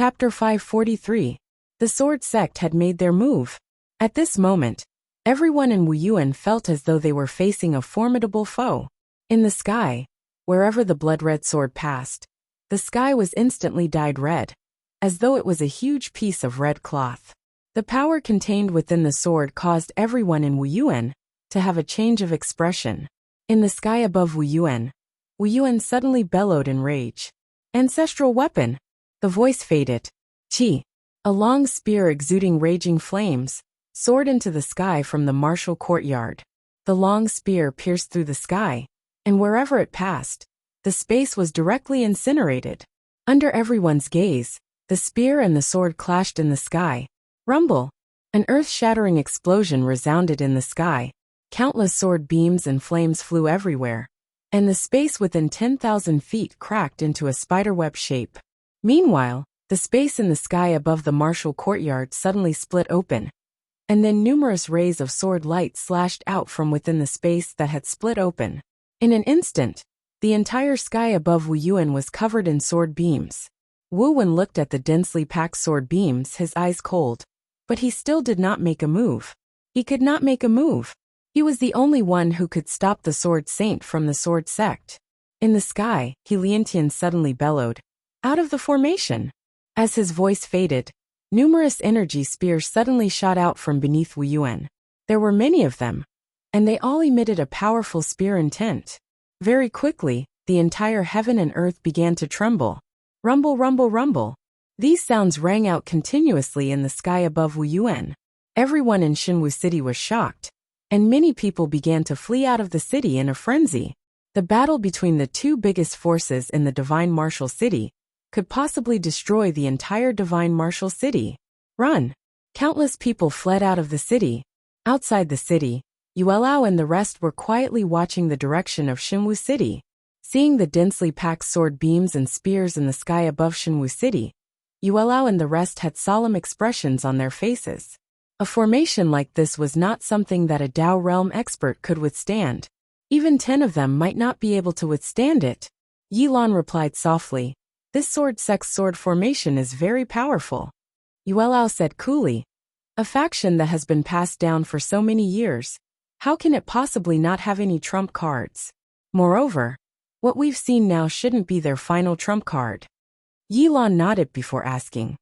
Chapter 543. The Sword Sect had made their move. At this moment, everyone in Wuyuan felt as though they were facing a formidable foe. In the sky, wherever the blood-red sword passed, the sky was instantly dyed red, as though it was a huge piece of red cloth. The power contained within the sword caused everyone in Wuyuan to have a change of expression. In the sky above Wuyuan suddenly bellowed in rage. Ancestral weapon! The voice faded. Qi. A long spear exuding raging flames soared into the sky from the martial courtyard. The long spear pierced through the sky, and wherever it passed, the space was directly incinerated. Under everyone's gaze, the spear and the sword clashed in the sky. Rumble! An earth-shattering explosion resounded in the sky. Countless sword beams and flames flew everywhere, and the space within 10,000 feet cracked into a spiderweb shape. Meanwhile, the space in the sky above the martial courtyard suddenly split open, and then numerous rays of sword light slashed out from within the space that had split open. In an instant, the entire sky above Wuyuan was covered in sword beams. Wu Wen looked at the densely packed sword beams, his eyes cold, but he still did not make a move. He could not make a move. He was the only one who could stop the Sword Saint from the Sword Sect. In the sky, Liantian suddenly bellowed, "Out of the formation!" As his voice faded, numerous energy spears suddenly shot out from beneath Wuyuan. There were many of them, and they all emitted a powerful spear intent. Very quickly, the entire heaven and earth began to tremble. Rumble, rumble, rumble. These sounds rang out continuously in the sky above Wuyuan. Everyone in Xinwu City was shocked, and many people began to flee out of the city in a frenzy. The battle between the two biggest forces in the Divine Martial City could possibly destroy the entire Divine Martial City. Run! Countless people fled out of the city. Outside the city, Yuelao and the rest were quietly watching the direction of Xinwu City. Seeing the densely packed sword beams and spears in the sky above Xinwu City, Yuelao and the rest had solemn expressions on their faces. A formation like this was not something that a Dao realm expert could withstand. Even 10 of them might not be able to withstand it. Yilan replied softly, "This sword sect's sword formation is very powerful." Yuelao said coolly, "A faction that has been passed down for so many years, how can it possibly not have any trump cards? Moreover, what we've seen now shouldn't be their final trump card." Yilan nodded before asking,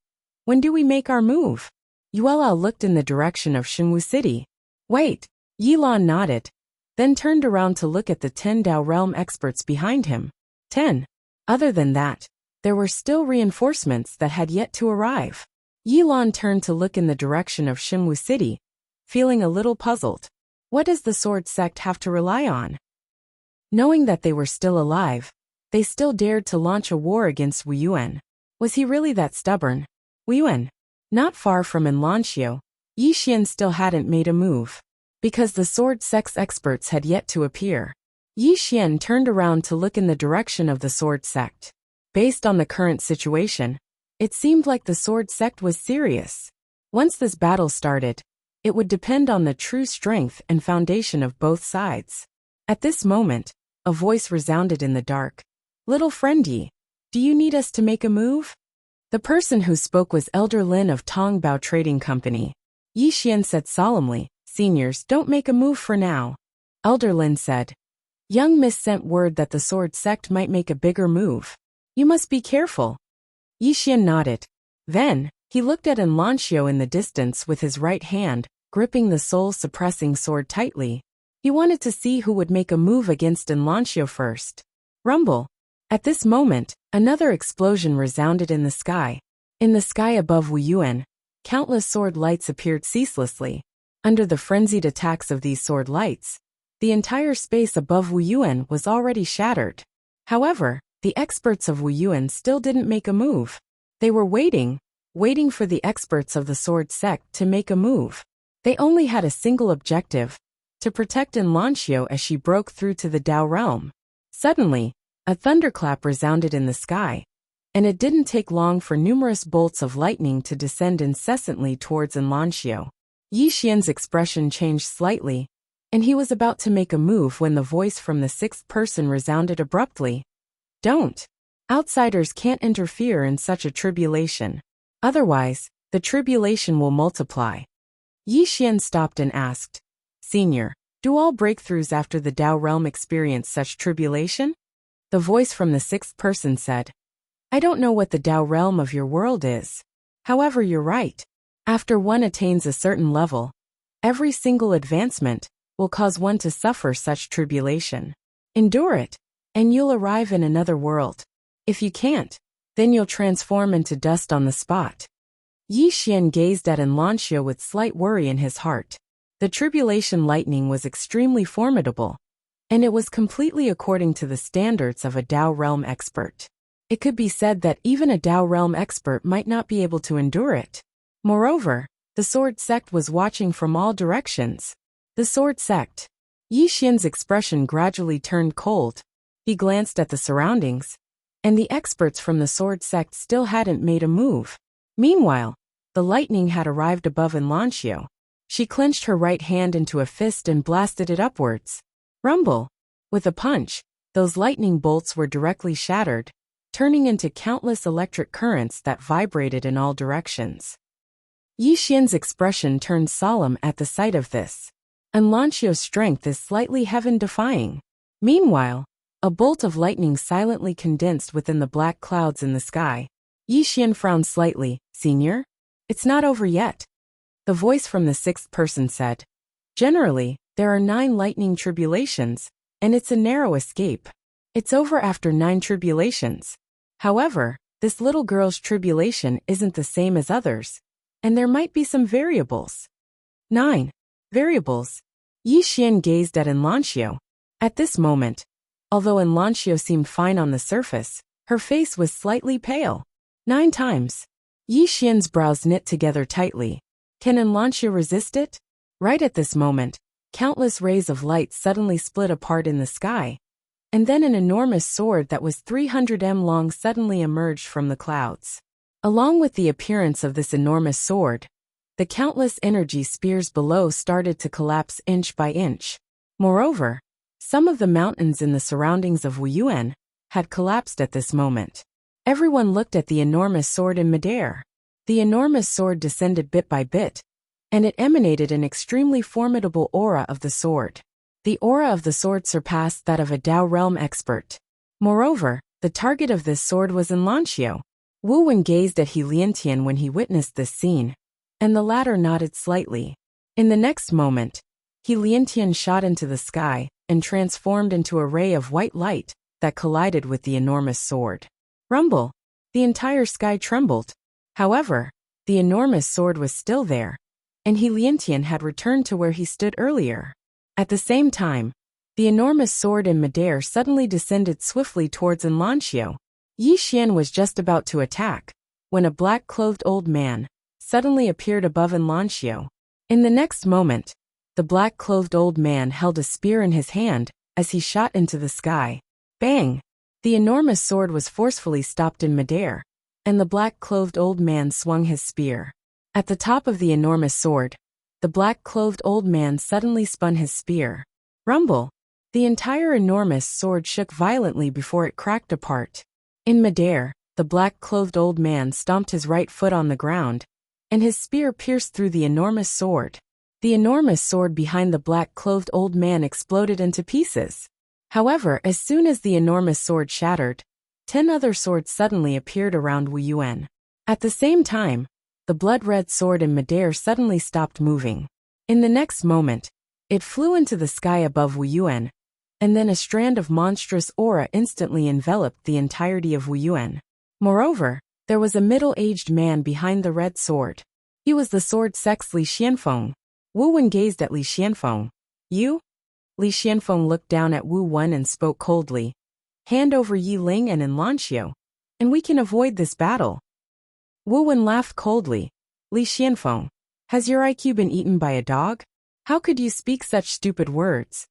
"When do we make our move?" Yuelao looked in the direction of Xinwu City. "Wait." Yilan nodded, then turned around to look at the 10 Dao realm experts behind him. 10. Other than that, there were still reinforcements that had yet to arrive. Yilan turned to look in the direction of Xinwu City, feeling a little puzzled. What does the Sword Sect have to rely on? Knowing that they were still alive, they still dared to launch a war against Wuyuan. Was he really that stubborn? Wuyuan. Not far from Enlanxio, Yixian still hadn't made a move, because the Sword Sect's experts had yet to appear. Yixian turned around to look in the direction of the Sword Sect. Based on the current situation, it seemed like the Sword Sect was serious. Once this battle started, it would depend on the true strength and foundation of both sides. At this moment, a voice resounded in the dark. "Little friend Yi, do you need us to make a move?" The person who spoke was Elder Lin of Tongbao Trading Company. Yixian said solemnly, "Seniors, don't make a move for now." Elder Lin said, "Young Miss sent word that the Sword Sect might make a bigger move. You must be careful." Yixian nodded. Then, he looked at Enlanxio in the distance with his right hand, gripping the soul-suppressing sword tightly. He wanted to see who would make a move against Enlanxio first. Rumble. At this moment, another explosion resounded in the sky. In the sky above Wuyuan, countless sword lights appeared ceaselessly. Under the frenzied attacks of these sword lights, the entire space above Wuyuan was already shattered. However, the experts of Wuyuan still didn't make a move. They were waiting for the experts of the Sword Sect to make a move. They only had a single objective, to protect Enlanxio as she broke through to the Dao realm. Suddenly, a thunderclap resounded in the sky, and it didn't take long for numerous bolts of lightning to descend incessantly towards Enlanxio. Yixian's expression changed slightly, and he was about to make a move when the voice from the 6th person resounded abruptly. "Don't. Outsiders can't interfere in such a tribulation." Otherwise, the tribulation will multiply. Yi Xian stopped and asked, Senior, do all breakthroughs after the Tao realm experience such tribulation? The voice from the sixth person said, I don't know what the Tao realm of your world is. However, you're right. After one attains a certain level, every single advancement will cause one to suffer such tribulation. Endure it, and you'll arrive in another world. If you can't, then you'll transform into dust on the spot. Yi Xian gazed at Enlancio with slight worry in his heart. The tribulation lightning was extremely formidable, and it was completely according to the standards of a Tao realm expert. It could be said that even a Tao realm expert might not be able to endure it. Moreover, the sword sect was watching from all directions. The sword sect. Yi Xian's expression gradually turned cold. He glanced at the surroundings, and the experts from the sword sect still hadn't made a move. Meanwhile, the lightning had arrived above Enlancio. She clenched her right hand into a fist and blasted it upwards. Rumble! With a punch, those lightning bolts were directly shattered, turning into countless electric currents that vibrated in all directions. Yi Xian's expression turned solemn at the sight of this. Enlancio's strength is slightly heaven-defying. Meanwhile, a bolt of lightning silently condensed within the black clouds in the sky. Yi Xian frowned slightly. Senior? It's not over yet. The voice from the sixth person said, Generally, there are 9 lightning tribulations, and it's a narrow escape. It's over after 9 tribulations. However, this little girl's tribulation isn't the same as others, and there might be some variables. 9 variables. Yi Xian gazed at Enlancio. At this moment, although Enlancio seemed fine on the surface, her face was slightly pale. 9 times. Yi Xian's brows knit together tightly. Can Enlancio resist it? Right at this moment, countless rays of light suddenly split apart in the sky, and then an enormous sword that was 300 m long suddenly emerged from the clouds. Along with the appearance of this enormous sword, the countless energy spears below started to collapse inch by inch. Moreover, some of the mountains in the surroundings of Wuyuan had collapsed at this moment. Everyone looked at the enormous sword in midair. The enormous sword descended bit by bit, and it emanated an extremely formidable aura of the sword. The aura of the sword surpassed that of a Tao realm expert. Moreover, the target of this sword was Enlancio. Wu Wen gazed at He Liantian when he witnessed this scene, and the latter nodded slightly. In the next moment, He Liantian shot into the sky and transformed into a ray of white light that collided with the enormous sword. Rumble! The entire sky trembled. However, the enormous sword was still there, and He Liantian had returned to where he stood earlier. At the same time, the enormous sword in midair suddenly descended swiftly towards Enlancio. Yi Xian was just about to attack, when a black-clothed old man suddenly appeared above Enlancio. In the next moment, the black-clothed old man held a spear in his hand as he shot into the sky. Bang! The enormous sword was forcefully stopped in midair, and the black-clothed old man swung his spear. At the top of the enormous sword, the black-clothed old man suddenly spun his spear. Rumble! The entire enormous sword shook violently before it cracked apart. In midair, the black-clothed old man stomped his right foot on the ground, and his spear pierced through the enormous sword. The enormous sword behind the black-clothed old man exploded into pieces. However, as soon as the enormous sword shattered, 10 other swords suddenly appeared around Wuyuan. At the same time, the blood-red sword in midair suddenly stopped moving. In the next moment, it flew into the sky above Wuyuan, and then a strand of monstrous aura instantly enveloped the entirety of Wuyuan. Moreover, there was a middle-aged man behind the red sword. He was the sword sect's Li Xianfeng. Wu Wen gazed at Li Xianfeng. You? Li Xianfeng looked down at Wu Wen and spoke coldly. Hand over Yi Ling and Enlancio, and we can avoid this battle. Wu Wen laughed coldly. Li Xianfeng, has your IQ been eaten by a dog? How could you speak such stupid words?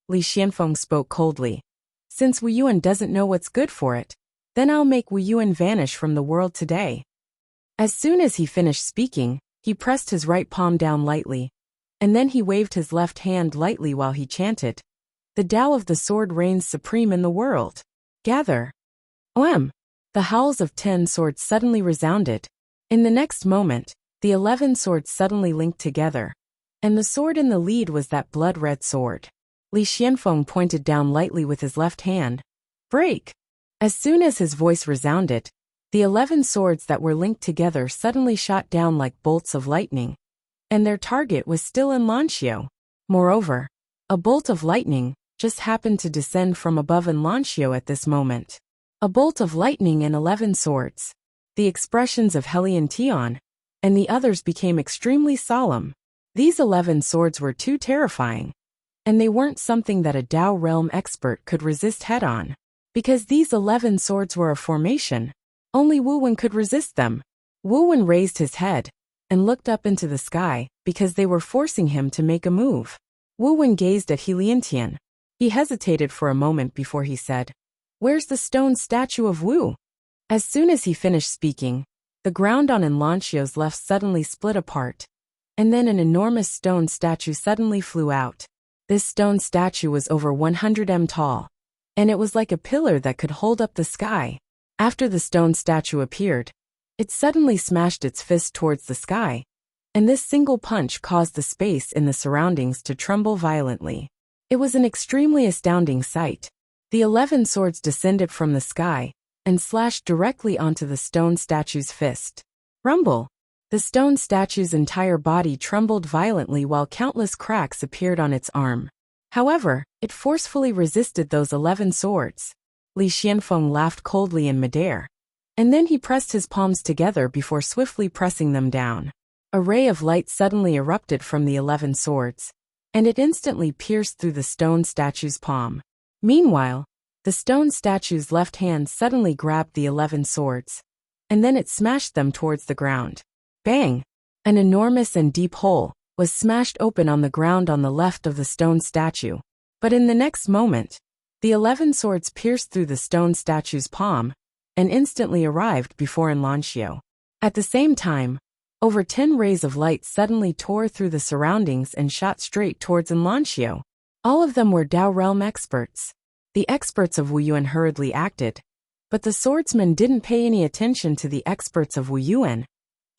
Li Xianfeng spoke coldly. Since Wuyuan doesn't know what's good for it, then I'll make Wuyuan vanish from the world today. As soon as he finished speaking, he pressed his right palm down lightly, and then he waved his left hand lightly while he chanted. The Tao of the sword reigns supreme in the world. Gather. Oem! The howls of 10 swords suddenly resounded, In the next moment, the 11 swords suddenly linked together, and the sword in the lead was that blood-red sword. Li Xianfeng pointed down lightly with his left hand. Break! As soon as his voice resounded, the 11 swords that were linked together suddenly shot down like bolts of lightning, and their target was still in Lanxiu. Moreover, a bolt of lightning just happened to descend from above in Lanxiu at this moment. A bolt of lightning and 11 swords. The expressions of Helian Tian and the others became extremely solemn. These 11 swords were too terrifying, and they weren't something that a Dao realm expert could resist head-on. Because these 11 swords were a formation, only Wu Wen could resist them. Wu Wen raised his head and looked up into the sky because they were forcing him to make a move. Wu Wen gazed at Helian Tian. He hesitated for a moment before he said, "Where's the stone statue of Wu?" As soon as he finished speaking, the ground on Lanxiu's left suddenly split apart, and then an enormous stone statue suddenly flew out. This stone statue was over 100 m tall, and it was like a pillar that could hold up the sky. After the stone statue appeared, it suddenly smashed its fist towards the sky, and this single punch caused the space in the surroundings to tremble violently. It was an extremely astounding sight. The 11 swords descended from the sky and slashed directly onto the stone statue's fist. Rumble! The stone statue's entire body trembled violently while countless cracks appeared on its arm. However, it forcefully resisted those 11 swords. Li Xianfeng laughed coldly in midair, and then he pressed his palms together before swiftly pressing them down. A ray of light suddenly erupted from the 11 swords, and it instantly pierced through the stone statue's palm. Meanwhile, the stone statue's left hand suddenly grabbed the 11 swords, and then it smashed them towards the ground. Bang! An enormous and deep hole was smashed open on the ground on the left of the stone statue. But in the next moment, the 11 swords pierced through the stone statue's palm and instantly arrived before Lanxiu. At the same time, over 10 rays of light suddenly tore through the surroundings and shot straight towards Lanxiu. All of them were Dao realm experts. The experts of Wu Yuan hurriedly acted, but the swordsmen didn't pay any attention to the experts of Wu Yuan,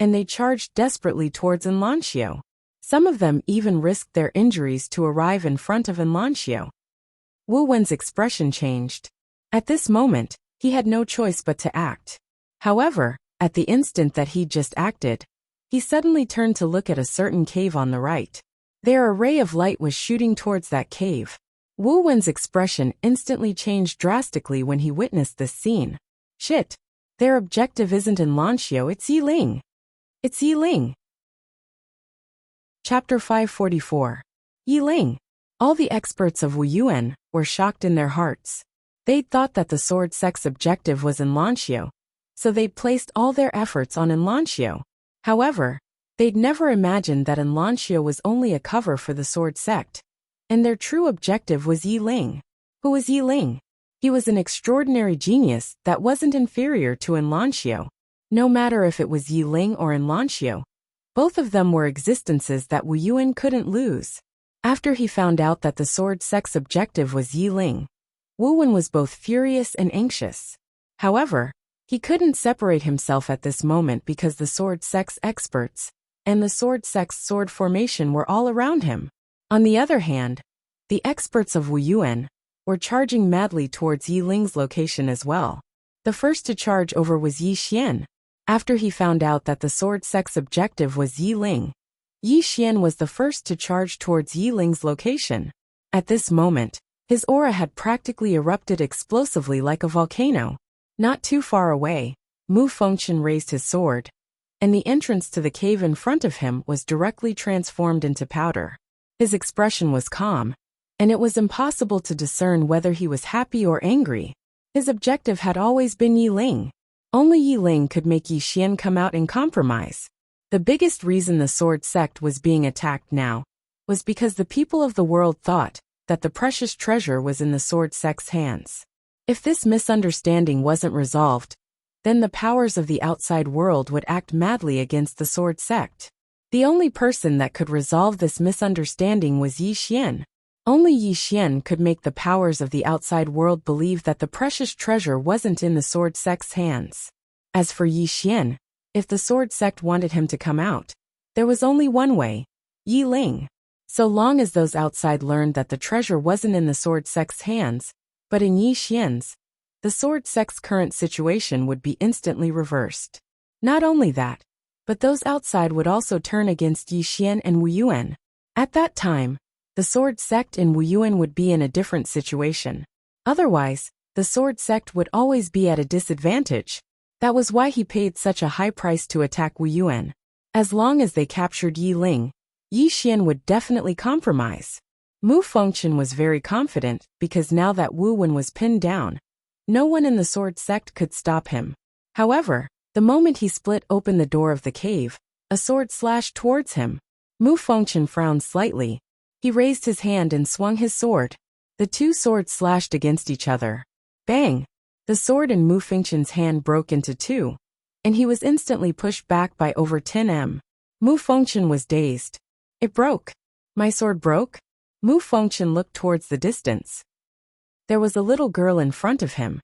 and they charged desperately towards Lanxiu. Some of them even risked their injuries to arrive in front of Lanxiu. Wu Wen's expression changed. At this moment, he had no choice but to act. However, at the instant that he just acted, he suddenly turned to look at a certain cave on the right. There a ray of light was shooting towards that cave. Wu Wen's expression instantly changed drastically when he witnessed this scene. Shit! Their objective isn't in Lanxiu, it's Yiling. It's Yiling. Chapter 544. Yiling. All the experts of Wu Yuan were shocked in their hearts. They'd thought that the sword sect's objective was in Lanxiu, so they'd placed all their efforts on Lanxiu. However, they'd never imagined that Lanxiu was only a cover for the sword sect, and their true objective was Yiling. Who was Yiling? He was an extraordinary genius that wasn't inferior to Lanxiu. No matter if it was Yiling or Lanxiu, both of them were existences that Wu Yuan couldn't lose. After he found out that the sword sect's objective was Yiling, Wu Wen was both furious and anxious. However, he couldn't separate himself at this moment because the sword sect's experts and the sword sect's sword formation were all around him. On the other hand, the experts of Wu Yuan were charging madly towards Yiling's location as well. The first to charge over was Yi Xian. After he found out that the sword sect's objective was Yiling, Yi Xian was the first to charge towards Yiling's location. At this moment, his aura had practically erupted explosively like a volcano. Not too far away, Mu Fengchen raised his sword, and the entrance to the cave in front of him was directly transformed into powder. His expression was calm, and it was impossible to discern whether he was happy or angry. His objective had always been Yiling. Only Yiling could make Yi Xian come out and compromise. The biggest reason the sword sect was being attacked now was because the people of the world thought that the precious treasure was in the sword sect's hands. If this misunderstanding wasn't resolved, then the powers of the outside world would act madly against the sword sect. The only person that could resolve this misunderstanding was Yi Xian. Only Yi Xian could make the powers of the outside world believe that the precious treasure wasn't in the sword sect's hands. As for Yi Xian, If the sword sect wanted him to come out, there was only one way: Yi Ling. So long as those outside learned that the treasure wasn't in the sword sect's hands, but in Yi Xian's, the sword sect's current situation would be instantly reversed. Not only that, but those outside would also turn against Yi Xian and Wu Yuan. At that time, the sword sect in Wu Yuan would be in a different situation. Otherwise, the sword sect would always be at a disadvantage. That was why he paid such a high price to attack Wu Yuan. As long as they captured Yi Ling, Yi Xian would definitely compromise. Mu Fengchen was very confident because now that Wu Wen was pinned down, no one in the sword sect could stop him. However, the moment he split open the door of the cave, a sword slashed towards him. Mu Fengchen frowned slightly. He raised his hand and swung his sword. The two swords slashed against each other. Bang! The sword in Mu Fengchen's hand broke into two, and he was instantly pushed back by over 10 m. Mu Fengchen was dazed. It broke. My sword broke? Mu Fengchen looked towards the distance. There was a little girl in front of him,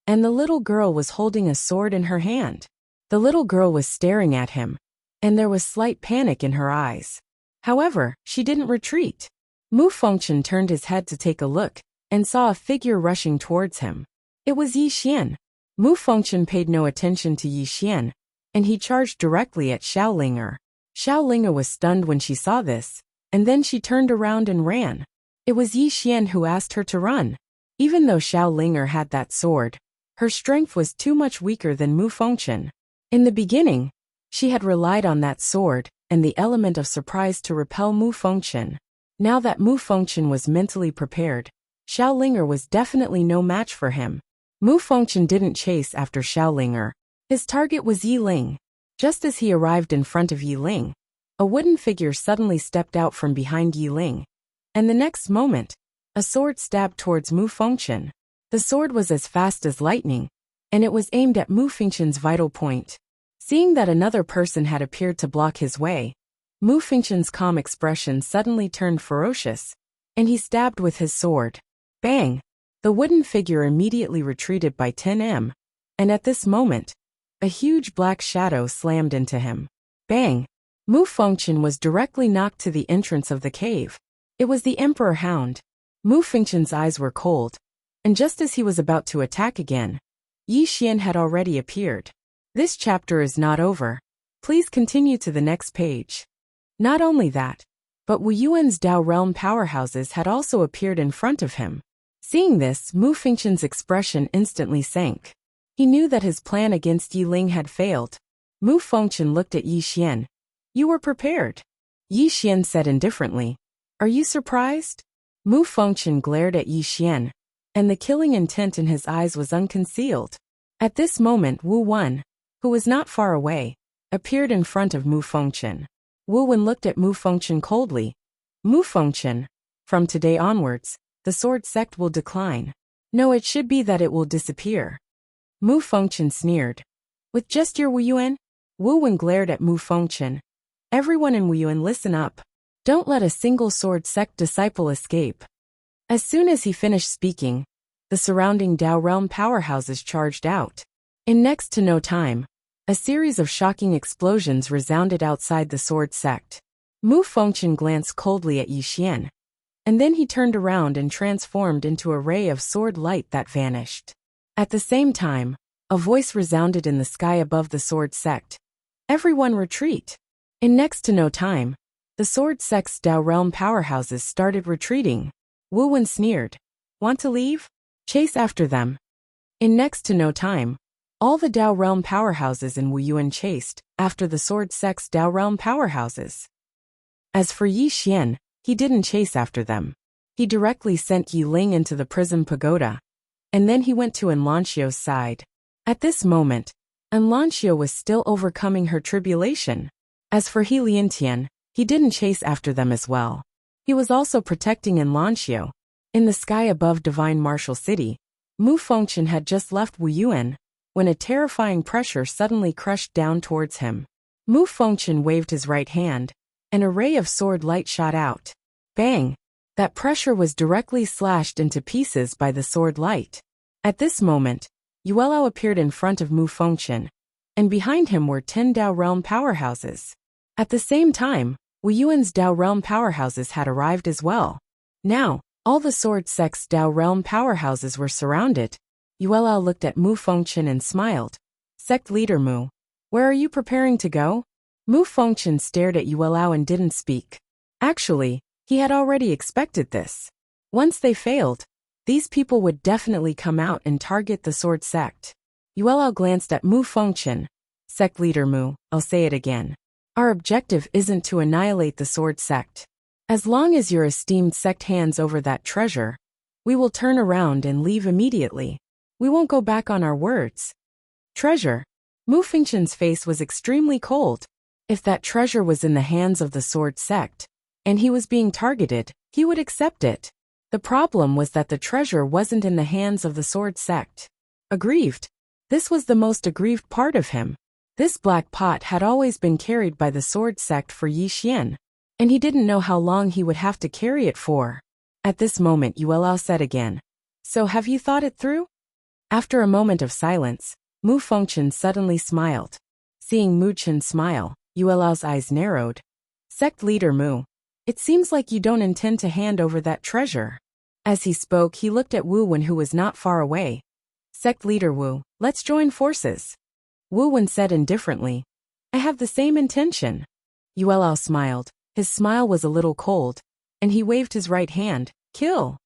and the little girl was holding a sword in her hand. The little girl was staring at him, and there was slight panic in her eyes. However, she didn't retreat. Mu Fengchen turned his head to take a look, and saw a figure rushing towards him. It was Yi Xian. Mu Fengchen paid no attention to Yi Xian, and he charged directly at Xiaolinger. Xiaolinger was stunned when she saw this, and then she turned around and ran. It was Yi Xian who asked her to run. Even though Xiaolinger had that sword, her strength was too much weaker than Mu Fengchen. In the beginning, she had relied on that sword and the element of surprise to repel Mu Fengchen. Now that Mu Fengchen was mentally prepared, Xiaolinger was definitely no match for him. Mu Fengchen didn't chase after Xiaolinger. His target was Yi Ling. Just as he arrived in front of Yi Ling, a wooden figure suddenly stepped out from behind Yi Ling, and the next moment, a sword stabbed towards Mu Fengchen. The sword was as fast as lightning, and it was aimed at Mu Fengchen's vital point. Seeing that another person had appeared to block his way, Mu Fengchen's calm expression suddenly turned ferocious, and he stabbed with his sword. Bang! The wooden figure immediately retreated by 10 m, and at this moment, a huge black shadow slammed into him. Bang! Mu Fengchen was directly knocked to the entrance of the cave. It was the Emperor Hound. Mu Fengchen's eyes were cold, and just as he was about to attack again, Yi Xian had already appeared. This chapter is not over. Please continue to the next page. Not only that, but Wu Yuan's Dao realm powerhouses had also appeared in front of him. Seeing this, Mu Fengchen's expression instantly sank. He knew that his plan against Yi Ling had failed. Mu Fengchen looked at Yi Xian. You were prepared. Yi Xian said indifferently. Are you surprised? Mu Fengchen glared at Yi Xian, and the killing intent in his eyes was unconcealed. At this moment Wu Wen, who was not far away, appeared in front of Mu Fengchen. Wu Wen looked at Mu Fengchen coldly. Mu Fengchen, from today onwards, the sword sect will decline. No, it should be that it will disappear. Mu Fengchen sneered. With just your Wu Yuan? Wu Wen glared at Mu Fengchen. Everyone in Wu Yuan, listen up. Don't let a single sword sect disciple escape. As soon as he finished speaking, the surrounding Dao realm powerhouses charged out. In next to no time, a series of shocking explosions resounded outside the sword sect. Mu Fengchen glanced coldly at Yi Xian, and then he turned around and transformed into a ray of sword light that vanished. At the same time, a voice resounded in the sky above the sword sect. Everyone retreat. In next to no time, the sword sect's Dao realm powerhouses started retreating. Wu Wen sneered. Want to leave? Chase after them. In next to no time, all the Dao realm powerhouses in Wu Yuan chased after the sword sect's Dao realm powerhouses. As for Yi Xian, he didn't chase after them. He directly sent Yi Ling into the prison pagoda, and then he went to Enlanxio's side. At this moment, Enlanxio was still overcoming her tribulation. As for He Liantian, he didn't chase after them as well. He was also protecting Enlanxio. In the sky above Divine Martial City, Mu Fengchen had just left Wu Yuan when a terrifying pressure suddenly crushed down towards him. Mu Fengchen waved his right hand, and a ray of sword light shot out. Bang! That pressure was directly slashed into pieces by the sword light. At this moment, Yuelao appeared in front of Mu Fengchen. and behind him were 10 Dao Realm powerhouses. At the same time, Wu Yuan's Dao Realm powerhouses had arrived as well. Now, all the sword sect's Dao Realm powerhouses were surrounded. Yuelao looked at Mu Fengchen and smiled. Sect leader Mu, where are you preparing to go? Mu Fengchen stared at Yuelao and didn't speak. Actually, he had already expected this. Once they failed, these people would definitely come out and target the sword sect. Yuelao glanced at Mu Fengchen. Sect leader Mu, I'll say it again. Our objective isn't to annihilate the sword sect. As long as your esteemed sect hands over that treasure, we will turn around and leave immediately. We won't go back on our words. Treasure. Mu Fengchen's face was extremely cold. If that treasure was in the hands of the sword sect, and he was being targeted, he would accept it. The problem was that the treasure wasn't in the hands of the sword sect. Aggrieved. This was the most aggrieved part of him. This black pot had always been carried by the sword sect for Yi Xian, and he didn't know how long he would have to carry it for. At this moment Yuelao said again, "So have you thought it through?" After a moment of silence, Mu Fengchen suddenly smiled. Seeing Mu Chen smile, Yuelao's eyes narrowed. Sect leader Mu, it seems like you don't intend to hand over that treasure. As he spoke, he looked at Wu Wen, who was not far away. Sect leader Wu, let's join forces. Wu Wen said indifferently, I have the same intention. Yuelao smiled. His smile was a little cold, and he waved his right hand, kill.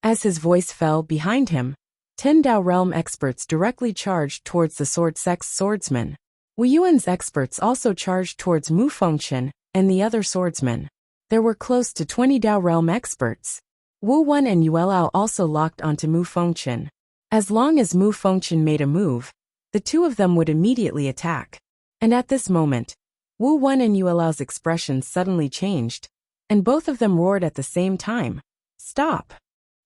As his voice fell behind him, 10 Dao Realm experts directly charged towards the sword sect's swordsman. Wu Yuan's experts also charged towards Mu Fengchen and the other swordsmen. There were close to 20 Dao Realm experts. Wu Wen and Yuelao also locked onto Mu Fengchen. As long as Mu Fengchen made a move, the two of them would immediately attack. And at this moment, Wu Wen and Yuelao's expressions suddenly changed, and both of them roared at the same time. Stop!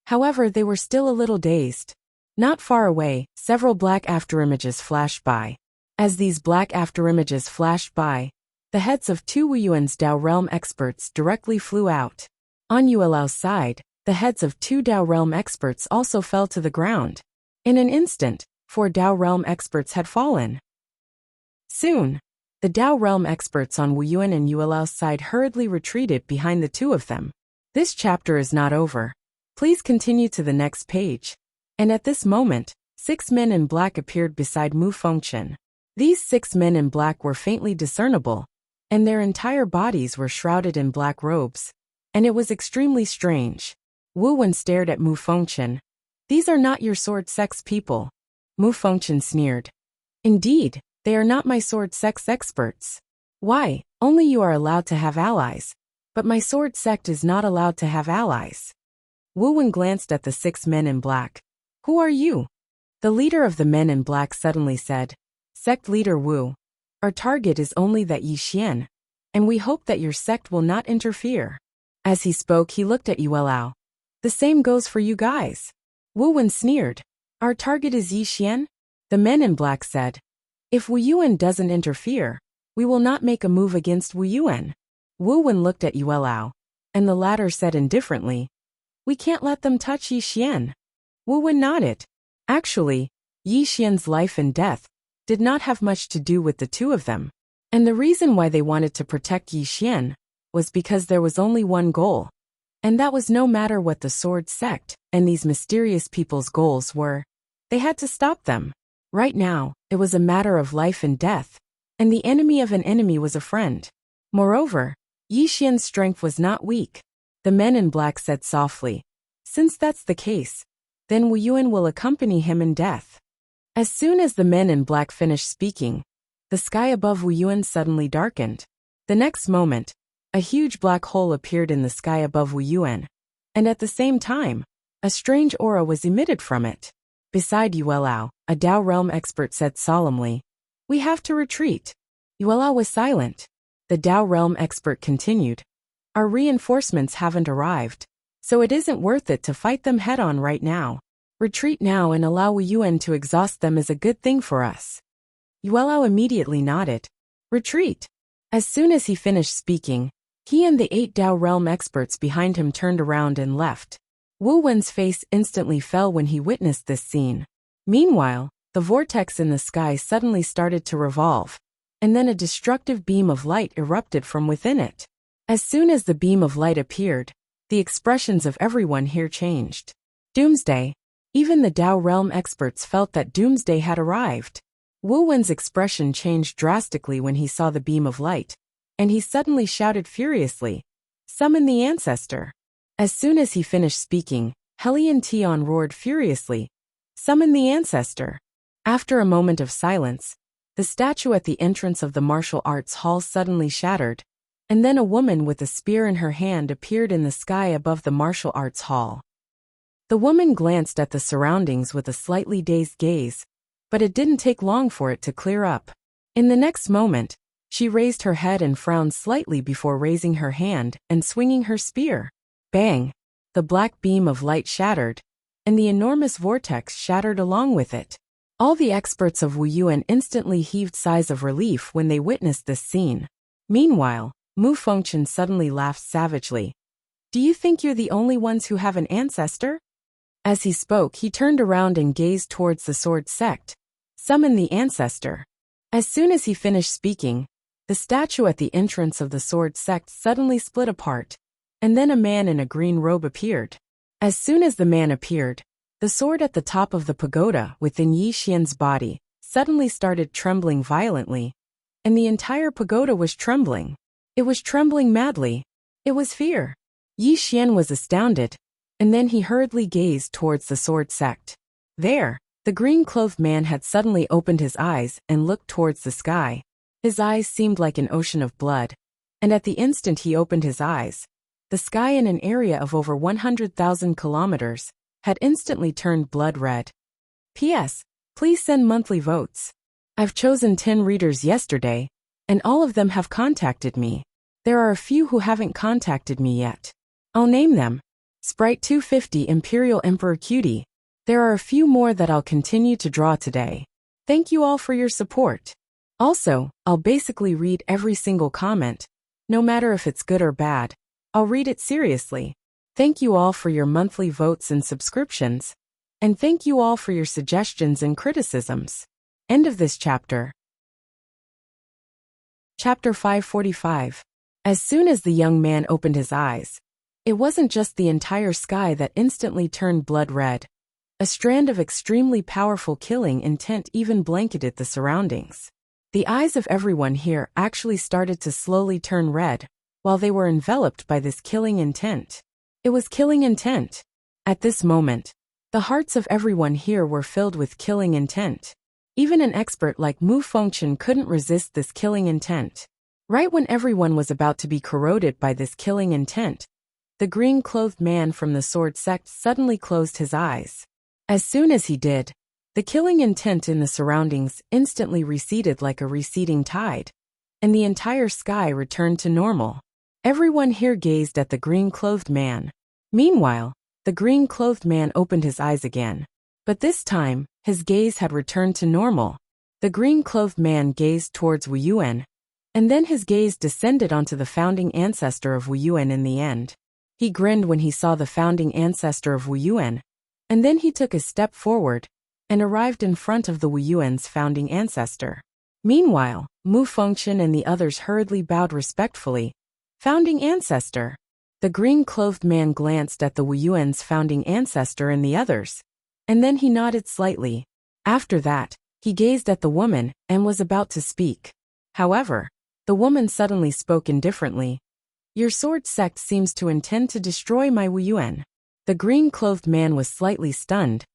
However, they were still a little dazed. Not far away, several black afterimages flashed by. As these black afterimages flashed by, the heads of 2 Wu Yuan's Dao Realm experts directly flew out. On Yuelao's side, the heads of 2 Dao Realm experts also fell to the ground. In an instant, 4 Dao Realm experts had fallen. Soon, the Dao Realm experts on Wu Yuan and Yuelao's side hurriedly retreated behind the two of them. This chapter is not over. Please continue to the next page. And at this moment, 6 men in black appeared beside Mu Fengchen. These 6 men in black were faintly discernible, and their entire bodies were shrouded in black robes. And it was extremely strange. Wu Wen stared at Mu Fengchen. These are not your sword sect's people. Mu Fengchen sneered. Indeed, they are not my sword sect's experts. Why? Only you are allowed to have allies. But my sword sect is not allowed to have allies. Wu Wen glanced at the 6 men in black. Who are you? The leader of the men in black suddenly said, Sect leader Wu, our target is only that Yi Xian, and we hope that your sect will not interfere. As he spoke, he looked at Yuelao. The same goes for you guys. Wu Wen sneered. Our target is Yi Xian? The men in black said. If Wu Yuan doesn't interfere, we will not make a move against Wu Yuan. Wu Wen looked at Yuelao, and the latter said indifferently, We can't let them touch Yi Xian. Wu Wen nodded. Actually, Yi Xian's life and death did not have much to do with the two of them. And the reason why they wanted to protect Yi Xian was because there was only one goal. And that was no matter what the sword sect and these mysterious people's goals were, they had to stop them. Right now, it was a matter of life and death, and the enemy of an enemy was a friend. Moreover, Yi Xian's strength was not weak. The men in black said softly, Since that's the case, then Wu Yuan will accompany him in death. As soon as the men in black finished speaking, the sky above Wu Yuan suddenly darkened. The next moment, a huge black hole appeared in the sky above Wu Yuan, and at the same time, a strange aura was emitted from it. Beside Yuelao, a Dao Realm expert said solemnly, We have to retreat. Yuelao was silent. The Dao Realm expert continued, Our reinforcements haven't arrived, so it isn't worth it to fight them head-on right now. Retreat now and allow Wu Yuan to exhaust them is a good thing for us. Yuelao immediately nodded. Retreat. As soon as he finished speaking, he and the 8 Dao Realm experts behind him turned around and left. Wu Wen's face instantly fell when he witnessed this scene. Meanwhile, the vortex in the sky suddenly started to revolve, and then a destructive beam of light erupted from within it. As soon as the beam of light appeared, the expressions of everyone here changed. Doomsday. Even the Dao realm experts felt that doomsday had arrived. Wu Wen's expression changed drastically when he saw the beam of light, and he suddenly shouted furiously, "Summon the ancestor!" As soon as he finished speaking, Helian Tion roared furiously, "Summon the ancestor!" After a moment of silence, the statue at the entrance of the martial arts hall suddenly shattered, and then a woman with a spear in her hand appeared in the sky above the martial arts hall. The woman glanced at the surroundings with a slightly dazed gaze, but it didn't take long for it to clear up. In the next moment, she raised her head and frowned slightly before raising her hand and swinging her spear. Bang! The black beam of light shattered, and the enormous vortex shattered along with it. All the experts of Wu Yuan instantly heaved sighs of relief when they witnessed this scene. Meanwhile, Mu Fengchen suddenly laughed savagely. "Do you think you're the only ones who have an ancestor?" As he spoke, he turned around and gazed towards the sword sect. "Summon the ancestor." As soon as he finished speaking, the statue at the entrance of the sword sect suddenly split apart, and then a man in a green robe appeared. As soon as the man appeared, the sword at the top of the pagoda within Yi Xian's body suddenly started trembling violently, and the entire pagoda was trembling. It was trembling madly. It was fear. Yi Xian was astounded, and then he hurriedly gazed towards the sword sect. There, the green-clothed man had suddenly opened his eyes and looked towards the sky. His eyes seemed like an ocean of blood, and at the instant he opened his eyes, the sky in an area of over 100,000 kilometers had instantly turned blood red. P.S. Please send monthly votes. I've chosen 10 readers yesterday, and all of them have contacted me. There are a few who haven't contacted me yet. I'll name them. Sprite 250 Imperial Emperor Cutie. There are a few more that I'll continue to draw today. Thank you all for your support. Also, I'll basically read every single comment, no matter if it's good or bad. I'll read it seriously. Thank you all for your monthly votes and subscriptions. And thank you all for your suggestions and criticisms. End of this chapter. Chapter 545. As soon as the young man opened his eyes, it wasn't just the entire sky that instantly turned blood red. A strand of extremely powerful killing intent even blanketed the surroundings. The eyes of everyone here actually started to slowly turn red, while they were enveloped by this killing intent. It was killing intent. At this moment, the hearts of everyone here were filled with killing intent. Even an expert like Mu Fengchen couldn't resist this killing intent. Right when everyone was about to be corroded by this killing intent, the green-clothed man from the sword sect suddenly closed his eyes. As soon as he did, the killing intent in the surroundings instantly receded like a receding tide, and the entire sky returned to normal. Everyone here gazed at the green-clothed man. Meanwhile, the green-clothed man opened his eyes again, but this time, his gaze had returned to normal. The green-clothed man gazed towards Wu Yuan, and then his gaze descended onto the founding ancestor of Wu Yuan in the end. He grinned when he saw the founding ancestor of Wu Yuan, and then he took a step forward and arrived in front of the Wu Yuan's founding ancestor. Meanwhile, Mu Fengchen and the others hurriedly bowed respectfully. Founding ancestor. The green-clothed man glanced at the Wu Yuan's founding ancestor and the others, and then he nodded slightly. After that, he gazed at the woman and was about to speak. However, the woman suddenly spoke indifferently. Your sword sect seems to intend to destroy my Wu Yuan. The green-clothed man was slightly stunned,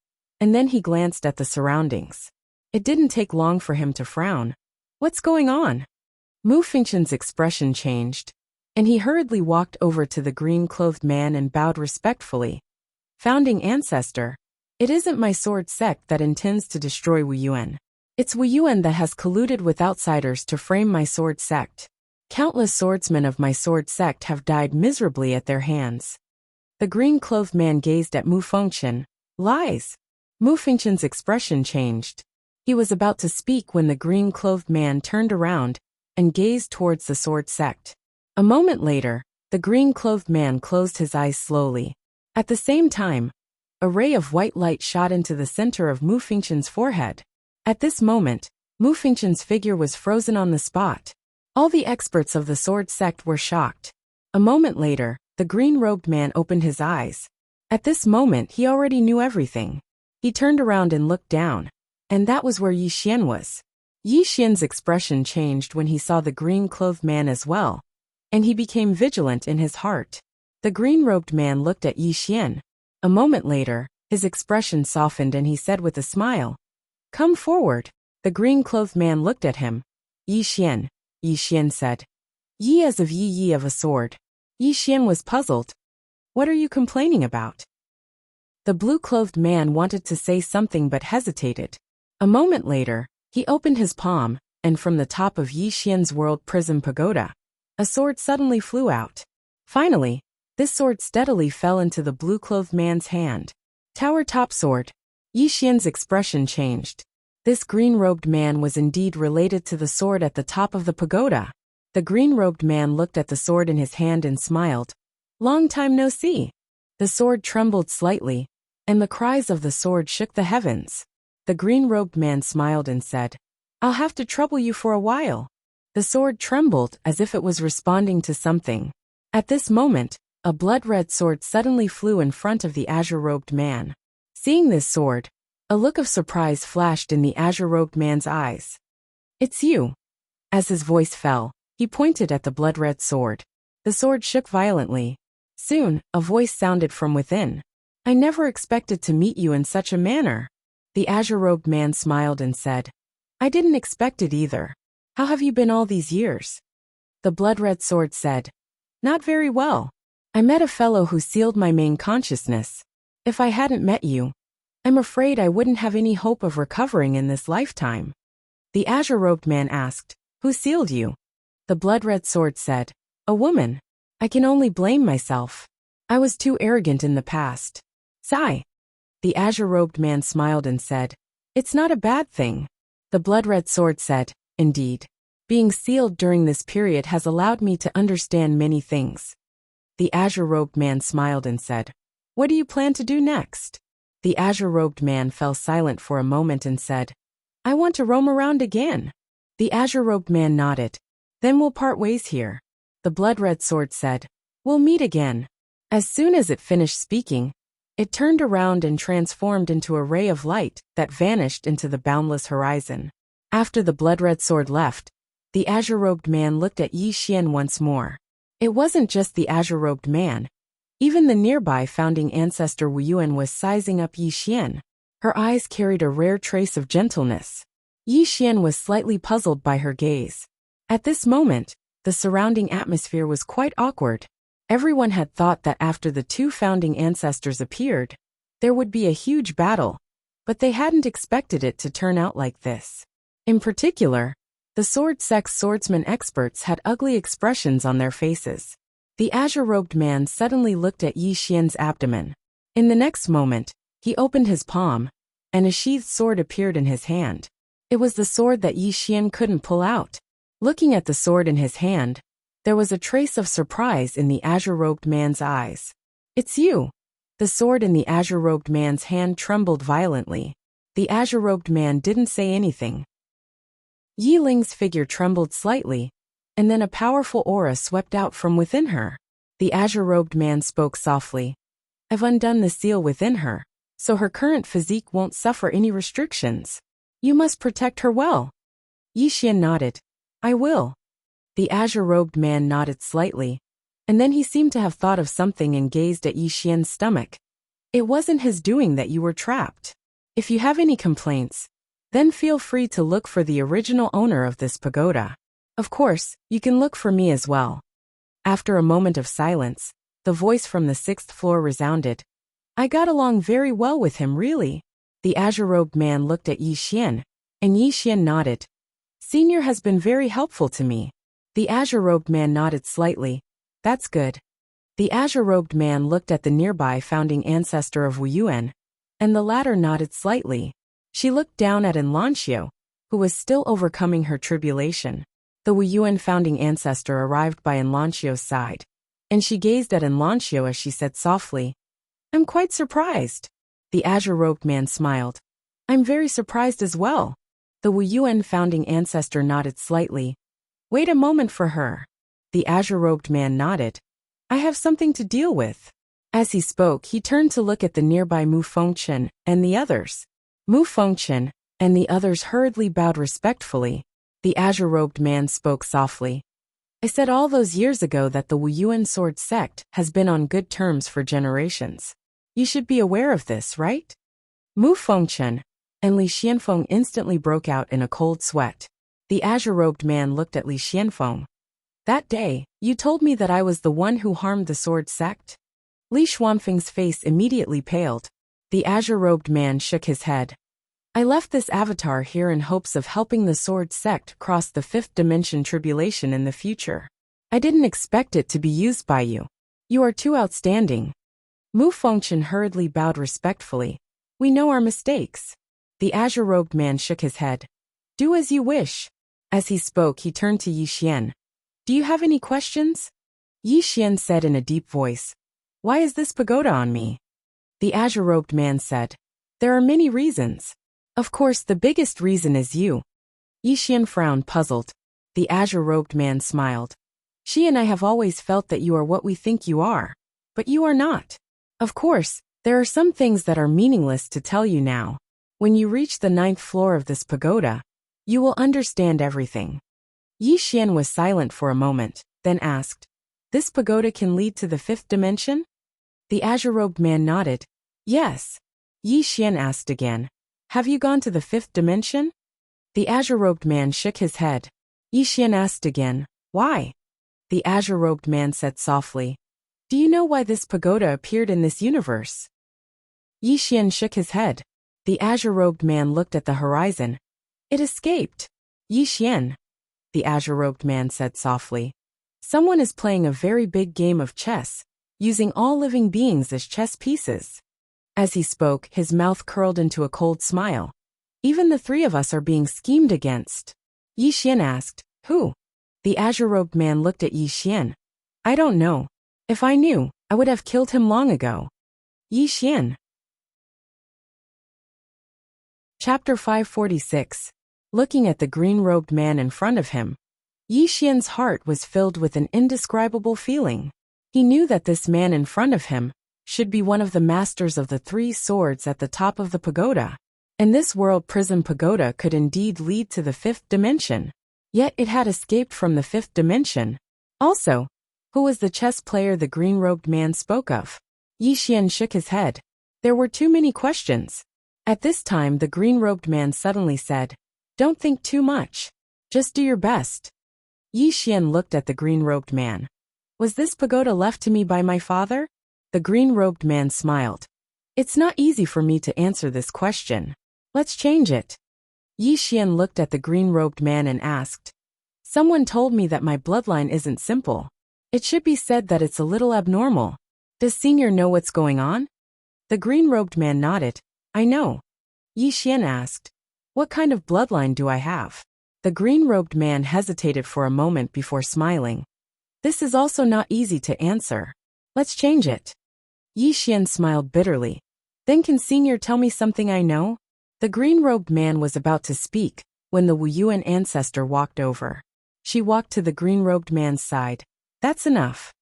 and then he glanced at the surroundings. It didn't take long for him to frown. What's going on? Mu Fengchen's expression changed, and he hurriedly walked over to the green-clothed man and bowed respectfully. Founding ancestor, it isn't my sword sect that intends to destroy Wu Yuan. It's Wu Yuan that has colluded with outsiders to frame my sword sect. Countless swordsmen of my sword sect have died miserably at their hands. The green-clothed man gazed at Mu Fengchen. Lies. Mu Fengchen's expression changed. He was about to speak when the green-clothed man turned around and gazed towards the sword sect. A moment later, the green-clothed man closed his eyes slowly. At the same time, a ray of white light shot into the center of Mu Fengchen's forehead. At this moment, Mu Fengchen's figure was frozen on the spot. All the experts of the sword sect were shocked. A moment later, the green-robed man opened his eyes. At this moment he already knew everything. He turned around and looked down. And that was where Yi Xian was. Yi Xian's expression changed when he saw the green-clothed man as well, and he became vigilant in his heart. The green-robed man looked at Yi Xian. A moment later, his expression softened and he said with a smile, "Come forward." The green-clothed man looked at him. "Yi Xian," Yi Xian said. "Yi as of Yi of a sword." Yi Xian was puzzled. "What are you complaining about?" The blue-clothed man wanted to say something but hesitated. A moment later, he opened his palm, and from the top of Yi Xian's world prism pagoda, a sword suddenly flew out. Finally, this sword steadily fell into the blue-clothed man's hand. Tower top sword. Yi Xian's expression changed. This green-robed man was indeed related to the sword at the top of the pagoda. The green-robed man looked at the sword in his hand and smiled. "Long time no see." The sword trembled slightly, and the cries of the sword shook the heavens. The green-robed man smiled and said, "I'll have to trouble you for a while." The sword trembled as if it was responding to something. At this moment, a blood-red sword suddenly flew in front of the azure-robed man. Seeing this sword, a look of surprise flashed in the azure-robed man's eyes. "It's you." As his voice fell, he pointed at the blood-red sword. The sword shook violently. Soon, a voice sounded from within. "I never expected to meet you in such a manner." The azure-robed man smiled and said, "I didn't expect it either. How have you been all these years?" The blood-red sword said, "Not very well. I met a fellow who sealed my main consciousness. If I hadn't met you, I'm afraid I wouldn't have any hope of recovering in this lifetime." The azure-robed man asked, "Who sealed you?" The blood-red sword said, "A woman. I can only blame myself. I was too arrogant in the past." Sigh. The azure-robed man smiled and said, "It's not a bad thing." The blood-red sword said, "Indeed. Being sealed during this period has allowed me to understand many things." The azure-robed man smiled and said, "What do you plan to do next?" The azure-robed man fell silent for a moment and said, "I want to roam around again." The azure-robed man nodded. "Then we'll part ways here." The blood-red sword said, "We'll meet again." As soon as it finished speaking, it turned around and transformed into a ray of light that vanished into the boundless horizon. After the blood-red sword left, the azure-robed man looked at Yi Xian once more. It wasn't just the azure-robed man. Even the nearby founding ancestor Wu Yuan was sizing up Yi Xian. Her eyes carried a rare trace of gentleness. Yi Xian was slightly puzzled by her gaze. At this moment, the surrounding atmosphere was quite awkward. Everyone had thought that after the two founding ancestors appeared, there would be a huge battle, but they hadn't expected it to turn out like this. In particular, the sword sect's swordsman experts had ugly expressions on their faces. The azure-robed man suddenly looked at Yi Xian's abdomen. In the next moment, he opened his palm, and a sheathed sword appeared in his hand. It was the sword that Yi Xian couldn't pull out. Looking at the sword in his hand, there was a trace of surprise in the azure-robed man's eyes. "It's you." The sword in the azure-robed man's hand trembled violently. The azure-robed man didn't say anything. Yi Ling's figure trembled slightly, and then a powerful aura swept out from within her. The azure-robed man spoke softly. "I've undone the seal within her, so her current physique won't suffer any restrictions. You must protect her well." Yi Xian nodded. "I will." The azure-robed man nodded slightly, and then he seemed to have thought of something and gazed at Yi Xian's stomach. "It wasn't his doing that you were trapped. If you have any complaints, then feel free to look for the original owner of this pagoda. Of course, you can look for me as well." After a moment of silence, the voice from the 6th floor resounded. "I got along very well with him, really." The azure-robed man looked at Yi Xian, and Yi Xian nodded. "Senior has been very helpful to me." The azure-robed man nodded slightly. "That's good." The azure-robed man looked at the nearby founding ancestor of Wu Yuan, and the latter nodded slightly. She looked down at Enlancio, who was still overcoming her tribulation. The Wu Yuan founding ancestor arrived by Enlancio's side, and she gazed at Enlancio as she said softly, "I'm quite surprised." The azure-robed man smiled. "I'm very surprised as well." The Wu Yuan founding ancestor nodded slightly. Wait a moment for her. The azure-robed man nodded. I have something to deal with. As he spoke, he turned to look at the nearby Mu Fengchen and the others. Mu Fengchen and the others hurriedly bowed respectfully. The azure-robed man spoke softly. I said all those years ago that the Wu Yuan sword sect has been on good terms for generations. You should be aware of this, right? Mu Fengchen and Li Xianfeng instantly broke out in a cold sweat. The azure-robed man looked at Li Xianfeng. That day, you told me that I was the one who harmed the sword sect? Li Xuanfeng's face immediately paled. The azure-robed man shook his head. I left this avatar here in hopes of helping the sword sect cross the fifth dimension tribulation in the future. I didn't expect it to be used by you. You are too outstanding. Mu Fengchen hurriedly bowed respectfully. We know our mistakes. The azure-robed man shook his head. Do as you wish. As he spoke, he turned to Yi Xian. Do you have any questions? Yi Xian said in a deep voice. Why is this pagoda on me? The azure-robed man said. There are many reasons. Of course, the biggest reason is you. Yi Xian frowned, puzzled. The azure-robed man smiled. She and I have always felt that you are what we think you are. But you are not. Of course, there are some things that are meaningless to tell you now. When you reach the 9th floor of this pagoda, you will understand everything. Yi Xian was silent for a moment, then asked, This pagoda can lead to the 5th dimension? The azure-robed man nodded. Yes. Yi Xian asked again, Have you gone to the 5th dimension? The azure-robed man shook his head. Yi Xian asked again, Why? The azure-robed man said softly, Do you know why this pagoda appeared in this universe? Yi Xian shook his head. The azure-robed man looked at the horizon. It escaped. Yi Xian. The azure-robed man said softly. Someone is playing a very big game of chess, using all living beings as chess pieces. As he spoke, his mouth curled into a cold smile. Even the 3 of us are being schemed against. Yi Xian asked, Who? The azure-robed man looked at Yi Xian. I don't know. If I knew, I would have killed him long ago. Yi Xian. Chapter 546. Looking at the green-robed man in front of him, Yi Xian's heart was filled with an indescribable feeling. He knew that this man in front of him should be one of the masters of the 3 swords at the top of the pagoda. And this world prism pagoda could indeed lead to the 5th dimension. Yet it had escaped from the 5th dimension. Also, who was the chess player the green-robed man spoke of? Yi Xian shook his head. There were too many questions. At this time, the green-robed man suddenly said, Don't think too much. Just do your best. Yi Xian looked at the green-robed man. Was this pagoda left to me by my father? The green-robed man smiled. It's not easy for me to answer this question. Let's change it. Yi Xian looked at the green-robed man and asked, Someone told me that my bloodline isn't simple. It should be said that it's a little abnormal. Does Senior know what's going on? The green-robed man nodded. I know. Yi Xian asked, What kind of bloodline do I have? The green-robed man hesitated for a moment before smiling. This is also not easy to answer. Let's change it. Yi Xian smiled bitterly. Then can Senior tell me something I know? The green-robed man was about to speak when the Wu Yuan ancestor walked over. She walked to the green-robed man's side. That's enough.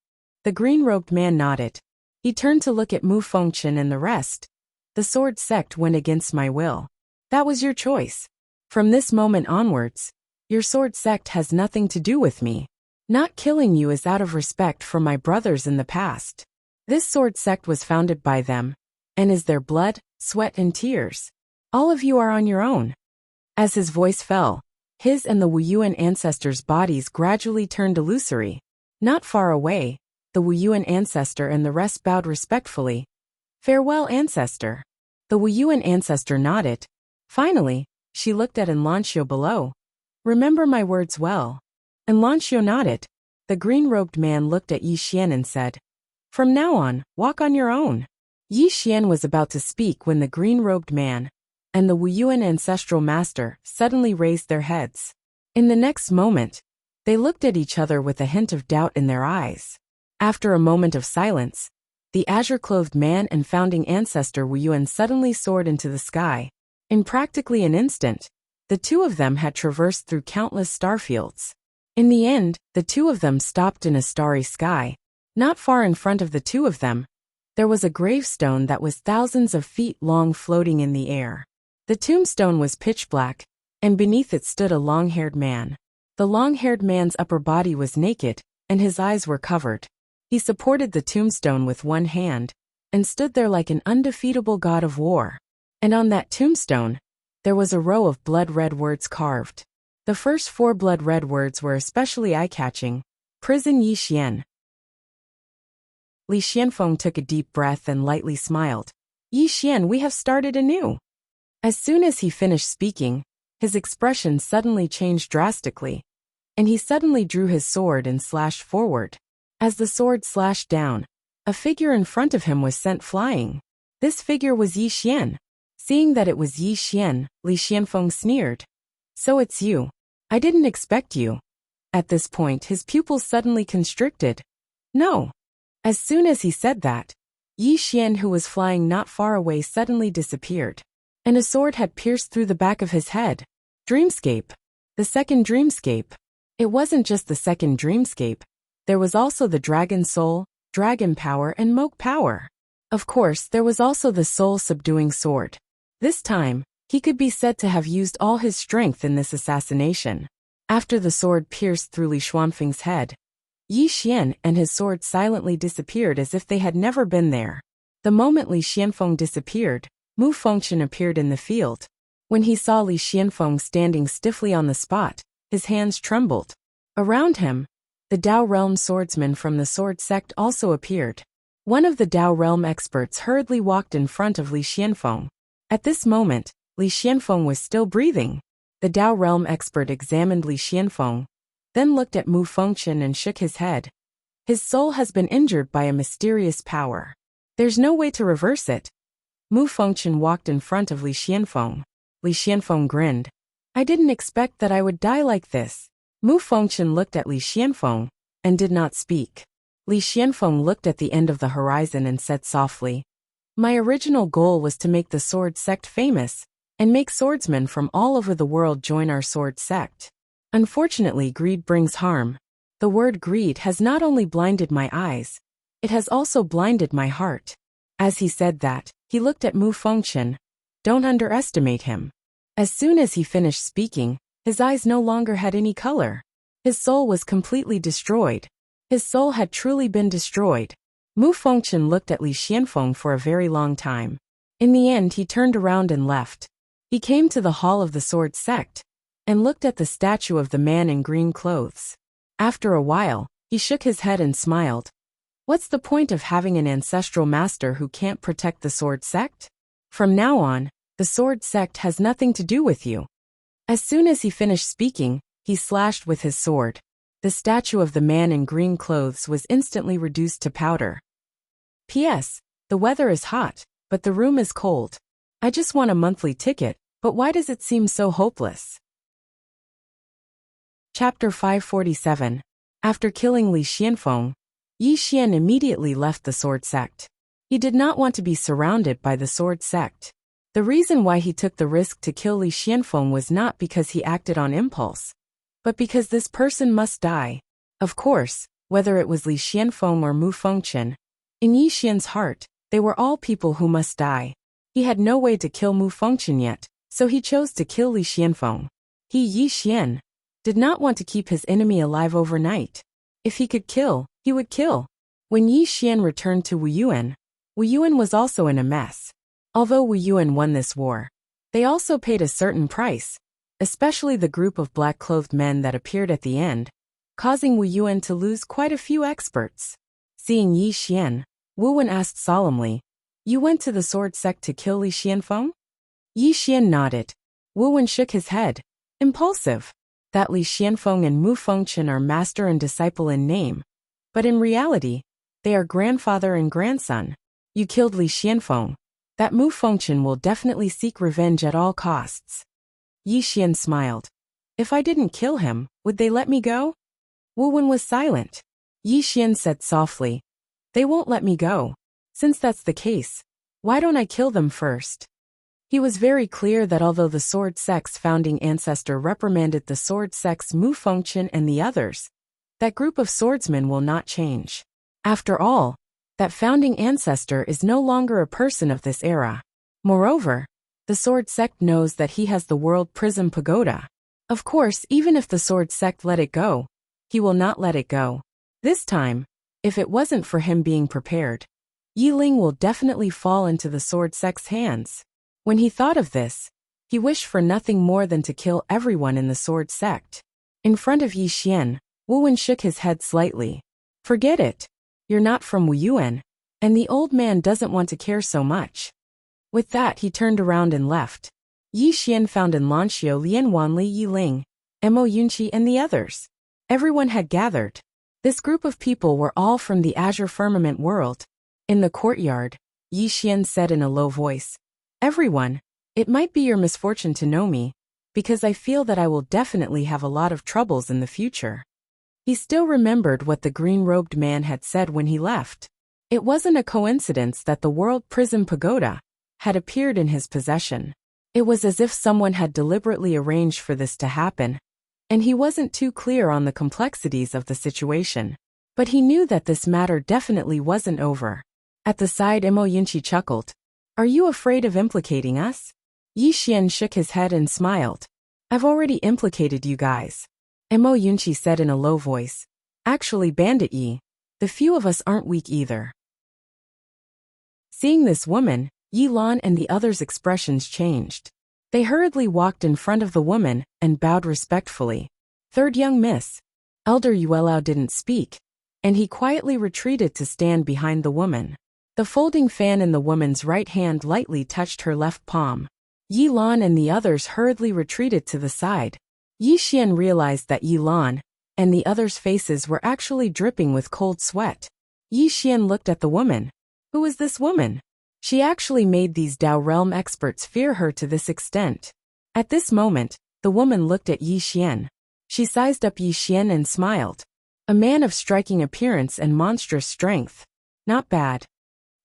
The green-robed man nodded. He turned to look at Mu Fengchen and the rest. The sword sect went against my will. That was your choice. From this moment onwards, your sword sect has nothing to do with me. Not killing you is out of respect for my brothers in the past. This sword sect was founded by them, and is their blood, sweat and tears. All of you are on your own. As his voice fell, his and the Wu Yuan ancestors' bodies gradually turned illusory. Not far away, the Wu Yuan ancestor and the rest bowed respectfully. Farewell, ancestor. The Wu Yuan ancestor nodded. Finally, she looked at Enlancio below. Remember my words well. Enlancio nodded. The green-robed man looked at Yi Xian and said, From now on, walk on your own. Yi Xian was about to speak when the green-robed man and the Wu Yuan ancestral master suddenly raised their heads. In the next moment, they looked at each other with a hint of doubt in their eyes. After a moment of silence, the azure-clothed man and founding ancestor Wu Yuan suddenly soared into the sky. In practically an instant, The two of them had traversed through countless starfields. In the end, the two of them stopped in a starry sky. Not far in front of the two of them, there was a gravestone that was thousands of feet long floating in the air. The tombstone was pitch black, and beneath it stood a long-haired man. The long-haired man's upper body was naked, and his eyes were covered. He supported the tombstone with one hand, and stood there like an undefeatable god of war. And on that tombstone, there was a row of blood-red words carved. The first 4 blood-red words were especially eye-catching. Prison Yi Xian. Li Xianfeng took a deep breath and lightly smiled. Yi Xian, we have started anew. As soon as he finished speaking, his expression suddenly changed drastically, and he suddenly drew his sword and slashed forward. As the sword slashed down, a figure in front of him was sent flying. This figure was Yi Xian. Seeing that it was Yi Xian, Li Xianfeng sneered. So it's you. I didn't expect you. At this point, his pupils suddenly constricted. No. As soon as he said that, Yi Xian, who was flying not far away, suddenly disappeared. And a sword had pierced through the back of his head. Dreamscape. The second dreamscape. It wasn't just the second dreamscape. There was also the dragon soul, dragon power, and moke power. Of course, there was also the soul-subduing sword. This time, he could be said to have used all his strength in this assassination. After the sword pierced through Li Xuanfeng's head, Yi Xian and his sword silently disappeared as if they had never been there. The moment Li Xianfeng disappeared, Mu Fengqian appeared in the field. When he saw Li Xianfeng standing stiffly on the spot, his hands trembled. Around him, the Dao Realm swordsman from the Sword Sect also appeared. One of the Dao Realm experts hurriedly walked in front of Li Xianfeng. At this moment, Li Xianfeng was still breathing. The Dao Realm expert examined Li Xianfeng, then looked at Mu Fengqian and shook his head. His soul has been injured by a mysterious power. There's no way to reverse it. Mu Fengqian walked in front of Li Xianfeng. Li Xianfeng grinned. I didn't expect that I would die like this. Mu Fengqian looked at Li Xianfeng and did not speak. Li Xianfeng looked at the end of the horizon and said softly, my original goal was to make the Sword Sect famous, and make swordsmen from all over the world join our Sword Sect. Unfortunately, greed brings harm. The word greed has not only blinded my eyes, it has also blinded my heart. As he said that, he looked at Mu Fengqian. Don't underestimate him. As soon as he finished speaking, his eyes no longer had any color. His soul was completely destroyed. His soul had truly been destroyed. Mu Fengqian looked at Li Xianfeng for a very long time. In the end, he turned around and left. He came to the hall of the Sword Sect and looked at the statue of the man in green clothes. After a while, he shook his head and smiled. What's the point of having an ancestral master who can't protect the Sword Sect? From now on, the Sword Sect has nothing to do with you. As soon as he finished speaking, he slashed with his sword. The statue of the man in green clothes was instantly reduced to powder. P.S. The weather is hot, but the room is cold. I just want a monthly ticket, but why does it seem so hopeless? Chapter 547. After killing Li Xianfeng, Yi Xian immediately left the Sword Sect. He did not want to be surrounded by the Sword Sect. The reason why he took the risk to kill Li Xianfeng was not because he acted on impulse, but because this person must die. Of course, whether it was Li Xianfeng or Mu Fengqian, in Yi Xian's heart, they were all people who must die. He had no way to kill Mu Fengqian yet, so he chose to kill Li Xianfeng. He, Yi Xian, did not want to keep his enemy alive overnight. If he could kill, he would kill. When Yi Xian returned to Wu Yuan was also in a mess. Although Wu Yuan won this war, they also paid a certain price, especially the group of black-clothed men that appeared at the end, causing Wu Yuan to lose quite a few experts. Seeing Yi Xian, Wu Yuan asked solemnly, You went to the Sword Sect to kill Li Xianfeng? Yi Xian nodded. Wu Yuan shook his head. Impulsive. That Li Xianfeng and Mu Fengqian are master and disciple in name, but in reality, they are grandfather and grandson. You killed Li Xianfeng. That Mu Fengqian will definitely seek revenge at all costs. Yi Xian smiled. If I didn't kill him, would they let me go? Wu Yuan was silent. Yi Xian said softly, They won't let me go. Since that's the case, why don't I kill them first? He was very clear that although the sword sect's founding ancestor reprimanded the sword sect's Mu Fengchen and the others, that group of swordsmen will not change. After all, that founding ancestor is no longer a person of this era. Moreover, the sword sect knows that he has the world prism pagoda. Of course, even if the sword sect let it go, he will not let it go. This time, if it wasn't for him being prepared, Yi Ling will definitely fall into the sword sect's hands. When he thought of this, he wished for nothing more than to kill everyone in the sword sect. In front of Yi Xian, Wu Wen shook his head slightly. Forget it. You're not from Wu Yuan, and the old man doesn't want to care so much. With that, he turned around and left. Yi Xian found in Lanxiu Lian Wanli Yi Ling, Mo Yunqi and the others. Everyone had gathered. This group of people were all from the Azure Firmament world. In the courtyard, Yi Xian said in a low voice, "Everyone, it might be your misfortune to know me, because I feel that I will definitely have a lot of troubles in the future." He still remembered what the green-robed man had said when he left. It wasn't a coincidence that the World Prism Pagoda had appeared in his possession. It was as if someone had deliberately arranged for this to happen, and he wasn't too clear on the complexities of the situation. But he knew that this matter definitely wasn't over. At the side, Mo Yunqi chuckled. "Are you afraid of implicating us?" Yi Xian shook his head and smiled. "I've already implicated you guys," Mo Yunqi said in a low voice. "Actually, Bandit Yi, the few of us aren't weak either." Seeing this woman, Yi Lan and the others' expressions changed. They hurriedly walked in front of the woman and bowed respectfully. "Third young miss." Elder Yuelao didn't speak, and he quietly retreated to stand behind the woman. The folding fan in the woman's right hand lightly touched her left palm. Yi Lan and the others hurriedly retreated to the side. Yi Xian realized that Yi Lan and the others' faces were actually dripping with cold sweat. Yi Xian looked at the woman. Who is this woman? She actually made these Dao realm experts fear her to this extent. At this moment, the woman looked at Yi Xian. She sized up Yi Xian and smiled. A man of striking appearance and monstrous strength. Not bad.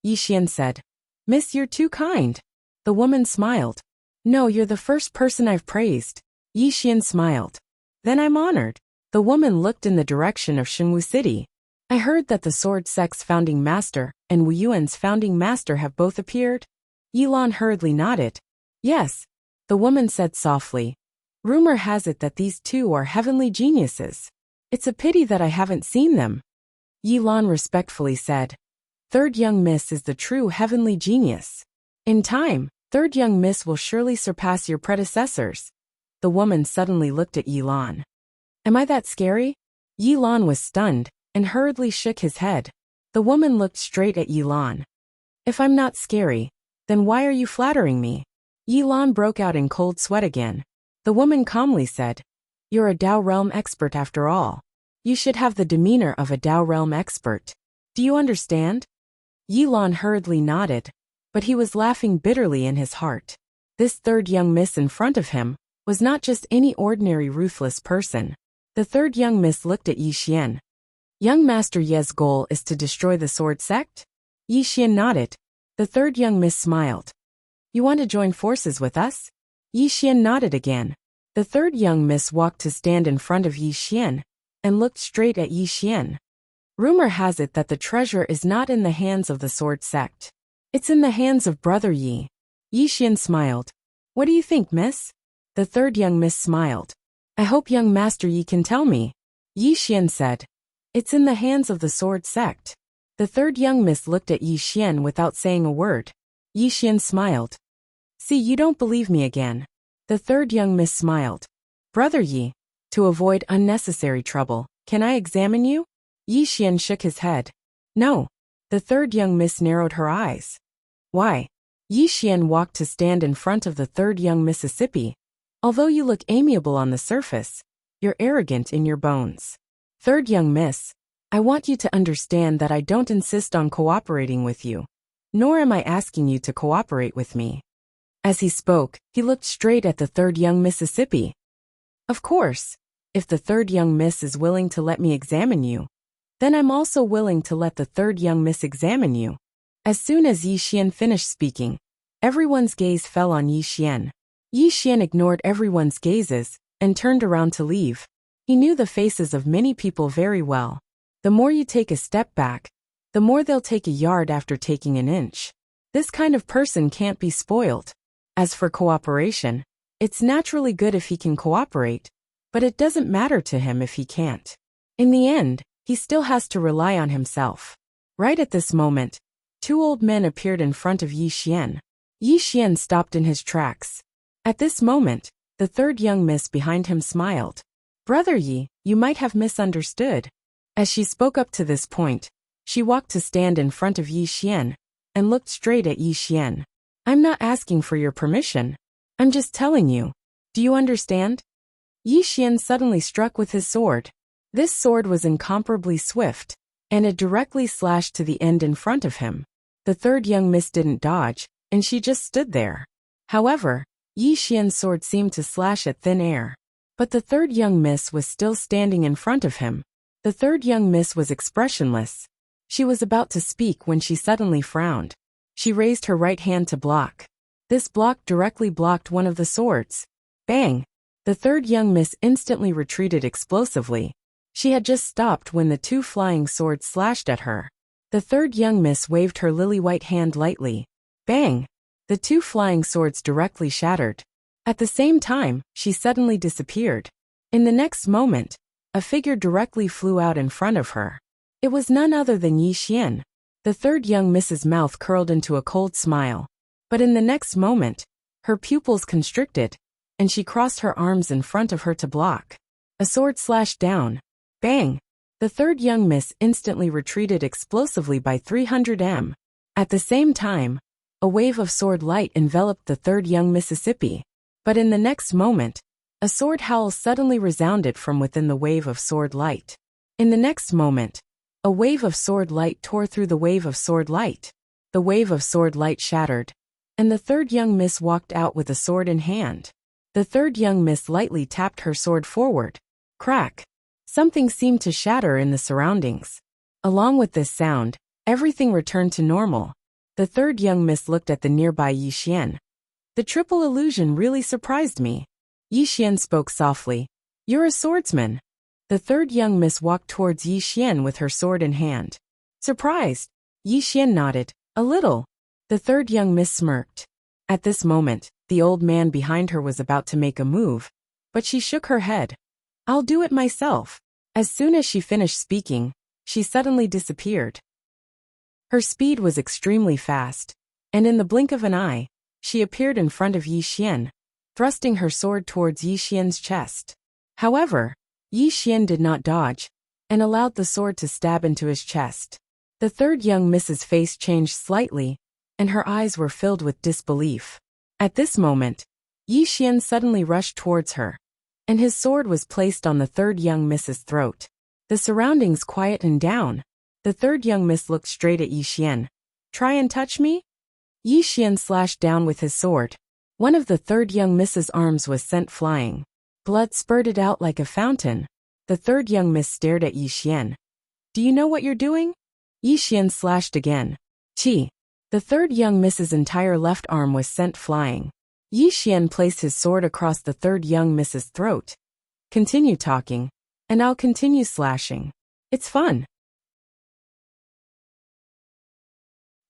Yi Xian said. "Miss, you're too kind." The woman smiled. "No, you're the first person I've praised." Yi Xian smiled. "Then I'm honored." The woman looked in the direction of Shenwu City. "I heard that the Sword Sect's founding master and Wu Yuan's founding master have both appeared?" Yi Lan hurriedly nodded. "Yes," the woman said softly. "Rumor has it that these two are heavenly geniuses. It's a pity that I haven't seen them." Yi Lan respectfully said. "Third young miss is the true heavenly genius. In time, third young miss will surely surpass your predecessors." The woman suddenly looked at Yi Lan. "Am I that scary?" Yi Lan was stunned and hurriedly shook his head. The woman looked straight at Yi Lan. "If I'm not scary, then why are you flattering me?" Yi Lan broke out in cold sweat again. The woman calmly said, "You're a Dao realm expert after all. You should have the demeanor of a Dao realm expert. Do you understand?" Yi Lan hurriedly nodded, but he was laughing bitterly in his heart. This third young miss in front of him was not just any ordinary ruthless person. The third young miss looked at Yi Xian. "Young Master Ye's goal is to destroy the sword sect?" Yi Xian nodded. The third young miss smiled. "You want to join forces with us?" Yi Xian nodded again. The third young miss walked to stand in front of Yi Xian and looked straight at Yi Xian. "Rumor has it that the treasure is not in the hands of the sword sect. It's in the hands of Brother Yi." Yi Xian smiled. "What do you think, miss?" The third young miss smiled. "I hope young Master Yi can tell me." Yi Xian said. "It's in the hands of the sword sect." The third young miss looked at Yi Xian without saying a word. Yi Xian smiled. "See, you don't believe me again." The third young miss smiled. "Brother Yi, to avoid unnecessary trouble, can I examine you?" Yi Xian shook his head. "No." The third young miss narrowed her eyes. "Why?" Yi Xian walked to stand in front of the third young Mississippi. "Although you look amiable on the surface, you're arrogant in your bones. Third young miss, I want you to understand that I don't insist on cooperating with you, nor am I asking you to cooperate with me." As he spoke, he looked straight at the third young Mississippi. "Of course, if the third young miss is willing to let me examine you, then I'm also willing to let the third young miss examine you." As soon as Yi Xian finished speaking, Everyone's gaze fell on Yi Xian. Yi Xian ignored everyone's gazes and turned around to leave. He knew the faces of many people very well. The more you take a step back, the more they'll take a yard after taking an inch. This kind of person can't be spoiled. As for cooperation, it's naturally good if he can cooperate, but it doesn't matter to him if he can't. In the end, he still has to rely on himself. Right at this moment, two old men appeared in front of Yi Xian. Yi Xian stopped in his tracks. At this moment, the third young miss behind him smiled. "Brother Yi, you might have misunderstood." As she spoke up to this point, she walked to stand in front of Yi Xian and looked straight at Yi Xian. "I'm not asking for your permission. I'm just telling you. Do you understand?" Yi Xian suddenly struck with his sword. This sword was incomparably swift, and it directly slashed to the end in front of him. The third young miss didn't dodge, and she just stood there. However, Yi Xian's sword seemed to slash at thin air. But the third young miss was still standing in front of him. The third young miss was expressionless. She was about to speak when she suddenly frowned. She raised her right hand to block. This block directly blocked one of the swords. Bang! The third young miss instantly retreated explosively. She had just stopped when the two flying swords slashed at her. The third young miss waved her lily-white hand lightly. Bang! The two flying swords directly shattered. At the same time, she suddenly disappeared. In the next moment, a figure directly flew out in front of her. It was none other than Yi Xian. The third young miss's mouth curled into a cold smile. But in the next moment, her pupils constricted, and she crossed her arms in front of her to block. A sword slashed down. Bang! The third young miss instantly retreated explosively by 300 m. At the same time, a wave of sword light enveloped the third young Mississippi. But in the next moment, a sword howl suddenly resounded from within the wave of sword light. In the next moment, a wave of sword light tore through the wave of sword light. The wave of sword light shattered, and the third young miss walked out with a sword in hand. The third young miss lightly tapped her sword forward. Crack! Something seemed to shatter in the surroundings. Along with this sound, everything returned to normal. The third young miss looked at the nearby Yi Xian. "The triple illusion really surprised me." Yi Xian spoke softly. "You're a swordsman." The third young miss walked towards Yi Xian with her sword in hand. Surprised, Yi Xian nodded. "A little." The third young miss smirked. At this moment, the old man behind her was about to make a move, but she shook her head. "I'll do it myself." As soon as she finished speaking, she suddenly disappeared. Her speed was extremely fast, and in the blink of an eye, she appeared in front of Yi Xian, thrusting her sword towards Yi Xian's chest. However, Yi Xian did not dodge, and allowed the sword to stab into his chest. The third young miss's face changed slightly, and her eyes were filled with disbelief. At this moment, Yi Xian suddenly rushed towards her, and his sword was placed on the third young miss's throat. The surroundings quietened down. The third young miss looked straight at Yi Xian. "Try and touch me?" Yi Xian slashed down with his sword. One of the third young miss's arms was sent flying. Blood spurted out like a fountain. The third young miss stared at Yi Xian. "Do you know what you're doing?" Yi Xian slashed again. Chi! The third young miss's entire left arm was sent flying. Yi Xian placed his sword across the third young miss's throat. "Continue talking, and I'll continue slashing. It's fun."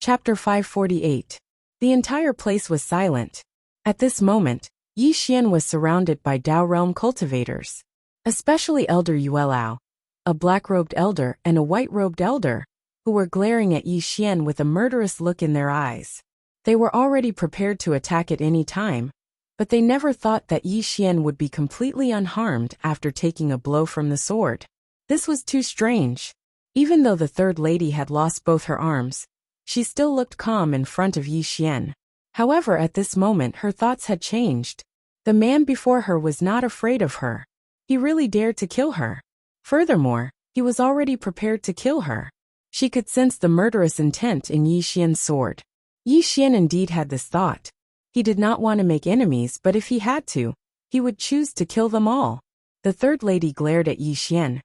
Chapter 548. The entire place was silent. At this moment, Yi Xian was surrounded by Dao realm cultivators, especially Elder Yuelao, a black-robed elder and a white-robed elder, who were glaring at Yi Xian with a murderous look in their eyes. They were already prepared to attack at any time, but they never thought that Yi Xian would be completely unharmed after taking a blow from the sword. This was too strange. Even though the third lady had lost both her arms, she still looked calm in front of Yi Xian. However, at this moment her thoughts had changed. The man before her was not afraid of her. He really dared to kill her. Furthermore, he was already prepared to kill her. She could sense the murderous intent in Yi Xian's sword. Yi Xian indeed had this thought. He did not want to make enemies, but if he had to, he would choose to kill them all. The third lady glared at Yi Xian.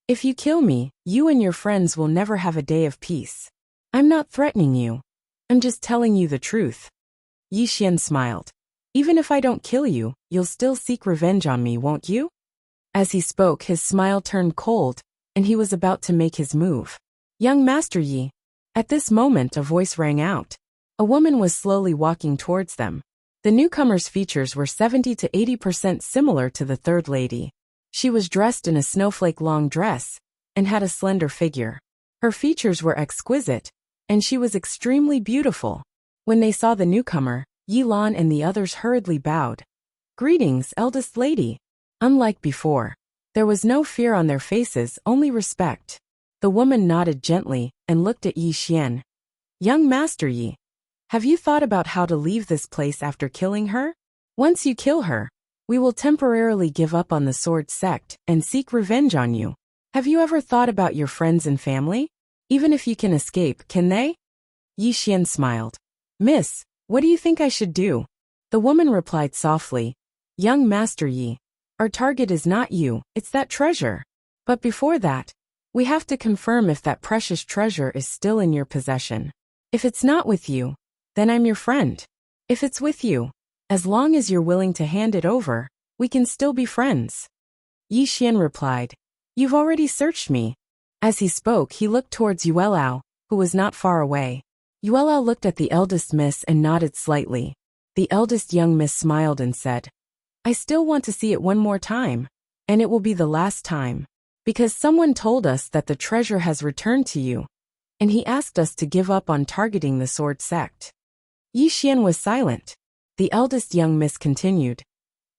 "If you kill me, you and your friends will never have a day of peace. I'm not threatening you. I'm just telling you the truth." Yi Xian smiled. Even if I don't kill you, you'll still seek revenge on me, won't you? As he spoke, his smile turned cold, and he was about to make his move. Young Master Yi. At this moment, a voice rang out. A woman was slowly walking towards them. The newcomer's features were 70 to 80% similar to the third lady. She was dressed in a snowflake-long dress and had a slender figure. Her features were exquisite, and she was extremely beautiful. When they saw the newcomer, Yi Lan and the others hurriedly bowed. Greetings, eldest lady. Unlike before, there was no fear on their faces, only respect. The woman nodded gently and looked at Yi Xian. Young Master Yi, have you thought about how to leave this place after killing her? Once you kill her, we will temporarily give up on the sword sect and seek revenge on you. Have you ever thought about your friends and family? Even if you can escape, can they? Yi Xian smiled. Miss, what do you think I should do? The woman replied softly. Young Master Yi, our target is not you, it's that treasure. But before that, we have to confirm if that precious treasure is still in your possession. If it's not with you, then I'm your friend. If it's with you, as long as you're willing to hand it over, we can still be friends. Yi Xian replied. You've already searched me. As he spoke, he looked towards Yuelao, who was not far away. Yuelao looked at the eldest miss and nodded slightly. The eldest young miss smiled and said, I still want to see it one more time, and it will be the last time, because someone told us that the treasure has returned to you, and he asked us to give up on targeting the sword sect. Yi Xian was silent. The eldest young miss continued.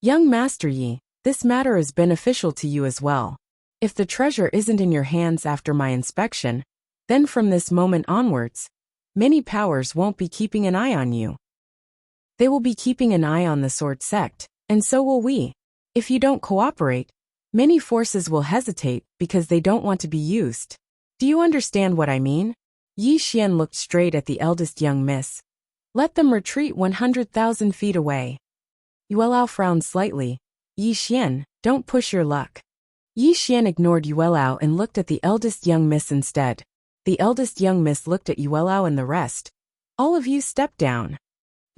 Young Master Yi, this matter is beneficial to you as well. If the treasure isn't in your hands after my inspection, then from this moment onwards, many powers won't be keeping an eye on you. They will be keeping an eye on the sword sect, and so will we. If you don't cooperate, many forces will hesitate because they don't want to be used. Do you understand what I mean? Yi Xian looked straight at the eldest young miss. Let them retreat 100,000 feet away. Yuelao frowned slightly. Yi Xian, don't push your luck. Yi Xian ignored Yuelao and looked at the eldest young miss instead. The eldest young miss looked at Yuelao and the rest. All of you step down.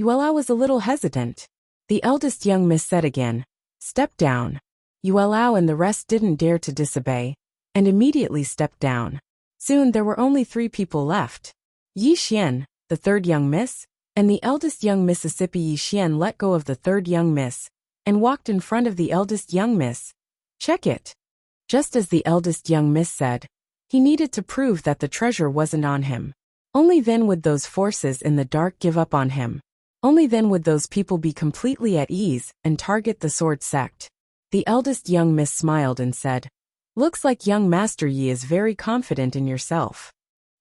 Yuelao was a little hesitant. The eldest young miss said again, step down. Yuelao and the rest didn't dare to disobey, and immediately stepped down. Soon there were only 3 people left. Yi Xian, the third young miss, and the eldest young Mississippi. Yi Xian let go of the third young miss, and walked in front of the eldest young miss. Check it. Just as the eldest young miss said, he needed to prove that the treasure wasn't on him. Only then would those forces in the dark give up on him. Only then would those people be completely at ease and target the sword sect. The eldest young miss smiled and said, looks like young Master Yi is very confident in yourself.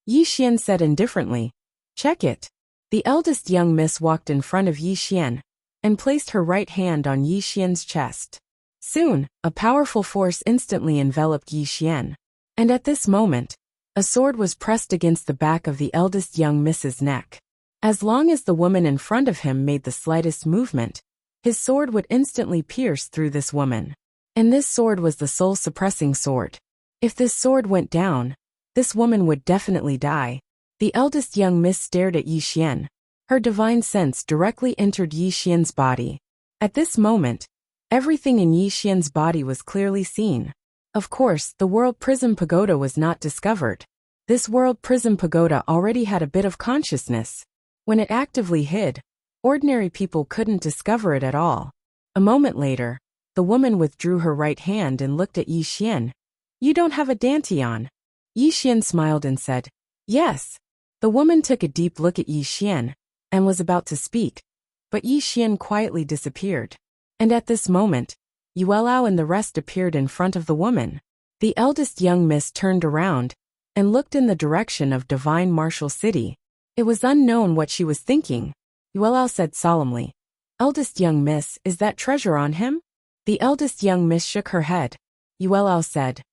Yi Xian said indifferently, check it. The eldest young miss walked in front of Yi Xian and placed her right hand on Yi Xian's chest. Soon, a powerful force instantly enveloped Yi Xian. And at this moment, a sword was pressed against the back of the eldest young miss's neck. As long as the woman in front of him made the slightest movement, his sword would instantly pierce through this woman. And this sword was the soul-suppressing sword. If this sword went down, this woman would definitely die. The eldest young miss stared at Yi Xian. Her divine sense directly entered Yi Xian's body. At this moment, everything in Yi Xian's body was clearly seen. Of course, the World Prism Pagoda was not discovered. This World Prism Pagoda already had a bit of consciousness. When it actively hid, ordinary people couldn't discover it at all. A moment later, the woman withdrew her right hand and looked at Yi Xian. You don't have a dantian. Yi Xian smiled and said, yes. The woman took a deep look at Yi Xian and was about to speak, but Yi Xian quietly disappeared. And at this moment, Yuelao and the rest appeared in front of the woman. The eldest young miss turned around and looked in the direction of Divine Martial City. It was unknown what she was thinking. Yuelao said solemnly, eldest young miss, is that treasure on him? The eldest young miss shook her head. Yuelao said,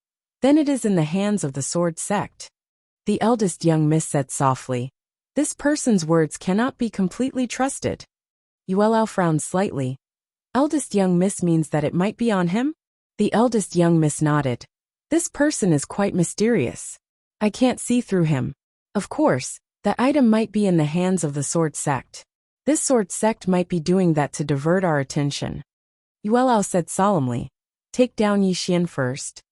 then it is in the hands of the sword sect. The eldest young miss said softly, this person's words cannot be completely trusted. Yuelao frowned slightly. Eldest young miss means that it might be on him? The eldest young miss nodded. This person is quite mysterious. I can't see through him. Of course, that item might be in the hands of the sword sect. This sword sect might be doing that to divert our attention. Yuelao said solemnly. Take down Yi Xian first.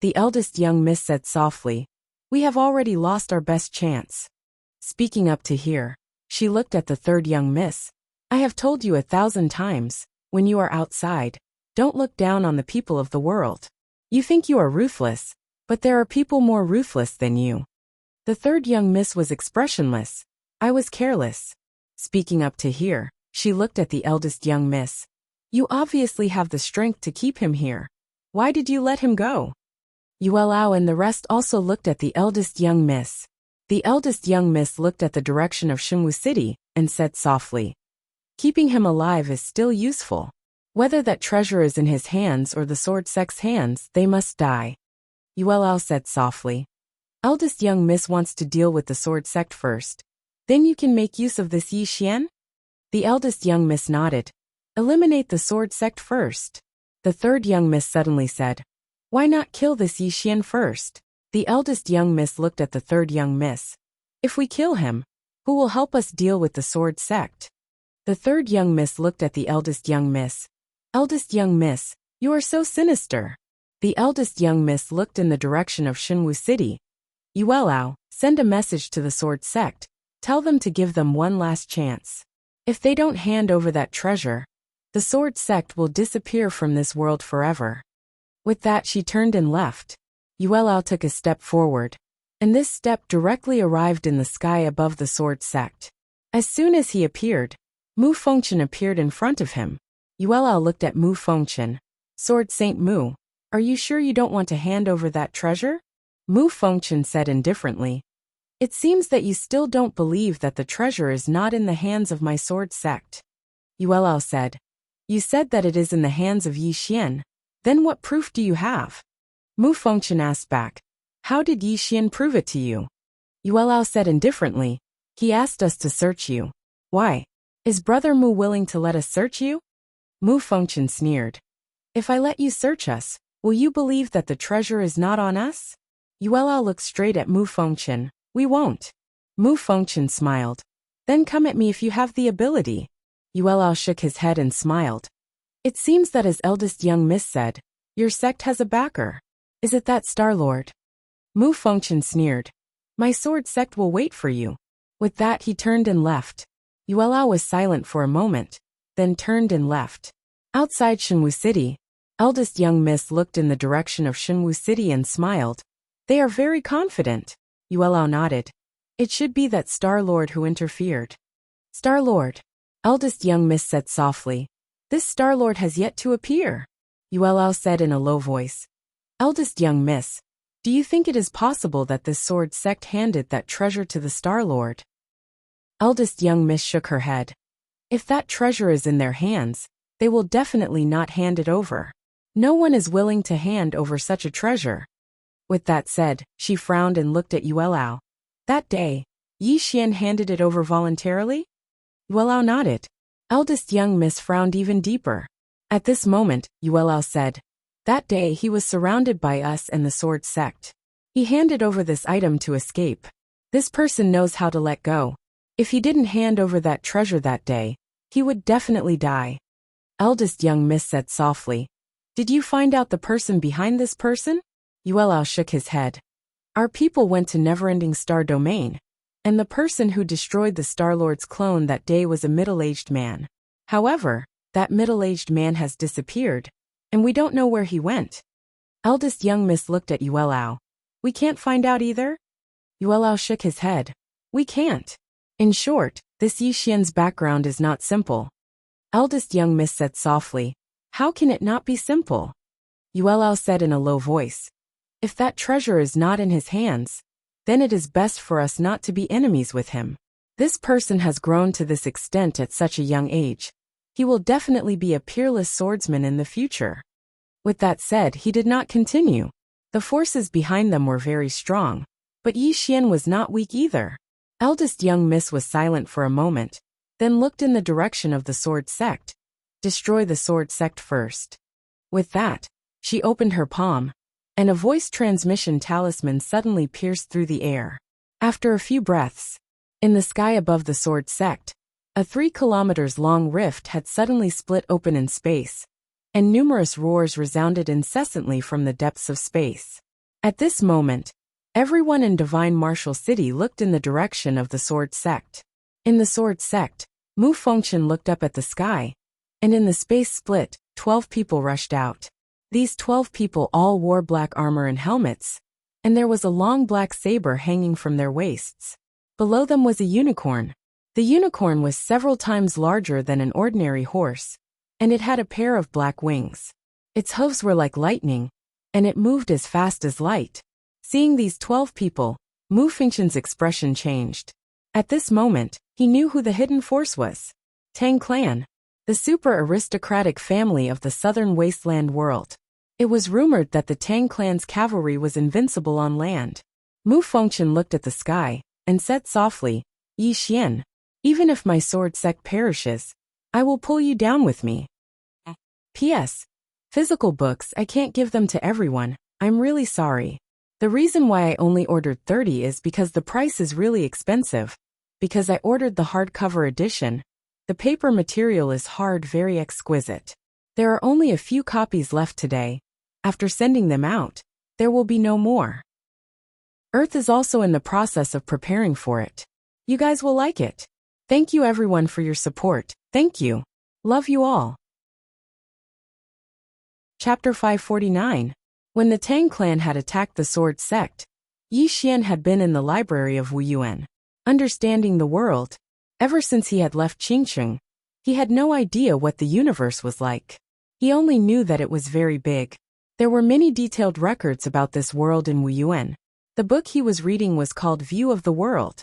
The eldest young miss said softly. We have already lost our best chance. Speaking up to hear, she looked at the third young miss. I have told you 1,000 times, when you are outside, don't look down on the people of the world. You think you are ruthless, but there are people more ruthless than you. The third young miss was expressionless. I was careless. Speaking up to hear, she looked at the eldest young miss. You obviously have the strength to keep him here. Why did you let him go? Yuelao and the rest also looked at the eldest young miss. The eldest young miss looked at the direction of Shenwu City and said softly. Keeping him alive is still useful. Whether that treasure is in his hands or the sword sect's hands, they must die. Yuelao said softly. Eldest young miss wants to deal with the sword sect first. Then you can make use of this Yi Xian? The eldest young miss nodded. Eliminate the sword sect first. The third young miss suddenly said. Why not kill this Yi Xian first? The eldest young miss looked at the third young miss. If we kill him, who will help us deal with the sword sect? The third young miss looked at the eldest young miss. Eldest young miss, you are so sinister. The eldest young miss looked in the direction of Shenwu City. Yuelao, send a message to the sword sect. Tell them to give them one last chance. If they don't hand over that treasure, the sword sect will disappear from this world forever. With that she turned and left. Yuelao took a step forward, and this step directly arrived in the sky above the sword sect. As soon as he appeared, Mu Fengchen appeared in front of him. Yuelao looked at Mu Fengchen. Sword Saint Mu, are you sure you don't want to hand over that treasure? Mu Fengchen said indifferently. It seems that you still don't believe that the treasure is not in the hands of my sword sect. Yuelao said. You said that it is in the hands of Yi Xian. Then what proof do you have? Mu Fengchen asked back. How did Yi Xian prove it to you? Yuelao said indifferently. He asked us to search you. Why? Is Brother Mu willing to let us search you? Mu Fengchen sneered. If I let you search us, will you believe that the treasure is not on us? Yuelao looked straight at Mu Fengchen. We won't. Mu Fengchen smiled. Then come at me if you have the ability. Yuelao shook his head and smiled. It seems that his eldest young miss said, your sect has a backer. Is it that Star-Lord? Mu Fengchen sneered. My sword sect will wait for you. With that he turned and left. Yuelao was silent for a moment, then turned and left. Outside Shenwu City, eldest young miss looked in the direction of Shenwu City and smiled. They are very confident. Yuelao nodded. It should be that Star-Lord who interfered. Star-Lord. Eldest young miss said softly. This Star-Lord has yet to appear. Yuelao said in a low voice. Eldest young miss, do you think it is possible that this sword sect handed that treasure to the Star-Lord? Eldest young miss shook her head. If that treasure is in their hands, they will definitely not hand it over. No one is willing to hand over such a treasure. With that said, she frowned and looked at Yuelao. That day, Yi Xian handed it over voluntarily? Yuelao nodded. Eldest young miss frowned even deeper. At this moment, Yuelao said, that day he was surrounded by us and the sword sect. He handed over this item to escape. This person knows how to let go. If he didn't hand over that treasure that day, he would definitely die. Eldest young miss said softly. Did you find out the person behind this person? Yuelao shook his head. Our people went to Neverending Star Domain, and the person who destroyed the Star-Lord's clone that day was a middle-aged man. However, that middle-aged man has disappeared, and we don't know where he went. Eldest young miss looked at Yuelao. We can't find out either? Yuelao shook his head. We can't. In short, this Yi Xian's background is not simple. Eldest young miss said softly. How can it not be simple? Yuelao said in a low voice. If that treasure is not in his hands, then it is best for us not to be enemies with him. This person has grown to this extent at such a young age. He will definitely be a peerless swordsman in the future. With that said, he did not continue. The forces behind them were very strong, but Yi Xian was not weak either. Eldest young miss was silent for a moment, then looked in the direction of the sword sect. Destroy the sword sect first. With that, she opened her palm, and a voice transmission talisman suddenly pierced through the air. After a few breaths, in the sky above the sword sect, A 3 kilometers long rift had suddenly split open in space, and numerous roars resounded incessantly from the depths of space. At this moment, everyone in Divine Martial City looked in the direction of the Sword Sect. In the Sword Sect, Mu Fengchen looked up at the sky, and in the space split, 12 people rushed out. These 12 people all wore black armor and helmets, and there was a long black saber hanging from their waists. Below them was a unicorn. The unicorn was several times larger than an ordinary horse, and it had a pair of black wings. Its hooves were like lightning, and it moved as fast as light. Seeing these 12 people, Mu Fengchen's expression changed. At this moment, he knew who the hidden force was. Tang Clan, the super-aristocratic family of the southern wasteland world. It was rumored that the Tang Clan's cavalry was invincible on land. Mu Fengchen looked at the sky, and said softly, "Yi Xian, even if my sword sect perishes, I will pull you down with me." P.S. Physical books, I can't give them to everyone, I'm really sorry. The reason why I only ordered 30 is because the price is really expensive. Because I ordered the hardcover edition. The paper material is hard, very exquisite. There are only a few copies left today. After sending them out, there will be no more. Earth is also in the process of preparing for it. You guys will like it. Thank you everyone for your support. Thank you. Love you all. Chapter 549. When the Tang clan had attacked the Sword Sect, Yi Xian had been in the library of Wu Yuan, understanding the world. Ever since he had left Qingcheng, he had no idea what the universe was like. He only knew that it was very big. There were many detailed records about this world in Wu Yuan. The book he was reading was called View of the World.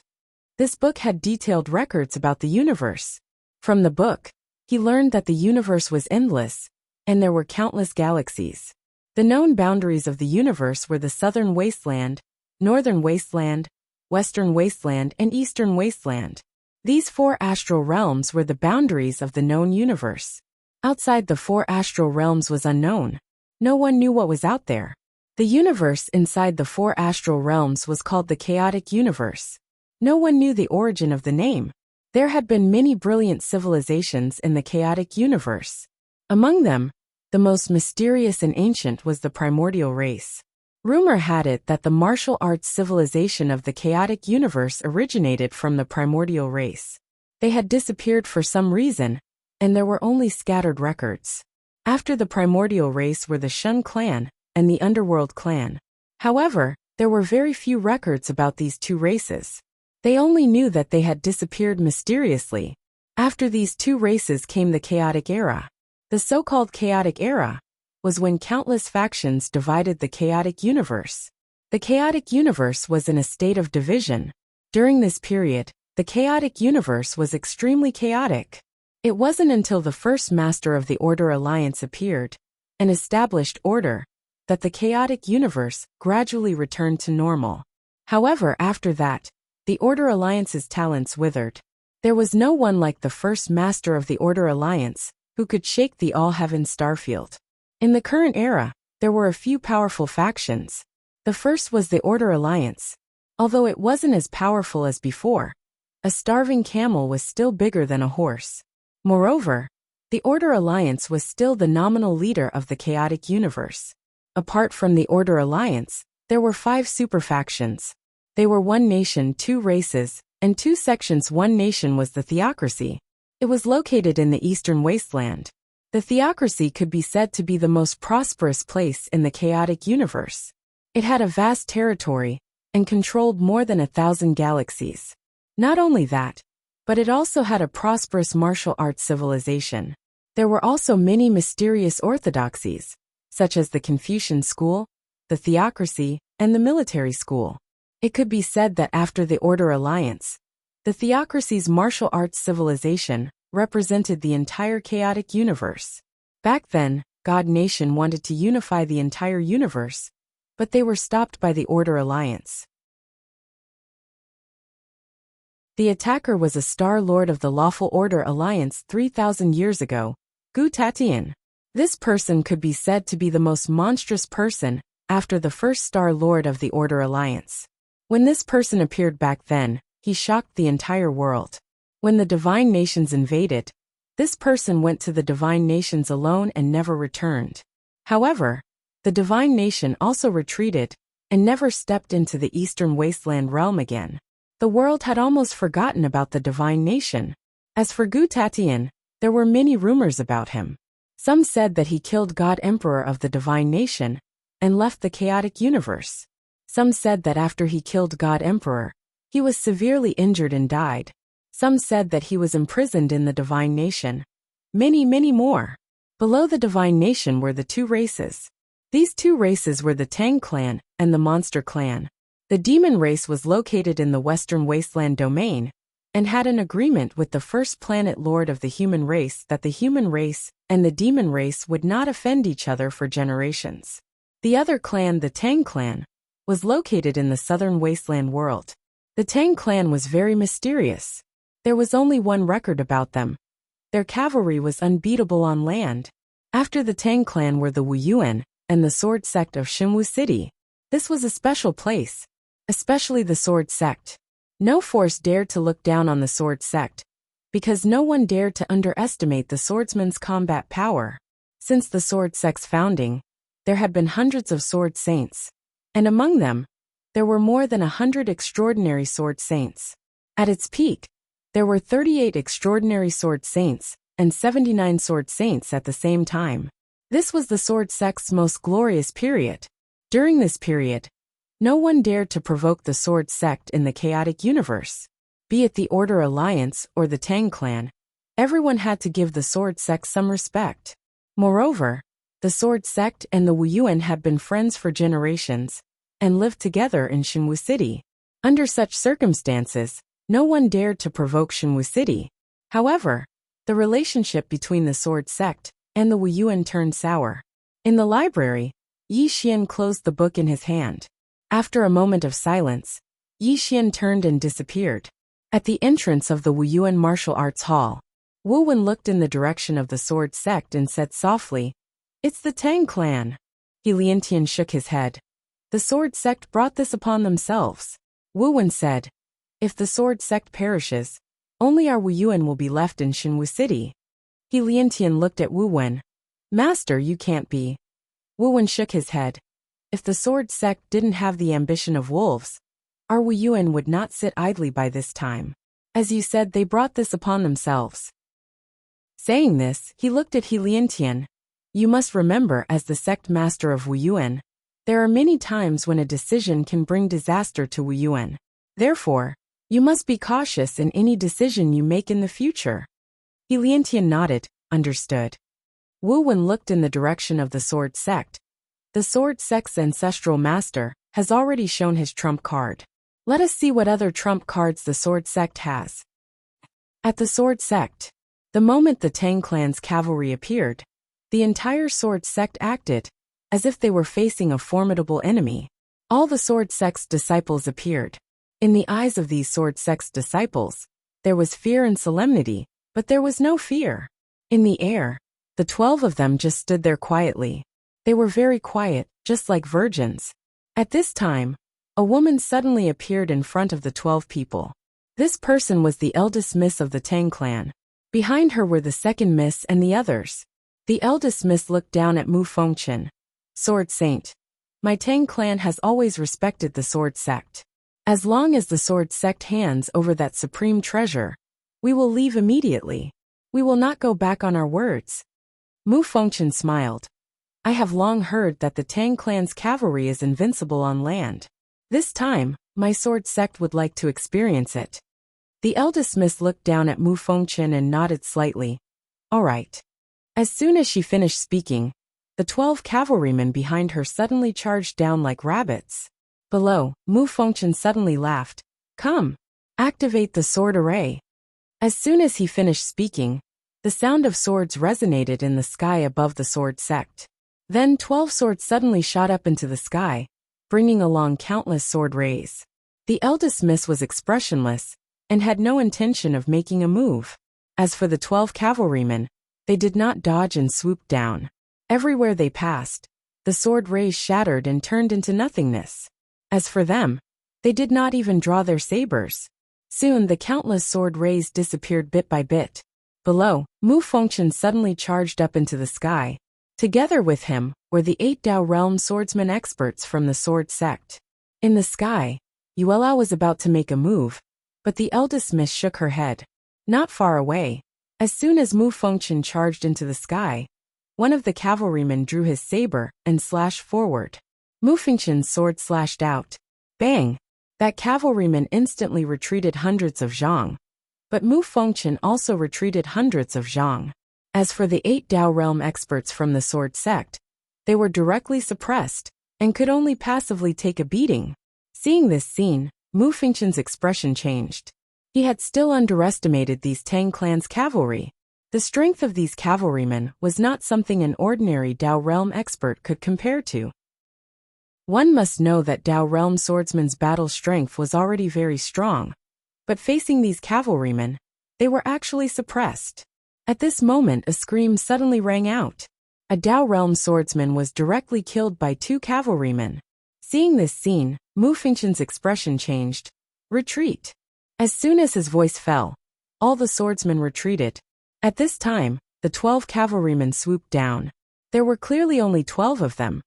This book had detailed records about the universe. From the book, he learned that the universe was endless, and there were countless galaxies. The known boundaries of the universe were the Southern Wasteland, Northern Wasteland, Western Wasteland, and Eastern Wasteland. These 4 astral realms were the boundaries of the known universe. Outside the 4 astral realms was unknown. No one knew what was out there. The universe inside the 4 astral realms was called the Chaotic Universe. No one knew the origin of the name. There had been many brilliant civilizations in the Chaotic Universe. Among them, the most mysterious and ancient was the primordial race. Rumor had it that the martial arts civilization of the Chaotic Universe originated from the primordial race. They had disappeared for some reason, and there were only scattered records. After the primordial race were the Shun clan and the Underworld clan. However, there were very few records about these 2 races. They only knew that they had disappeared mysteriously. After these 2 races came the Chaotic Era. The so-called Chaotic Era was when countless factions divided the Chaotic Universe. The Chaotic Universe was in a state of division. During this period, the Chaotic Universe was extremely chaotic. It wasn't until the first Master of the Order Alliance appeared, an established order, that the Chaotic Universe gradually returned to normal. However, after that, the Order Alliance's talents withered. There was no one like the first Master of the Order Alliance, who could shake the all-heaven starfield. In the current era, there were a few powerful factions. The first was the Order Alliance. Although it wasn't as powerful as before, a starving camel was still bigger than a horse. Moreover, the Order Alliance was still the nominal leader of the Chaotic Universe. Apart from the Order Alliance, there were 5 super-factions. They were 1 nation, 2 races, and 2 sections. 1 nation was the Theocracy. It was located in the Eastern Wasteland. The Theocracy could be said to be the most prosperous place in the Chaotic Universe. It had a vast territory and controlled more than 1,000 galaxies. Not only that, but it also had a prosperous martial arts civilization. There were also many mysterious orthodoxies, such as the Confucian school, the Theocracy, and the military school. It could be said that after the Order Alliance, the Theocracy's martial arts civilization represented the entire Chaotic Universe. Back then, God Nation wanted to unify the entire universe, but they were stopped by the Order Alliance. The attacker was a Star Lord of the Lawful Order Alliance 3,000 years ago, Gu Tatian. This person could be said to be the most monstrous person after the first Star Lord of the Order Alliance. When this person appeared back then, he shocked the entire world. When the divine nations invaded, this person went to the divine nations alone and never returned. However, the divine nation also retreated and never stepped into the eastern wasteland realm again. The world had almost forgotten about the divine nation. As for Gu Tatian, there were many rumors about him. Some said that he killed God Emperor of the divine nation and left the chaotic universe. Some said that after he killed God Emperor, he was severely injured and died. Some said that he was imprisoned in the divine nation. Many more. Below the divine nation were the two races. These two races were the Tang clan and the Monster clan. The demon race was located in the Western Wasteland domain and had an agreement with the first planet lord of the human race that the human race and the demon race would not offend each other for generations. The other clan, the Tang clan, was located in the southern wasteland world. The Tang clan was very mysterious. There was only one record about them. Their cavalry was unbeatable on land. After the Tang clan were the Wuyuan and the sword sect of Xinwu City. This was a special place, especially the sword sect. No force dared to look down on the sword sect, because no one dared to underestimate the swordsman's combat power. Since the sword sect's founding, there had been hundreds of sword saints, and among them, there were more than 100 extraordinary sword saints. At its peak, there were 38 extraordinary sword saints and 79 sword saints at the same time. This was the sword sect's most glorious period. During this period, no one dared to provoke the sword sect in the chaotic universe. Be it the Order Alliance or the Tang clan, everyone had to give the sword sect some respect. Moreover, the sword sect and the Wuyuan had been friends for generations and lived together in Xinwu City. Under such circumstances, no one dared to provoke Xinwu City. However, the relationship between the sword sect and the Wuyuan turned sour. In the library, Yi Xian closed the book in his hand. After a moment of silence, Yi Xian turned and disappeared. At the entrance of the Wuyuan martial arts hall, Wu Wen looked in the direction of the sword sect and said softly, "It's the Tang clan." He Liantian shook his head. The sword sect brought this upon themselves. Wu Wen said, "If the sword sect perishes, only our Wuyuan will be left in Xinwu City." He Liantian looked at Wu Wen. "Master, you can't be." Wu Wen shook his head. "If the sword sect didn't have the ambition of wolves, our Wuyuan would not sit idly by this time. As you said, they brought this upon themselves." Saying this, he looked at He Liantian. "You must remember, as the sect master of Wuyuan, there are many times when a decision can bring disaster to Wuyuan. Therefore, you must be cautious in any decision you make in the future." He Liantian nodded, understood. Wu Wen looked in the direction of the sword sect. The sword sect's ancestral master has already shown his trump card. Let us see what other trump cards the sword sect has. At the sword sect, the moment the Tang clan's cavalry appeared, the entire sword sect acted as if they were facing a formidable enemy. All the sword sect's disciples appeared. In the eyes of these sword sect's disciples, there was fear and solemnity, but there was no fear. In the air, the 12 of them just stood there quietly. They were very quiet, just like virgins. At this time, a woman suddenly appeared in front of the 12 people. This person was the eldest miss of the Tang clan. Behind her were the second miss and the others. The eldest miss looked down at Mu Fengchen. "Sword Saint. My Tang clan has always respected the sword sect. As long as the sword sect hands over that supreme treasure, we will leave immediately. We will not go back on our words." Mu Fengchen smiled. "I have long heard that the Tang clan's cavalry is invincible on land. This time, my sword sect would like to experience it." The eldest miss looked down at Mu Fengchen and nodded slightly. "All right." As soon as she finished speaking, the 12 cavalrymen behind her suddenly charged down like rabbits. Below, Mu Fengchen suddenly laughed. "Come, activate the sword array." As soon as he finished speaking, the sound of swords resonated in the sky above the sword sect. Then 12 swords suddenly shot up into the sky, bringing along countless sword rays. The eldest miss was expressionless and had no intention of making a move. As for the 12 cavalrymen, they did not dodge and swoop down. Everywhere they passed, the sword rays shattered and turned into nothingness. As for them, they did not even draw their sabers. Soon the countless sword rays disappeared bit by bit. Below, Mu Fengchen suddenly charged up into the sky. Together with him were the 8 Dao realm swordsman experts from the sword sect. In the sky, Yuelao was about to make a move, but the eldest miss shook her head. Not far away, as soon as Mu Fengchen charged into the sky, one of the cavalrymen drew his saber and slashed forward. Mu Fengchen's sword slashed out. Bang! That cavalryman instantly retreated hundreds of zhang. But Mu Fengchen also retreated hundreds of zhang. As for the 8 Dao realm experts from the sword sect, they were directly suppressed and could only passively take a beating. Seeing this scene, Mu Fengchen's expression changed. He had still underestimated these Tang clan's cavalry. The strength of these cavalrymen was not something an ordinary Dao realm expert could compare to. One must know that Dao realm swordsman's battle strength was already very strong, but facing these cavalrymen, they were actually suppressed. At this moment a scream suddenly rang out. A Dao realm swordsman was directly killed by 2 cavalrymen. Seeing this scene, Mu Fengchen's expression changed. Retreat. As soon as his voice fell, all the swordsmen retreated. At this time, the 12 cavalrymen swooped down. There were clearly only 12 of them,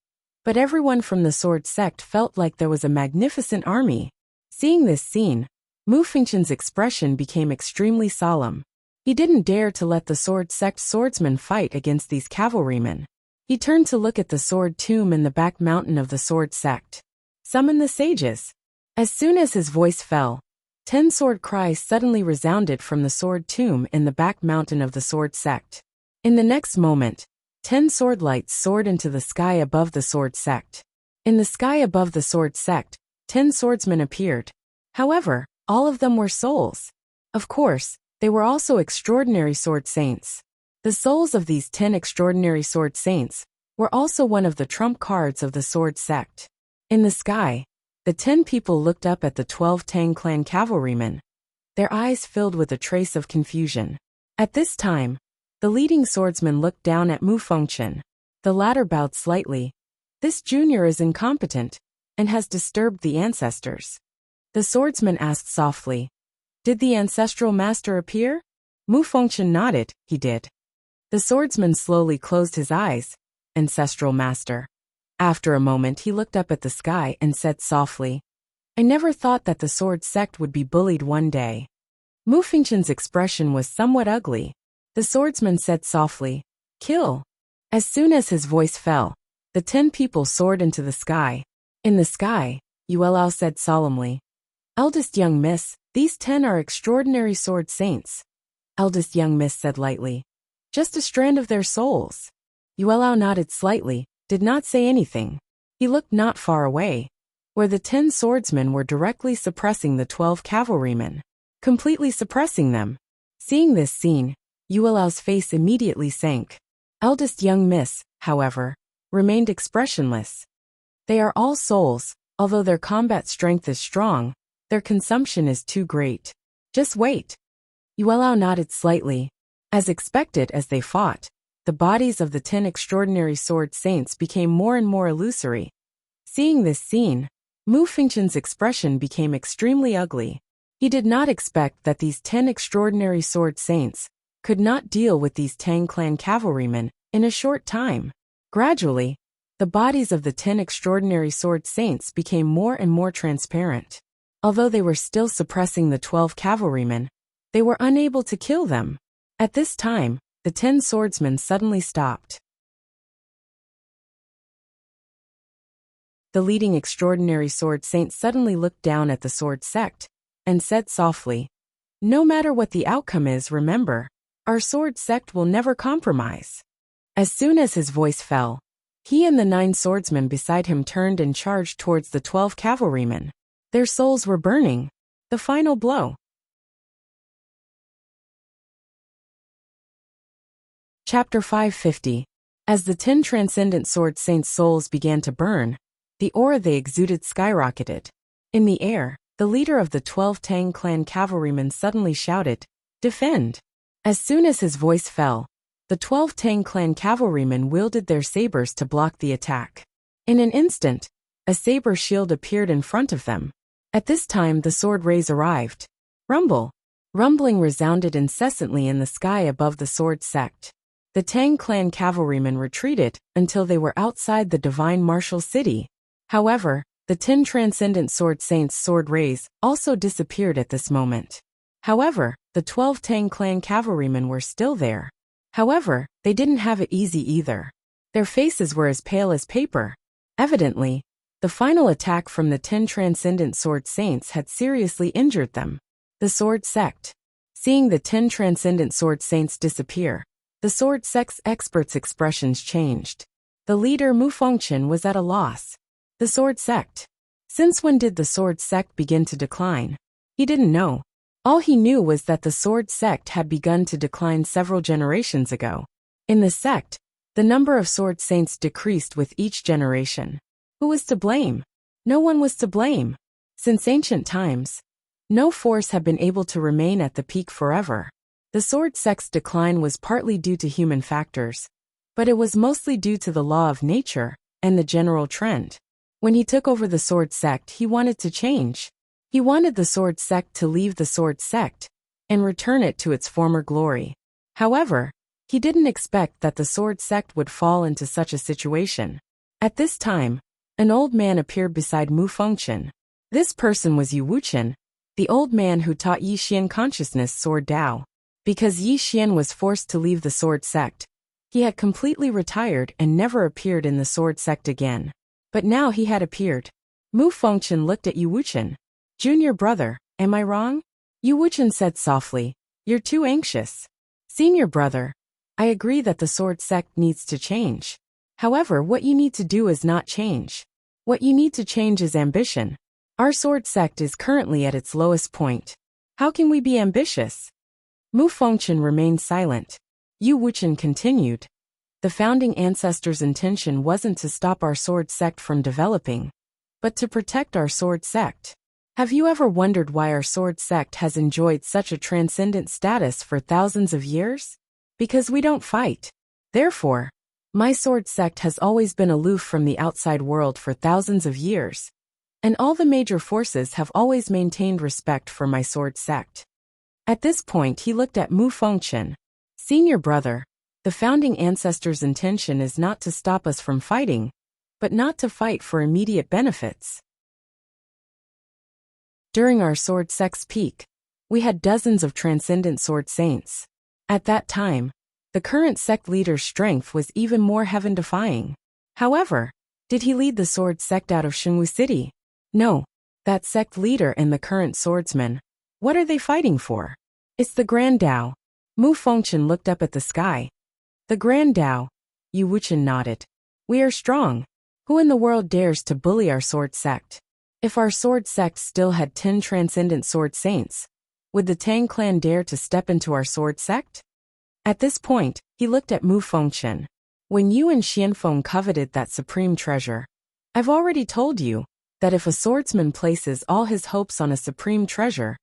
but everyone from the sword sect felt like there was a magnificent army. Seeing this scene, Mu Fengchen's expression became extremely solemn. He didn't dare to let the sword sect swordsmen fight against these cavalrymen. He turned to look at the sword tomb in the back mountain of the sword sect. Summon the sages. As soon as his voice fell, 10 sword cries suddenly resounded from the sword tomb in the back mountain of the sword sect. In the next moment, 10 sword lights soared into the sky above the sword sect. In the sky above the sword sect, 10 swordsmen appeared. However, all of them were souls. Of course, they were also extraordinary sword saints. The souls of these 10 extraordinary sword saints were also one of the trump cards of the sword sect. In the sky, the 10 people looked up at the 12 Tang clan cavalrymen. Their eyes filled with a trace of confusion. At this time, the leading swordsman looked down at Mu Fengchen. The latter bowed slightly. This junior is incompetent and has disturbed the ancestors. The swordsman asked softly, "Did the ancestral master appear?" Mu Fengchen nodded. He did. The swordsman slowly closed his eyes. Ancestral master. After a moment he looked up at the sky and said softly, "I never thought that the sword sect would be bullied one day." Mu Fengchen's expression was somewhat ugly. The swordsman said softly, "Kill." As soon as his voice fell, the 10 people soared into the sky. In the sky, Yuelao said solemnly, "Eldest young miss, these 10 are extraordinary sword saints." Eldest young miss said lightly, "Just a strand of their souls." Yuelao nodded slightly, did not say anything. He looked not far away, where the 10 swordsmen were directly suppressing the 12 cavalrymen, completely suppressing them. Seeing this scene, Yuelao's face immediately sank. Eldest young miss, however, remained expressionless. They are all souls, although their combat strength is strong, their consumption is too great. Just wait. Yuelao nodded slightly. As expected, as they fought, the bodies of the 10 extraordinary sword saints became more and more illusory. Seeing this scene, Mu Fengchen's expression became extremely ugly. He did not expect that these 10 extraordinary sword saints could not deal with these Tang clan cavalrymen in a short time. Gradually, the bodies of the 10 extraordinary sword saints became more and more transparent. Although they were still suppressing the 12 cavalrymen, they were unable to kill them. At this time, the 10 swordsmen suddenly stopped. The leading extraordinary sword saint suddenly looked down at the sword sect and said softly, "No matter what the outcome is, remember, our sword sect will never compromise." As soon as his voice fell, he and the 9 swordsmen beside him turned and charged towards the 12 cavalrymen. Their souls were burning. The final blow. Chapter 550. As the 10 transcendent sword saints' souls began to burn, the aura they exuded skyrocketed. In the air, the leader of the 12 Tang clan cavalrymen suddenly shouted, "Defend!" As soon as his voice fell, the 12 Tang clan cavalrymen wielded their sabers to block the attack. In an instant, a saber shield appeared in front of them. At this time the sword rays arrived. Rumble. Rumbling resounded incessantly in the sky above the sword sect. The Tang clan cavalrymen retreated until they were outside the divine martial city. However, the 10 transcendent sword saints' sword rays also disappeared at this moment. However, the 12 Tang clan cavalrymen were still there. However, they didn't have it easy either. Their faces were as pale as paper. Evidently, the final attack from the 10 transcendent sword saints had seriously injured them. The sword sect. Seeing the 10 transcendent sword saints disappear, the sword sect's experts' expressions changed. The leader Mu Fengchen was at a loss. The sword sect. Since when did the sword sect begin to decline? He didn't know. All he knew was that the sword sect had begun to decline several generations ago. In the sect, the number of sword saints decreased with each generation. Who was to blame? No one was to blame. Since ancient times, no force had been able to remain at the peak forever. The sword sect's decline was partly due to human factors, but it was mostly due to the law of nature and the general trend. When he took over the sword sect, he wanted to change. He wanted the sword sect to leave the sword sect and return it to its former glory. However, he didn't expect that the sword sect would fall into such a situation. At this time, an old man appeared beside Mu Fengchen. This person was Yu Wuchen, the old man who taught Yi Xian consciousness sword Dao. Because Yi Xian was forced to leave the sword sect, he had completely retired and never appeared in the sword sect again. But now he had appeared. Mu Fengchen looked at Yu Wuchen. Junior brother, am I wrong? Yu Wuchen said softly, you're too anxious. Senior brother, I agree that the sword sect needs to change. However, what you need to do is not change. What you need to change is ambition. Our sword sect is currently at its lowest point. How can we be ambitious? Mu Fengchen remained silent. Yu Wuchen continued. The founding ancestors' intention wasn't to stop our sword sect from developing, but to protect our sword sect. Have you ever wondered why our sword sect has enjoyed such a transcendent status for thousands of years? Because we don't fight. Therefore, my sword sect has always been aloof from the outside world for thousands of years, and all the major forces have always maintained respect for my sword sect. At this point he looked at Mu Fengchen. Senior brother, the founding ancestors' intention is not to stop us from fighting, but not to fight for immediate benefits. During our sword sect's peak, we had dozens of transcendent sword saints. At that time, the current sect leader's strength was even more heaven-defying. However, did he lead the sword sect out of Shengwu City? No. That sect leader and the current swordsman, what are they fighting for? It's the Grand Dao. Mu Fengchen looked up at the sky. The Grand Dao. Yu Wuchen nodded. We are strong. Who in the world dares to bully our sword sect? If our sword sect still had 10 transcendent sword saints, would the Tang clan dare to step into our sword sect? At this point, he looked at Mu Fengchen. When you and Xianfeng coveted that supreme treasure, I've already told you that if a swordsman places all his hopes on a supreme treasure,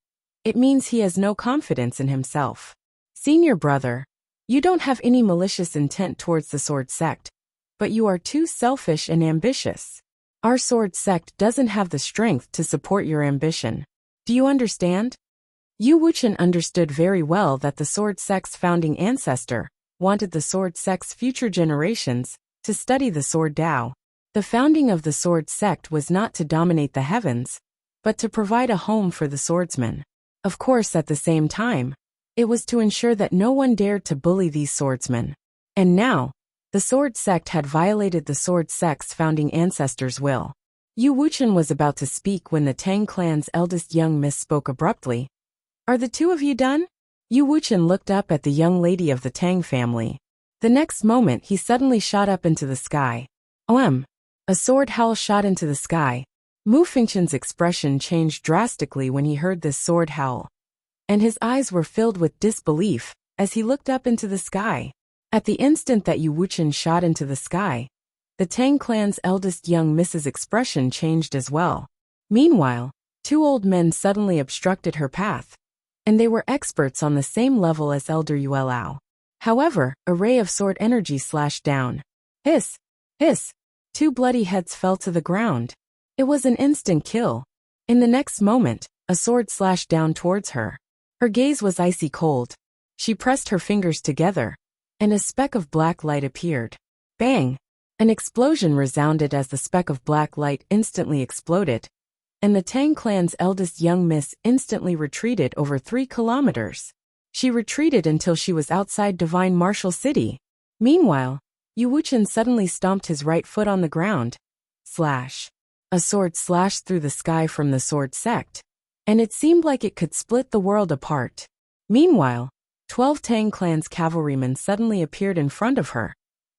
it means he has no confidence in himself. Senior brother, you don't have any malicious intent towards the sword sect, but you are too selfish and ambitious. Our sword sect doesn't have the strength to support your ambition. Do you understand? Yu Wuchen understood very well that the sword sect's founding ancestor wanted the sword sect's future generations to study the sword Dao. The founding of the sword sect was not to dominate the heavens, but to provide a home for the swordsman. Of course, at the same time, it was to ensure that no one dared to bully these swordsmen. And now, the sword sect had violated the sword sect's founding ancestors' will. Yu Wuchen was about to speak when the Tang clan's eldest young miss spoke abruptly. Are the two of you done? Yu Wuchen looked up at the young lady of the Tang family. The next moment he suddenly shot up into the sky. OM! A sword howl shot into the sky. Mu Fengchen's expression changed drastically when he heard this sword howl, and his eyes were filled with disbelief as he looked up into the sky. At the instant that Yu Wuchen shot into the sky, the Tang clan's eldest young miss's expression changed as well. Meanwhile, two old men suddenly obstructed her path, and they were experts on the same level as Elder Yuelao. However, a ray of sword energy slashed down. Hiss! Hiss! Two bloody heads fell to the ground. It was an instant kill. In the next moment, a sword slashed down towards her. Her gaze was icy cold. She pressed her fingers together, and a speck of black light appeared. Bang! An explosion resounded as the speck of black light instantly exploded, and the Tang clan's eldest young miss instantly retreated over 3 kilometers. She retreated until she was outside Divine Martial City. Meanwhile, Yu Wuchen suddenly stomped his right foot on the ground. Slash. A sword slashed through the sky from the sword sect, and it seemed like it could split the world apart. Meanwhile, 12 Tang clan's cavalrymen suddenly appeared in front of her,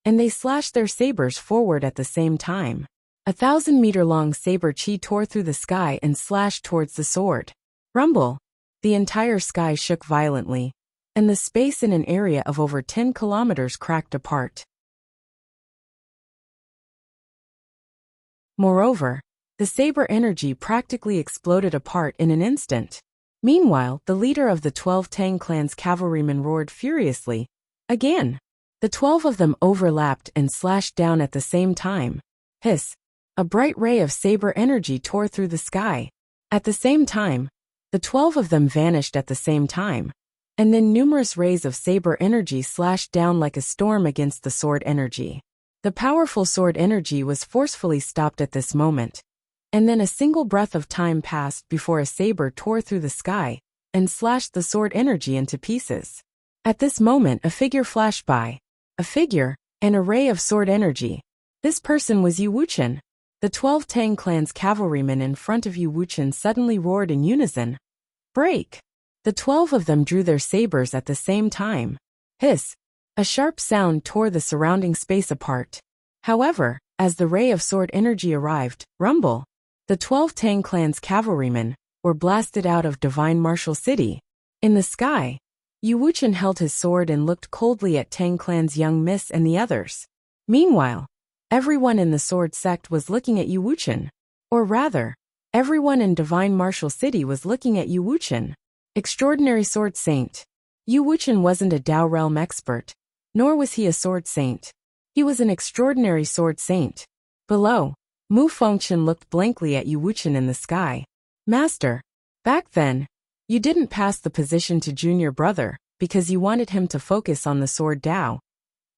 and they slashed their sabers forward at the same time. A 1,000-meter-long saber chi tore through the sky and slashed towards the sword. Rumble! The entire sky shook violently, and the space in an area of over 10 kilometers cracked apart. Moreover, the saber energy practically exploded apart in an instant. Meanwhile, the leader of the 12 Tang clan's cavalrymen roared furiously. Again, the 12 of them overlapped and slashed down at the same time. Hiss! A bright ray of saber energy tore through the sky. At the same time, the 12 of them vanished at the same time, and then numerous rays of saber energy slashed down like a storm against the sword energy. The powerful sword energy was forcefully stopped at this moment, and then a single breath of time passed before a saber tore through the sky and slashed the sword energy into pieces. At this moment, a figure flashed by. A figure, and a ray of sword energy. This person was Yu Wuchen. The 12 Tang clan's cavalrymen in front of Yu Wuchen suddenly roared in unison. Break! The 12 of them drew their sabers at the same time. Hiss! A sharp sound tore the surrounding space apart. However, as the ray of sword energy arrived, rumble! The 12 Tang clan's cavalrymen were blasted out of Divine Martial City. In the sky, Yu Wuchen held his sword and looked coldly at Tang clan's young miss and the others. Meanwhile, everyone in the sword sect was looking at Yu Wuchen. Or rather, everyone in Divine Martial City was looking at Yu Wuchen. Extraordinary sword saint. Yu Wuchen wasn't a Dao realm expert, nor was he a sword saint. He was an extraordinary sword saint. Below, Mu Fengchen looked blankly at Yu Wuchen in the sky. Master, back then, you didn't pass the position to junior brother because you wanted him to focus on the sword Dao.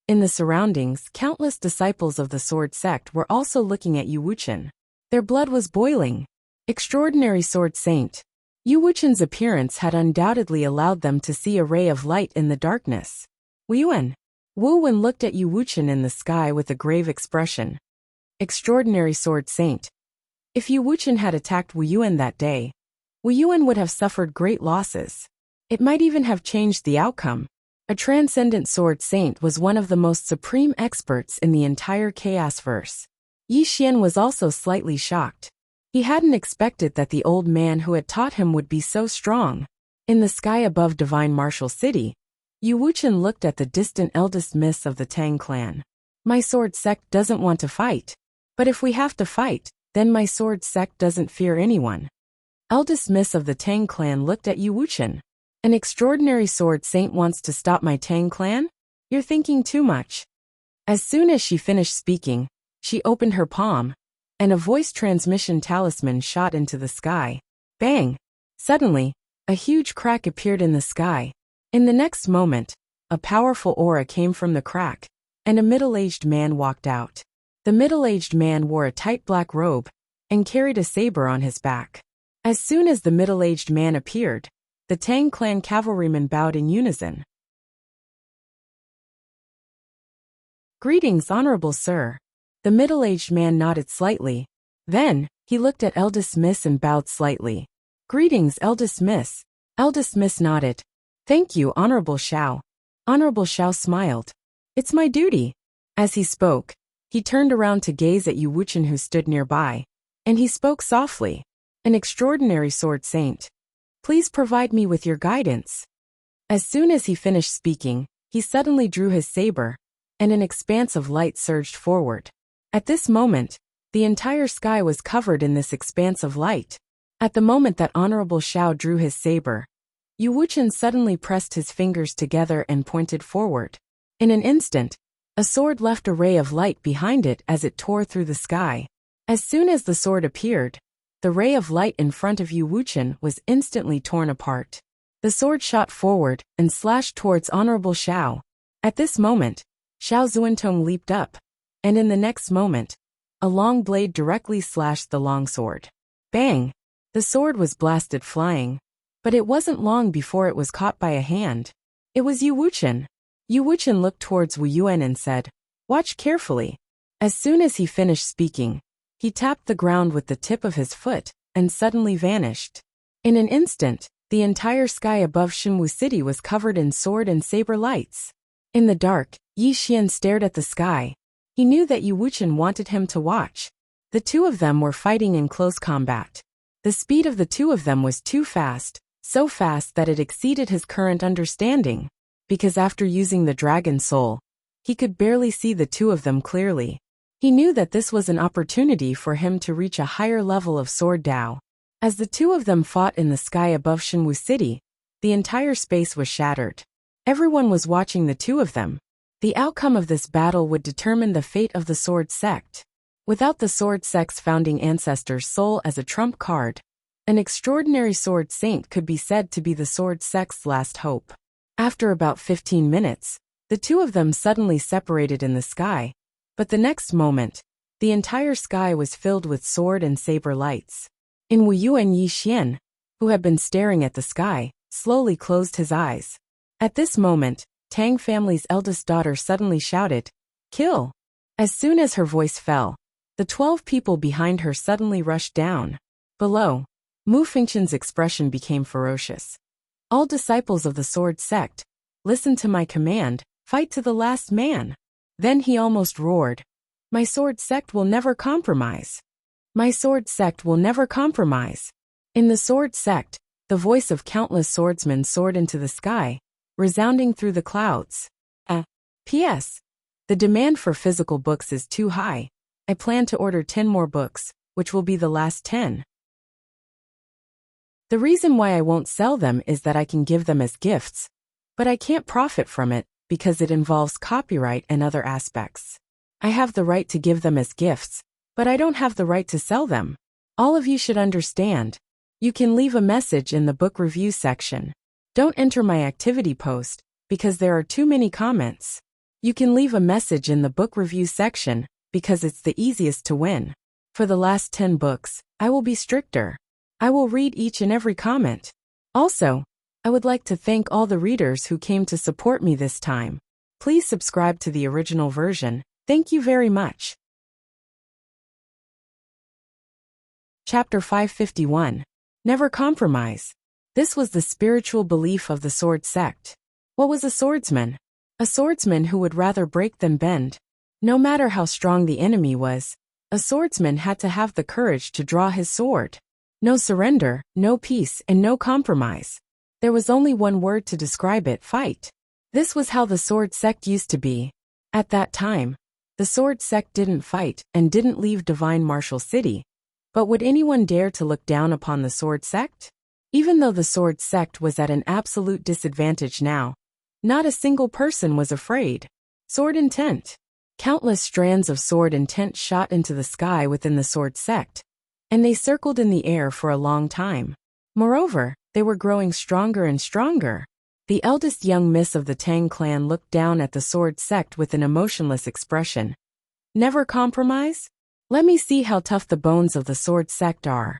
In the surroundings, countless disciples of the sword sect were also looking at Yu Wuchen. Their blood was boiling. Extraordinary sword saint. Yu Wuchen's appearance had undoubtedly allowed them to see a ray of light in the darkness. Wu Wen looked at Yu Wuchen in the sky with a grave expression. Extraordinary sword saint. If Yu Wuchen had attacked Wu Yuan that day, Wu Yuan would have suffered great losses. It might even have changed the outcome. A transcendent sword saint was one of the most supreme experts in the entire Chaosverse. Yi Xian was also slightly shocked. He hadn't expected that the old man who had taught him would be so strong. In the sky above Divine Martial City, Yu Wuchen looked at the distant eldest miss of the Tang clan. My sword sect doesn't want to fight. But if we have to fight, then my sword sect doesn't fear anyone. Eldest miss of the Tang clan looked at Yu Wuchen. An extraordinary sword saint wants to stop my Tang clan? You're thinking too much. As soon as she finished speaking, she opened her palm, and a voice transmission talisman shot into the sky. Bang! Suddenly, a huge crack appeared in the sky. In the next moment, a powerful aura came from the crack, and a middle-aged man walked out. The middle-aged man wore a tight black robe and carried a saber on his back. As soon as the middle-aged man appeared, the Tang clan cavalrymen bowed in unison. Greetings, honorable sir. The middle-aged man nodded slightly. Then, he looked at eldest miss and bowed slightly. Greetings, eldest miss. Eldest miss nodded. Thank you, honorable Xiao. Honorable Xiao smiled. It's my duty. As he spoke, he turned around to gaze at Yu Wuchen who stood nearby, and he spoke softly. An extraordinary sword saint. Please provide me with your guidance. As soon as he finished speaking, he suddenly drew his saber, and an expanse of light surged forward. At this moment, the entire sky was covered in this expanse of light. At the moment that Honorable Xiao drew his saber, Yu Wuchen suddenly pressed his fingers together and pointed forward. In an instant, a sword left a ray of light behind it as it tore through the sky. As soon as the sword appeared, the ray of light in front of Yu Wuchen was instantly torn apart. The sword shot forward and slashed towards Honorable Xiao. At this moment, Xiao Zuintong leaped up, and in the next moment, a long blade directly slashed the longsword. Bang! The sword was blasted flying, but it wasn't long before it was caught by a hand. It was Yu Wuchen. Yu Wuchen looked towards Wu Yuan and said, "Watch carefully." As soon as he finished speaking, he tapped the ground with the tip of his foot and suddenly vanished. In an instant, the entire sky above Shenwu City was covered in sword and saber lights. In the dark, Yi Xian stared at the sky. He knew that Yu Wuchen wanted him to watch. The two of them were fighting in close combat. The speed of the two of them was too fast, so fast that it exceeded his current understanding, because after using the Dragon Soul, he could barely see the two of them clearly. He knew that this was an opportunity for him to reach a higher level of sword Dao. As the two of them fought in the sky above Shenwu City, the entire space was shattered. Everyone was watching the two of them. The outcome of this battle would determine the fate of the Sword Sect. Without the Sword Sect's founding ancestor's soul as a trump card, an extraordinary sword saint could be said to be the Sword Sect's last hope. After about 15 minutes, the two of them suddenly separated in the sky, but the next moment, the entire sky was filled with sword and saber lights. In Wu Yu and Yi Xian, who had been staring at the sky, slowly closed his eyes. At this moment, Tang family's eldest daughter suddenly shouted, "Kill!" As soon as her voice fell, the 12 people behind her suddenly rushed down. Below, Mu Fengchen's expression became ferocious. "All disciples of the Sword Sect, listen to my command, fight to the last man." Then he almost roared, "My Sword Sect will never compromise. My Sword Sect will never compromise." In the Sword Sect, the voice of countless swordsmen soared into the sky, resounding through the clouds. P.S. The demand for physical books is too high. I plan to order 10 more books, which will be the last 10. The reason why I won't sell them is that I can give them as gifts, but I can't profit from it because it involves copyright and other aspects. I have the right to give them as gifts, but I don't have the right to sell them. All of you should understand. You can leave a message in the book review section. Don't enter my activity post, because there are too many comments. You can leave a message in the book review section, because it's the easiest to win. For the last 10 books, I will be stricter. I will read each and every comment. Also, I would like to thank all the readers who came to support me this time. Please subscribe to the original version. Thank you very much. Chapter 551. Never Compromise. This was the spiritual belief of the Sword Sect. What was a swordsman? A swordsman who would rather break than bend. No matter how strong the enemy was, a swordsman had to have the courage to draw his sword. No surrender, no peace, and no compromise. There was only one word to describe it: fight. This was how the Sword Sect used to be. At that time, the Sword Sect didn't fight and didn't leave Divine Martial City. But would anyone dare to look down upon the Sword Sect? Even though the Sword Sect was at an absolute disadvantage now, not a single person was afraid. Sword Intent. Countless strands of sword intent shot into the sky within the Sword Sect, and they circled in the air for a long time. Moreover, they were growing stronger and stronger. The eldest young miss of the Tang clan looked down at the Sword Sect with an emotionless expression. Never compromise? Let me see how tough the bones of the Sword Sect are.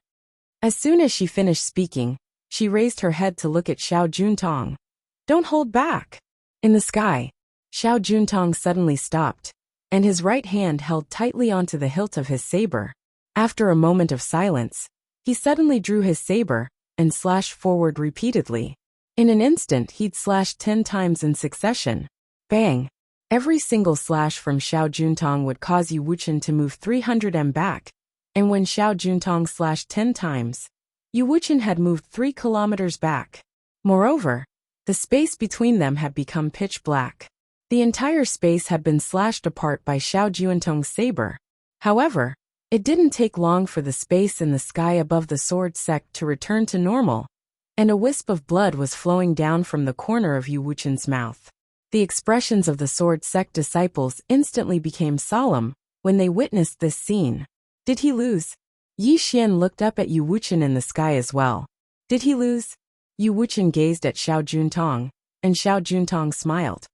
As soon as she finished speaking, she raised her head to look at Xiao Juntong. Don't hold back. In the sky, Xiao Juntong suddenly stopped, and his right hand held tightly onto the hilt of his saber. After a moment of silence, he suddenly drew his saber and slashed forward repeatedly. In an instant he'd slashed 10 times in succession. Bang! Every single slash from Xiao Juntong would cause Yu Wuchen to move 300 m back, and when Xiao Juntong slashed 10 times, Yu Wuchen had moved 3 kilometers back. Moreover, the space between them had become pitch black. The entire space had been slashed apart by Xiao Juntong's saber. However, it didn't take long for the space in the sky above the Sword Sect to return to normal, and a wisp of blood was flowing down from the corner of Yu Wuchen's mouth. The expressions of the Sword Sect disciples instantly became solemn when they witnessed this scene. Did he lose? Yi Xian looked up at Yu Wuchen in the sky as well. Did he lose? Yu Wuchen gazed at Xiao Juntong, and Xiao Juntong smiled.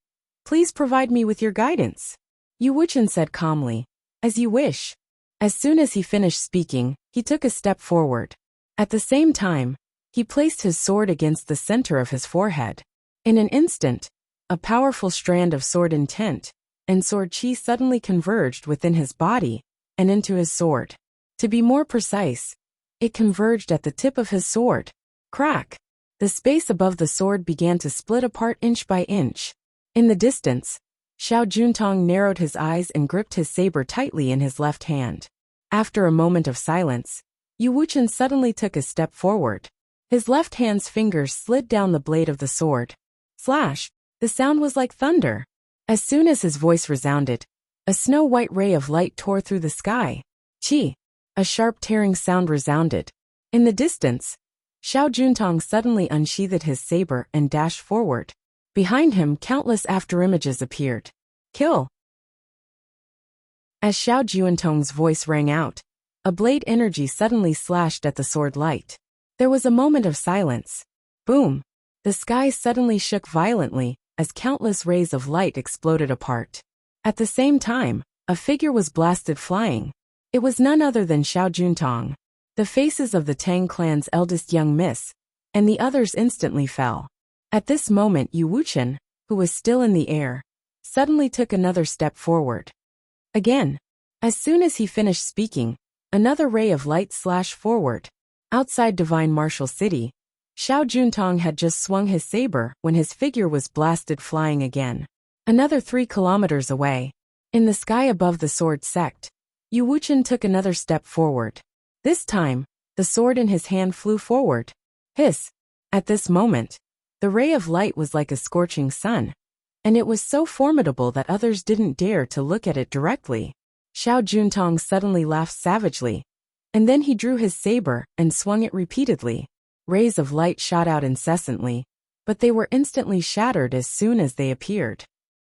Please provide me with your guidance. Yu Wuchen said calmly. As you wish. As soon as he finished speaking, he took a step forward. At the same time, he placed his sword against the center of his forehead. In an instant, a powerful strand of sword intent and sword chi suddenly converged within his body and into his sword. To be more precise, it converged at the tip of his sword. Crack! The space above the sword began to split apart inch by inch. In the distance, Xiao Juntong narrowed his eyes and gripped his saber tightly in his left hand. After a moment of silence, Yu Wuchen suddenly took a step forward. His left hand's fingers slid down the blade of the sword. Slash! The sound was like thunder. As soon as his voice resounded, a snow-white ray of light tore through the sky. Chi! A sharp tearing sound resounded. In the distance, Xiao Juntong suddenly unsheathed his saber and dashed forward. Behind him, countless afterimages appeared. Kill! As Xiao Juntong's voice rang out, a blade energy suddenly slashed at the sword light. There was a moment of silence. Boom! The sky suddenly shook violently as countless rays of light exploded apart. At the same time, a figure was blasted flying. It was none other than Xiao Juntong. The faces of the Tang clan's eldest young miss, and the others instantly fell. At this moment Yu Wuchen, who was still in the air, suddenly took another step forward. Again, as soon as he finished speaking, another ray of light slashed forward. Outside Divine Martial City, Xiao Juntong had just swung his saber when his figure was blasted flying again. Another 3 kilometers away, in the sky above the sword sect, Yu Wuchen took another step forward. This time, the sword in his hand flew forward. Hiss! At this moment, the ray of light was like a scorching sun, and it was so formidable that others didn't dare to look at it directly. Xiao Juntong suddenly laughed savagely, and then he drew his saber and swung it repeatedly. Rays of light shot out incessantly, but they were instantly shattered as soon as they appeared.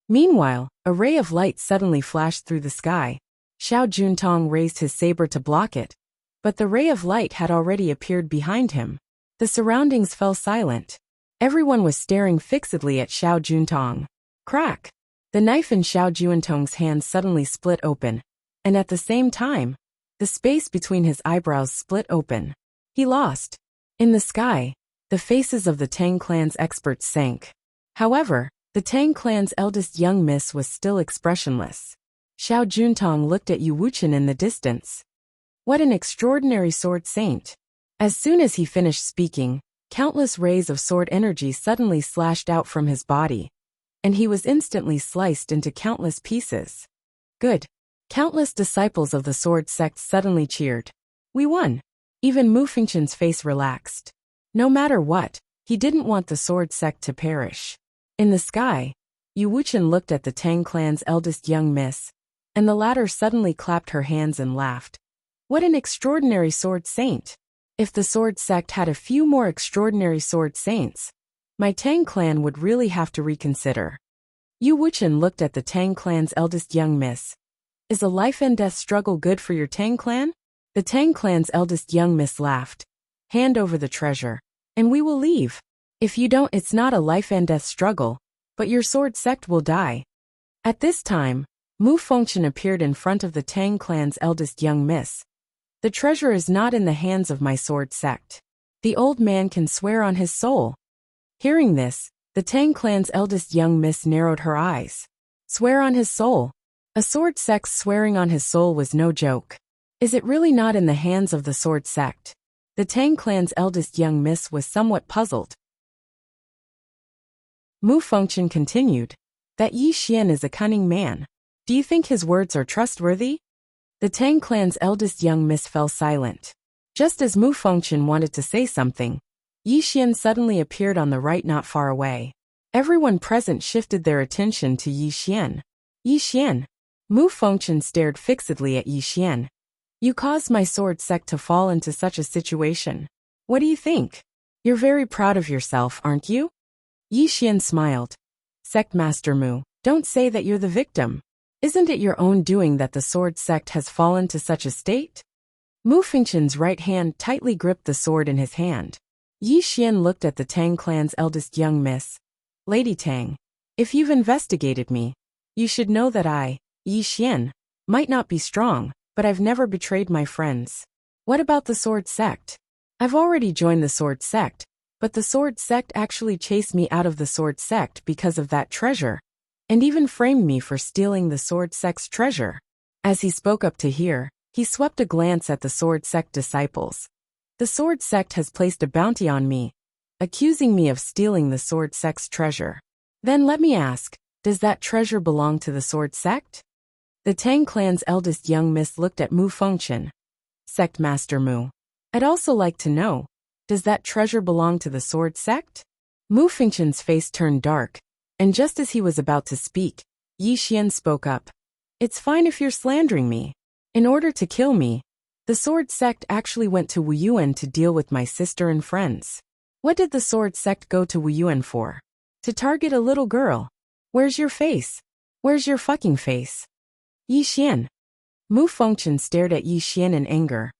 Meanwhile, a ray of light suddenly flashed through the sky. Xiao Juntong raised his saber to block it, but the ray of light had already appeared behind him. The surroundings fell silent. Everyone was staring fixedly at Xiao Juntong. Crack! The knife in Xiao Juntong's hand suddenly split open, and at the same time, the space between his eyebrows split open. He lost. In the sky, the faces of the Tang clan's experts sank. However, the Tang clan's eldest young miss was still expressionless. Xiao Juntong looked at Yu Wuchen in the distance. What an extraordinary sword saint! As soon as he finished speaking, countless rays of sword energy suddenly slashed out from his body, and he was instantly sliced into countless pieces. Good! Countless disciples of the sword sect suddenly cheered. We won! Even Mu Fengchen's face relaxed. No matter what, he didn't want the sword sect to perish. In the sky, Yu Wuchen looked at the Tang clan's eldest young miss, and the latter suddenly clapped her hands and laughed. What an extraordinary sword saint! If the sword sect had a few more extraordinary sword saints, my Tang clan would really have to reconsider. Yu Wuchen looked at the Tang clan's eldest young miss. Is a life and death struggle good for your Tang clan? The Tang clan's eldest young miss laughed. Hand over the treasure, and we will leave. If you don't, it's not a life and death struggle, but your sword sect will die. At this time, Mu Fengchen appeared in front of the Tang clan's eldest young miss. The treasure is not in the hands of my sword sect. The old man can swear on his soul. Hearing this, the Tang clan's eldest young miss narrowed her eyes. Swear on his soul? A sword sect's swearing on his soul was no joke. Is it really not in the hands of the sword sect? The Tang clan's eldest young miss was somewhat puzzled. Mu Fengchen continued. That Yi Xian is a cunning man. Do you think his words are trustworthy? The Tang clan's eldest young miss fell silent. Just as Mu Fengchen wanted to say something, Yi Xian suddenly appeared on the right not far away. Everyone present shifted their attention to Yi Xian. Yi Xian. Mu Fengchen stared fixedly at Yi Xian. You caused my sword sect to fall into such a situation. What do you think? You're very proud of yourself, aren't you? Yi Xian smiled. Sect Master Mu, don't say that you're the victim. Isn't it your own doing that the sword sect has fallen to such a state? Mu Fengchen's right hand tightly gripped the sword in his hand. Yi Xian looked at the Tang clan's eldest young miss. Lady Tang, if you've investigated me, you should know that I, Yi Xian, might not be strong, but I've never betrayed my friends. What about the Sword Sect? I've already joined the Sword Sect, but the Sword Sect actually chased me out of the Sword Sect because of that treasure, and even framed me for stealing the Sword Sect's treasure. As he spoke up to hear, he swept a glance at the Sword Sect disciples. The Sword Sect has placed a bounty on me, accusing me of stealing the Sword Sect's treasure. Then let me ask, does that treasure belong to the Sword Sect? The Tang clan's eldest young miss looked at Mu Fengchen. Sect Master Mu. I'd also like to know, does that treasure belong to the Sword Sect? Mu Fengchen's face turned dark, and just as he was about to speak, Yi Xian spoke up. It's fine if you're slandering me. In order to kill me, the Sword Sect actually went to Wu Yuan to deal with my sister and friends. What did the Sword Sect go to Wu Yuan for? To target a little girl. Where's your face? Where's your fucking face? Yi Xian. Mu Fengchen stared at Yi Xian in anger.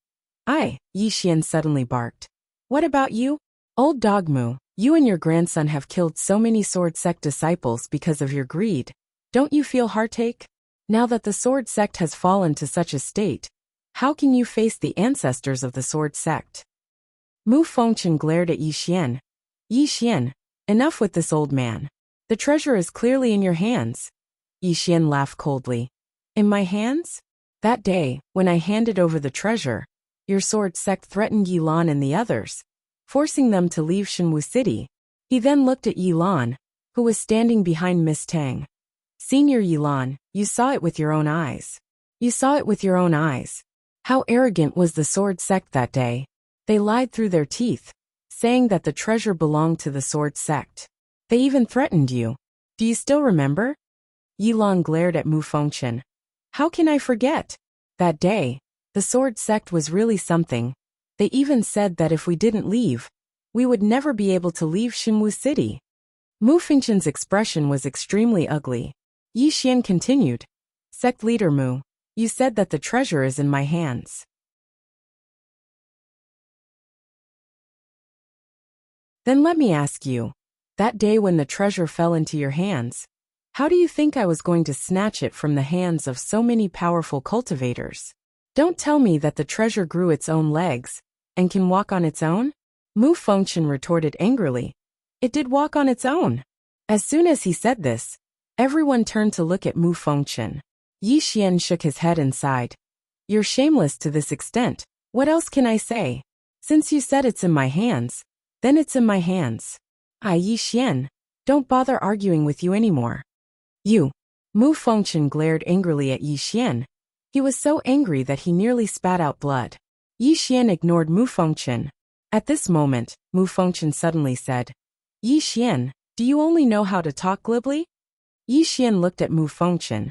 Yi Xian suddenly barked. What about you? Old dog Mu, you and your grandson have killed so many Sword Sect disciples because of your greed. Don't you feel heartache? Now that the Sword Sect has fallen to such a state, how can you face the ancestors of the Sword Sect? Mu Fengchen glared at Yi Xian. Yi Xian, enough with this old man. The treasure is clearly in your hands. Yi Xian laughed coldly. In my hands? That day, when I handed over the treasure, your Sword Sect threatened Yi Lan and the others, forcing them to leave Shenwu City. He then looked at Yi Lan, who was standing behind Miss Tang. Senior Yi Lan, you saw it with your own eyes. You saw it with your own eyes. How arrogant was the Sword Sect that day. They lied through their teeth, saying that the treasure belonged to the Sword Sect. They even threatened you. Do you still remember? Yi Lan glared at Mu Fengchen. How can I forget? That day, the Sword Sect was really something. They even said that if we didn't leave, we would never be able to leave Shenwu City. Mu Fengchen's expression was extremely ugly. Yi Xian continued. Sect leader Mu, you said that the treasure is in my hands. Then let me ask you, that day when the treasure fell into your hands, how do you think I was going to snatch it from the hands of so many powerful cultivators? Don't tell me that the treasure grew its own legs and can walk on its own? Mu Fengchen retorted angrily. It did walk on its own. As soon as he said this, everyone turned to look at Mu Fengchen. Yi Xian shook his head and sighed. You're shameless to this extent. What else can I say? Since you said it's in my hands, then it's in my hands. Yi Xian, don't bother arguing with you anymore. You. Mu Fengchen glared angrily at Yi Xian. He was so angry that he nearly spat out blood. Yi Xian ignored Mu Fengchen. At this moment, Mu Fengchen suddenly said, Yi Xian, do you only know how to talk glibly? Yi Xian looked at Mu Fengchen.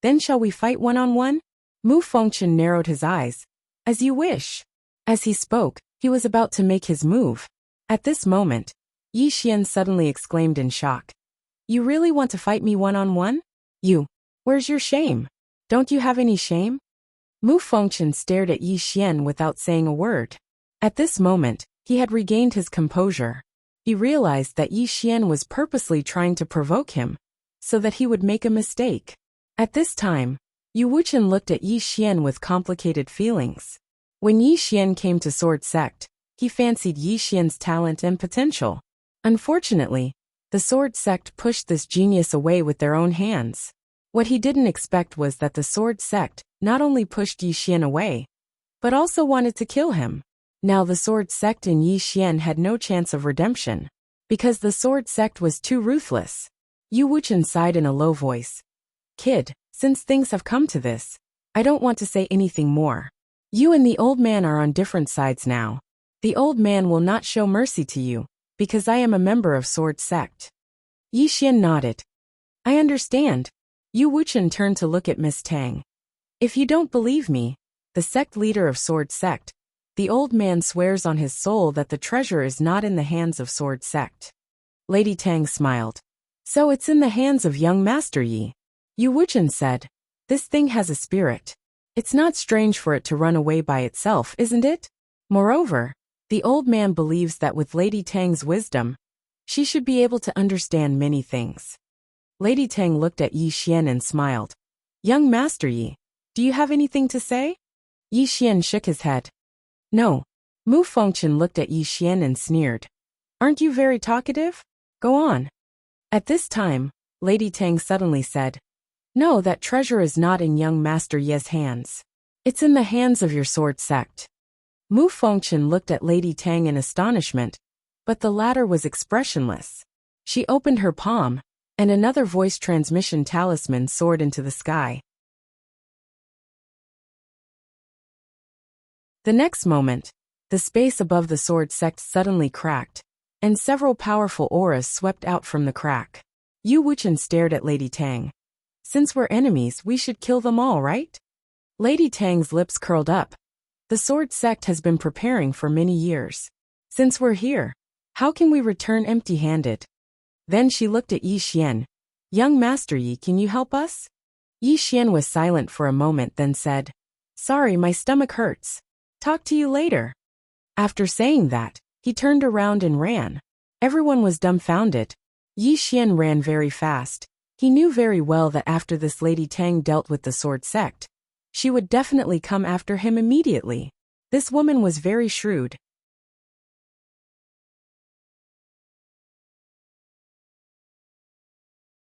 Then shall we fight one-on-one? Mu Fengchen narrowed his eyes. As you wish. As he spoke, he was about to make his move. At this moment, Yi Xian suddenly exclaimed in shock. You really want to fight me one-on-one? You. Where's your shame? Don't you have any shame? Mu Fengchen stared at Yi Xian without saying a word. At this moment, he had regained his composure. He realized that Yi Xian was purposely trying to provoke him, so that he would make a mistake. At this time, Yu Wuchen looked at Yi Xian with complicated feelings. When Yi Xian came to Sword Sect, he fancied Yi Xian's talent and potential. Unfortunately, the Sword Sect pushed this genius away with their own hands. What he didn't expect was that the Sword Sect not only pushed Yi Xian away, but also wanted to kill him. Now the Sword Sect and Yi Xian had no chance of redemption, because the Sword Sect was too ruthless. Yu Wuchen sighed in a low voice. Kid, since things have come to this, I don't want to say anything more. You and the old man are on different sides now. The old man will not show mercy to you, because I am a member of Sword Sect. Yi Xian nodded. I understand. Yu Wuchen turned to look at Miss Tang. If you don't believe me, the sect leader of Sword Sect, the old man swears on his soul that the treasure is not in the hands of Sword Sect. Lady Tang smiled. So it's in the hands of young Master Yi. Yu Wuchen said, this thing has a spirit. It's not strange for it to run away by itself, isn't it? Moreover, the old man believes that with Lady Tang's wisdom, she should be able to understand many things. Lady Tang looked at Yi Xian and smiled. Young Master Yi, do you have anything to say? Yi Xian shook his head. No. Mu Fengchen looked at Yi Xian and sneered. Aren't you very talkative? Go on. At this time, Lady Tang suddenly said, No, that treasure is not in young Master Ye's hands. It's in the hands of your sword sect. Mu Fengchen looked at Lady Tang in astonishment, but the latter was expressionless. She opened her palm, and another voice transmission talisman soared into the sky. The next moment, the space above the sword sect suddenly cracked, and several powerful auras swept out from the crack. Yu Wuchen stared at Lady Tang. Since we're enemies, we should kill them all, right? Lady Tang's lips curled up. The sword sect has been preparing for many years. Since we're here, how can we return empty-handed? Then she looked at Yi Xian. Young Master Yi, can you help us? Yi Xian was silent for a moment, then said, Sorry, my stomach hurts. Talk to you later. After saying that, he turned around and ran. Everyone was dumbfounded. Yi Xian ran very fast. He knew very well that after this Lady Tang dealt with the sword sect, she would definitely come after him immediately. This woman was very shrewd.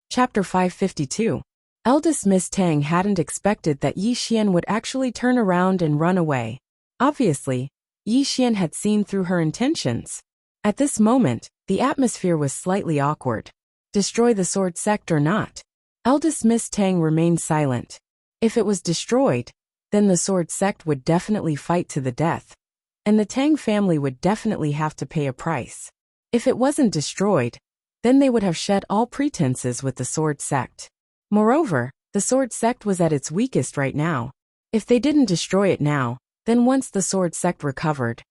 Chapter 552. Eldest Miss Tang hadn't expected that Yi Xian would actually turn around and run away. Obviously, Yi Xian had seen through her intentions. At this moment, the atmosphere was slightly awkward. Destroy the sword sect or not? Eldest Miss Tang remained silent. If it was destroyed, then the sword sect would definitely fight to the death, and the Tang family would definitely have to pay a price. If it wasn't destroyed, then they would have shed all pretenses with the sword sect. Moreover, the sword sect was at its weakest right now. If they didn't destroy it now, then once the sword sect recovered,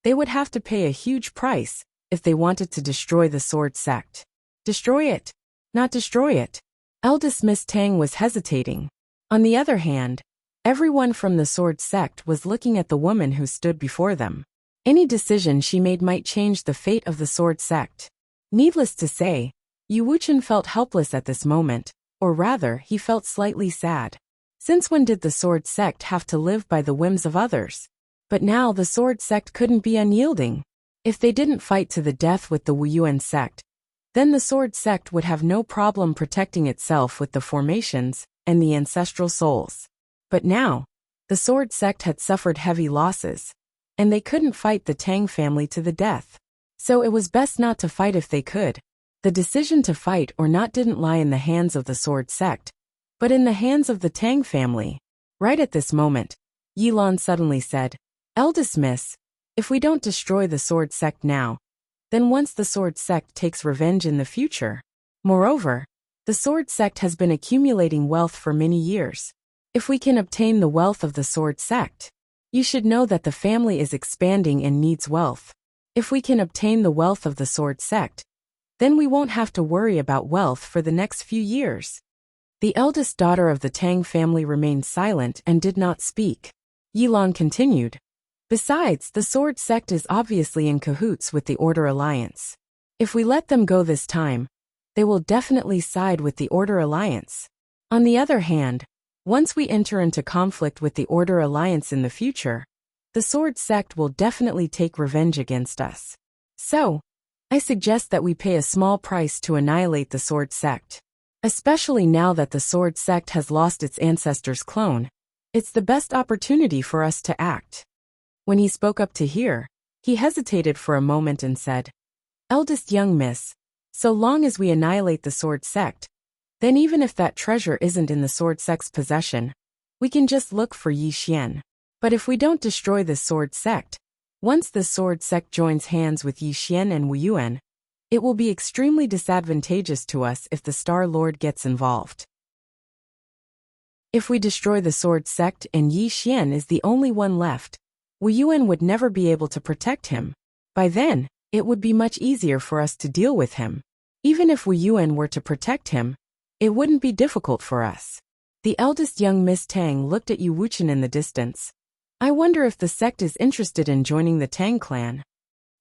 they would have to pay a huge price if they wanted to destroy the sword sect. Destroy it, not destroy it. Eldest Miss Tang was hesitating. On the other hand, everyone from the sword sect was looking at the woman who stood before them. Any decision she made might change the fate of the sword sect. Needless to say, Yu Wuchen felt helpless at this moment, or rather, he felt slightly sad. Since when did the sword sect have to live by the whims of others? But now the sword sect couldn't be unyielding. If they didn't fight to the death with the Wuyuan sect, then the sword sect would have no problem protecting itself with the formations and the ancestral souls. But now, the sword sect had suffered heavy losses, and they couldn't fight the Tang family to the death. So it was best not to fight if they could. The decision to fight or not didn't lie in the hands of the sword sect, but in the hands of the Tang family. Right at this moment, Yilan suddenly said, Eldest Miss, if we don't destroy the sword sect now, then once the sword sect takes revenge in the future. Moreover, the sword sect has been accumulating wealth for many years. If we can obtain the wealth of the sword sect, you should know that the family is expanding and needs wealth. If we can obtain the wealth of the sword sect, then we won't have to worry about wealth for the next few years. The eldest daughter of the Tang family remained silent and did not speak. Yilan continued. Besides, the sword sect is obviously in cahoots with the Order Alliance. If we let them go this time, they will definitely side with the Order Alliance. On the other hand, once we enter into conflict with the Order Alliance in the future, the sword sect will definitely take revenge against us. So, I suggest that we pay a small price to annihilate the sword sect. Especially now that the sword sect has lost its ancestor's clone, it's the best opportunity for us to act. When he spoke up to hear, he hesitated for a moment and said, Eldest young miss, so long as we annihilate the sword sect, then even if that treasure isn't in the sword sect's possession, we can just look for Yi Xian. But if we don't destroy this sword sect, once the sword sect joins hands with Yi Xian and Wuyuan, it will be extremely disadvantageous to us if the Star Lord gets involved. If we destroy the sword sect and Yi Xian is the only one left, Wuyuan would never be able to protect him. By then, it would be much easier for us to deal with him. Even if Wuyuan were to protect him, it wouldn't be difficult for us. The eldest young Miss Tang looked at Yu Wuchen in the distance. I wonder if the sect is interested in joining the Tang clan.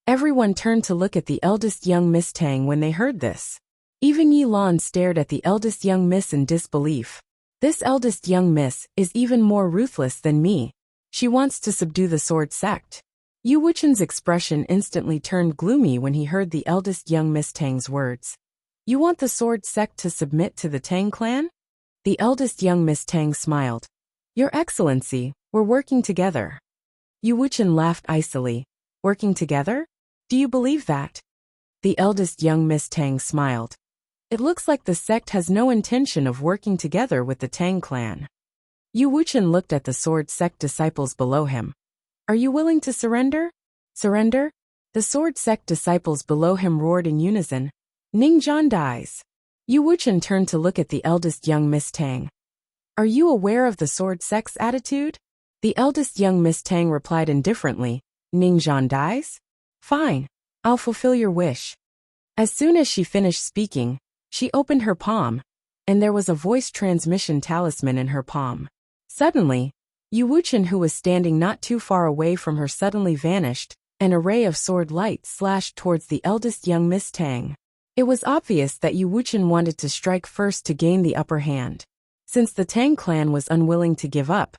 Everyone turned to look at the eldest young Miss Tang when they heard this. Even Yi Lan stared at the eldest young miss in disbelief. This eldest young miss is even more ruthless than me. She wants to subdue the sword sect. Yu Wuchen's expression instantly turned gloomy when he heard the eldest young Miss Tang's words. You want the sword sect to submit to the Tang clan? The eldest young Miss Tang smiled. Your Excellency, we're working together. Yu Wuchen laughed icily. Working together? Do you believe that? The eldest young Miss Tang smiled. It looks like the sect has no intention of working together with the Tang clan. Yu Wuchen looked at the sword sect disciples below him. Are you willing to surrender? Surrender? The sword sect disciples below him roared in unison. Ningzhan dies. Yu Wuchen turned to look at the eldest young Miss Tang. Are you aware of the sword sect's attitude? The eldest young Miss Tang replied indifferently. Ningzhan dies? Fine. I'll fulfill your wish. As soon as she finished speaking, she opened her palm, and there was a voice transmission talisman in her palm. Suddenly, Yu Wuchen, who was standing not too far away from her, suddenly vanished. An array of sword light slashed towards the eldest young Miss Tang. It was obvious that Yu Wuchen wanted to strike first to gain the upper hand. Since the Tang clan was unwilling to give up,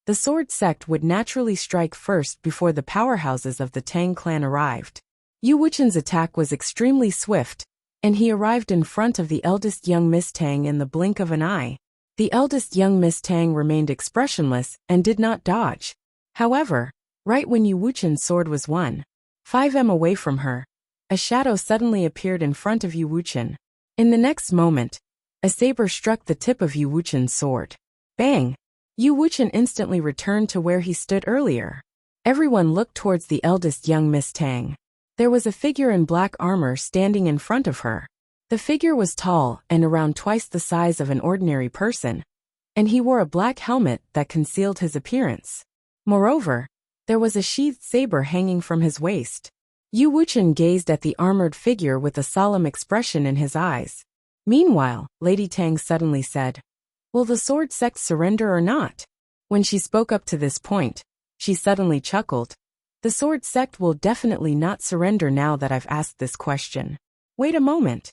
the sword sect would naturally strike first before the powerhouses of the Tang clan arrived. Yu Wuchen's attack was extremely swift, and he arrived in front of the eldest young Miss Tang in the blink of an eye. The eldest young Miss Tang remained expressionless and did not dodge. However, right when Yu Wuchen's sword was 1.5 m away from her, a shadow suddenly appeared in front of Yu Wuchen. In the next moment, a saber struck the tip of Yu Wuchen's sword. Bang! Yu Wuchen instantly returned to where he stood earlier. Everyone looked towards the eldest young Miss Tang. There was a figure in black armor standing in front of her. The figure was tall and around twice the size of an ordinary person, and he wore a black helmet that concealed his appearance. Moreover, there was a sheathed saber hanging from his waist. Yu Wuchen gazed at the armored figure with a solemn expression in his eyes. Meanwhile, Lady Tang suddenly said, Will the sword sect surrender or not? When she spoke up to this point, she suddenly chuckled. The sword sect will definitely not surrender now that I've asked this question. Wait a moment.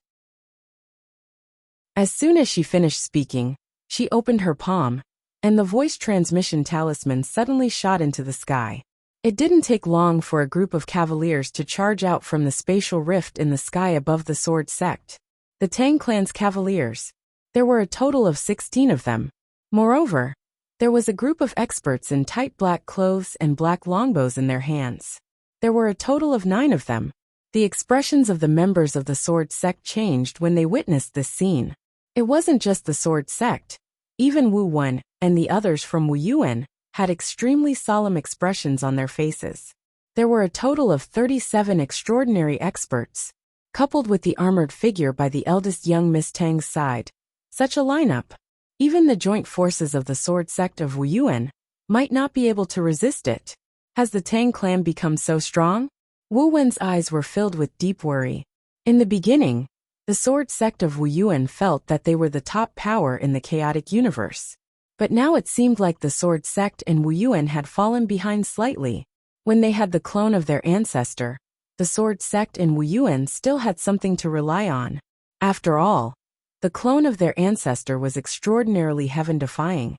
As soon as she finished speaking, she opened her palm, and the voice transmission talisman suddenly shot into the sky. It didn't take long for a group of cavaliers to charge out from the spatial rift in the sky above the sword sect. The Tang clan's cavaliers. There were a total of 16 of them. Moreover, there was a group of experts in tight black clothes and black longbows in their hands. There were a total of 9 of them. The expressions of the members of the sword sect changed when they witnessed this scene. It wasn't just the sword sect. Even Wu Wen and the others from Wu Yuan had extremely solemn expressions on their faces. There were a total of 37 extraordinary experts, coupled with the armored figure by the eldest young Miss Tang's side. Such a lineup. Even the joint forces of the sword sect of Wu Yuan might not be able to resist it. Has the Tang clan become so strong? Wu Wen's eyes were filled with deep worry. In the beginning, the sword sect of Wu Yuan felt that they were the top power in the chaotic universe. But now it seemed like the sword sect and Wu Yuan had fallen behind slightly. When they had the clone of their ancestor, the sword sect and Wu Yuan still had something to rely on. After all, the clone of their ancestor was extraordinarily heaven-defying,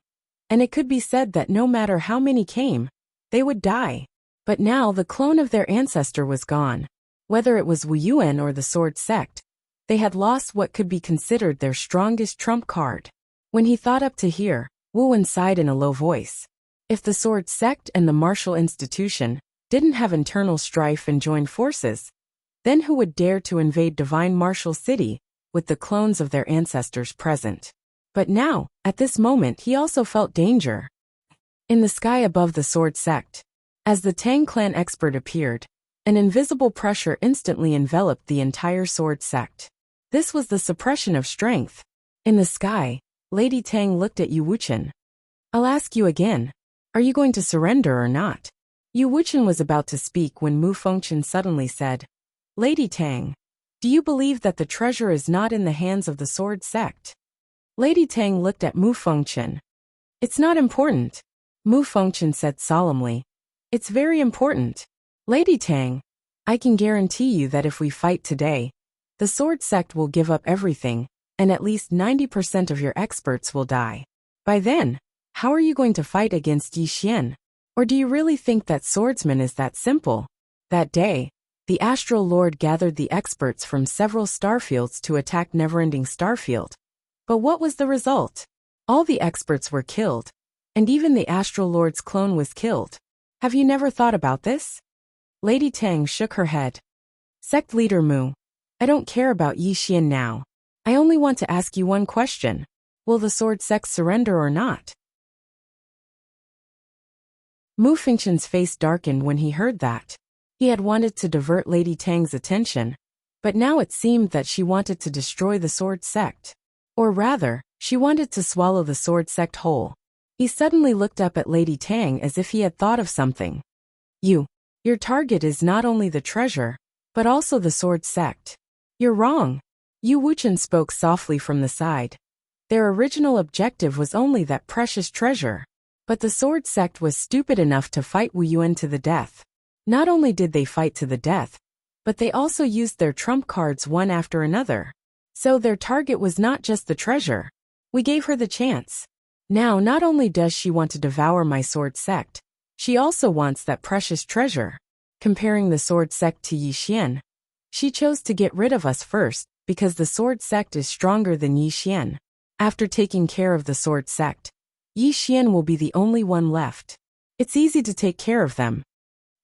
and it could be said that no matter how many came, they would die. But now the clone of their ancestor was gone. Whether it was Wu Yuan or the sword sect, they had lost what could be considered their strongest trump card. When he thought up to here, Wu Wen sighed in a low voice. If the sword sect and the martial institution didn't have internal strife and joined forces, then who would dare to invade Divine Martial City with the clones of their ancestors present? But now, at this moment, he also felt danger. In the sky above the sword sect, as the Tang clan expert appeared, an invisible pressure instantly enveloped the entire sword sect. This was the suppression of strength. In the sky, Lady Tang looked at Yu Wuchen. I'll ask you again. Are you going to surrender or not? Yu Wuchen was about to speak when Mu Fengchen suddenly said, Lady Tang, do you believe that the treasure is not in the hands of the sword sect? Lady Tang looked at Mu Fengchen. It's not important. Mu Fengchen said solemnly. It's very important. Lady Tang, I can guarantee you that if we fight today, the sword sect will give up everything, and at least 90% of your experts will die. By then, how are you going to fight against Yi Xian? Or do you really think that Swordsman is that simple? That day, the Astral Lord gathered the experts from several starfields to attack Neverending Starfield. But what was the result? All the experts were killed, and even the Astral Lord's clone was killed. Have you never thought about this? Lady Tang shook her head. Sect leader Mu, I don't care about Yi Xian now. I only want to ask you one question. Will the sword sect surrender or not? Mu Fengchen's face darkened when he heard that. He had wanted to divert Lady Tang's attention, but now it seemed that she wanted to destroy the sword sect. Or rather, she wanted to swallow the sword sect whole. He suddenly looked up at Lady Tang as if he had thought of something. Your target is not only the treasure, but also the sword sect. You're wrong. Yu Wuchen spoke softly from the side. Their original objective was only that precious treasure. But the sword sect was stupid enough to fight Wu Yuan to the death. Not only did they fight to the death, but they also used their trump cards one after another. So their target was not just the treasure. We gave her the chance. Now not only does she want to devour my sword sect, she also wants that precious treasure. Comparing the sword sect to Yi Xian, she chose to get rid of us first because the sword sect is stronger than Yi Xian. After taking care of the sword sect, Yi Xian will be the only one left. It's easy to take care of them.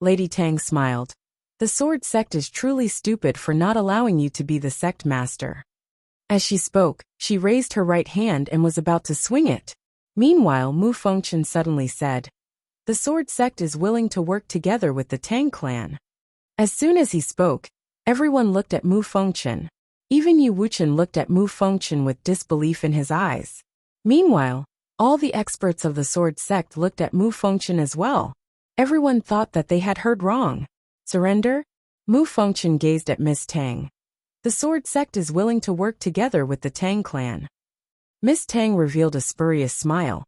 Lady Tang smiled. The sword sect is truly stupid for not allowing you to be the sect master. As she spoke, she raised her right hand and was about to swing it. Meanwhile, Mu Fengchen suddenly said, the sword sect is willing to work together with the Tang clan. As soon as he spoke, everyone looked at Mu Fengchen. Even Yu Wuchen looked at Mu Fengchen with disbelief in his eyes. Meanwhile, all the experts of the sword sect looked at Mu Fengchen as well. Everyone thought that they had heard wrong. Surrender? Mu Fengchen gazed at Miss Tang. The sword sect is willing to work together with the Tang clan. Miss Tang revealed a spurious smile.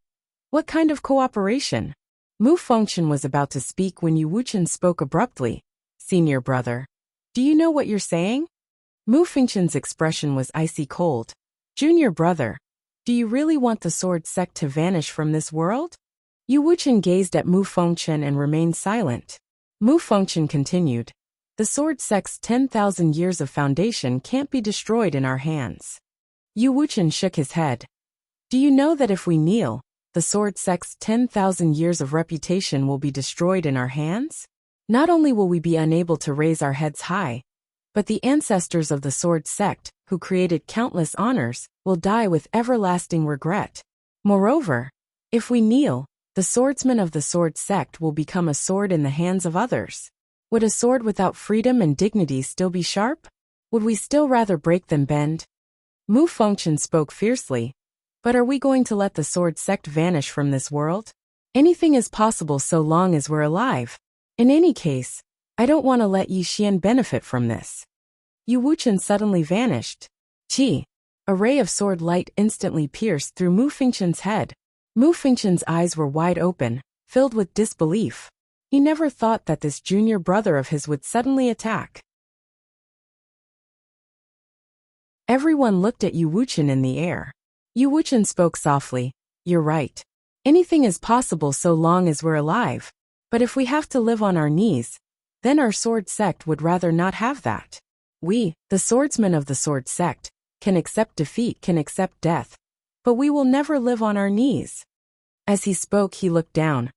What kind of cooperation? Mu Fengchen was about to speak when Yu Wuchen spoke abruptly. Senior brother. Do you know what you're saying? Mu Fengchen's expression was icy cold. Junior brother. Do you really want the sword sect to vanish from this world? Yu Wuchen gazed at Mu Fengchen and remained silent. Mu Fengchen continued. The sword sect's 10,000 years of foundation can't be destroyed in our hands. Yu Wuchen shook his head. Do you know that if we kneel, the sword sect's 10,000 years of reputation will be destroyed in our hands? Not only will we be unable to raise our heads high, but the ancestors of the sword sect, who created countless honors, will die with everlasting regret. Moreover, if we kneel, the swordsman of the sword sect will become a sword in the hands of others. Would a sword without freedom and dignity still be sharp? Would we still rather break than bend? Mu Fengchen spoke fiercely. But are we going to let the sword sect vanish from this world? Anything is possible so long as we're alive. In any case, I don't want to let Yi Xian benefit from this. Yu Wuchen suddenly vanished. Qi. A ray of sword light instantly pierced through Mu Fengchen's head. Mu Fengchen's eyes were wide open, filled with disbelief. He never thought that this junior brother of his would suddenly attack. Everyone looked at Yu Wuchen in the air. Yu Wuchen spoke softly. You're right. Anything is possible so long as we're alive. But if we have to live on our knees, then our sword sect would rather not have that. We, the swordsmen of the sword sect, can accept defeat, can accept death. But we will never live on our knees. As he spoke, he looked down.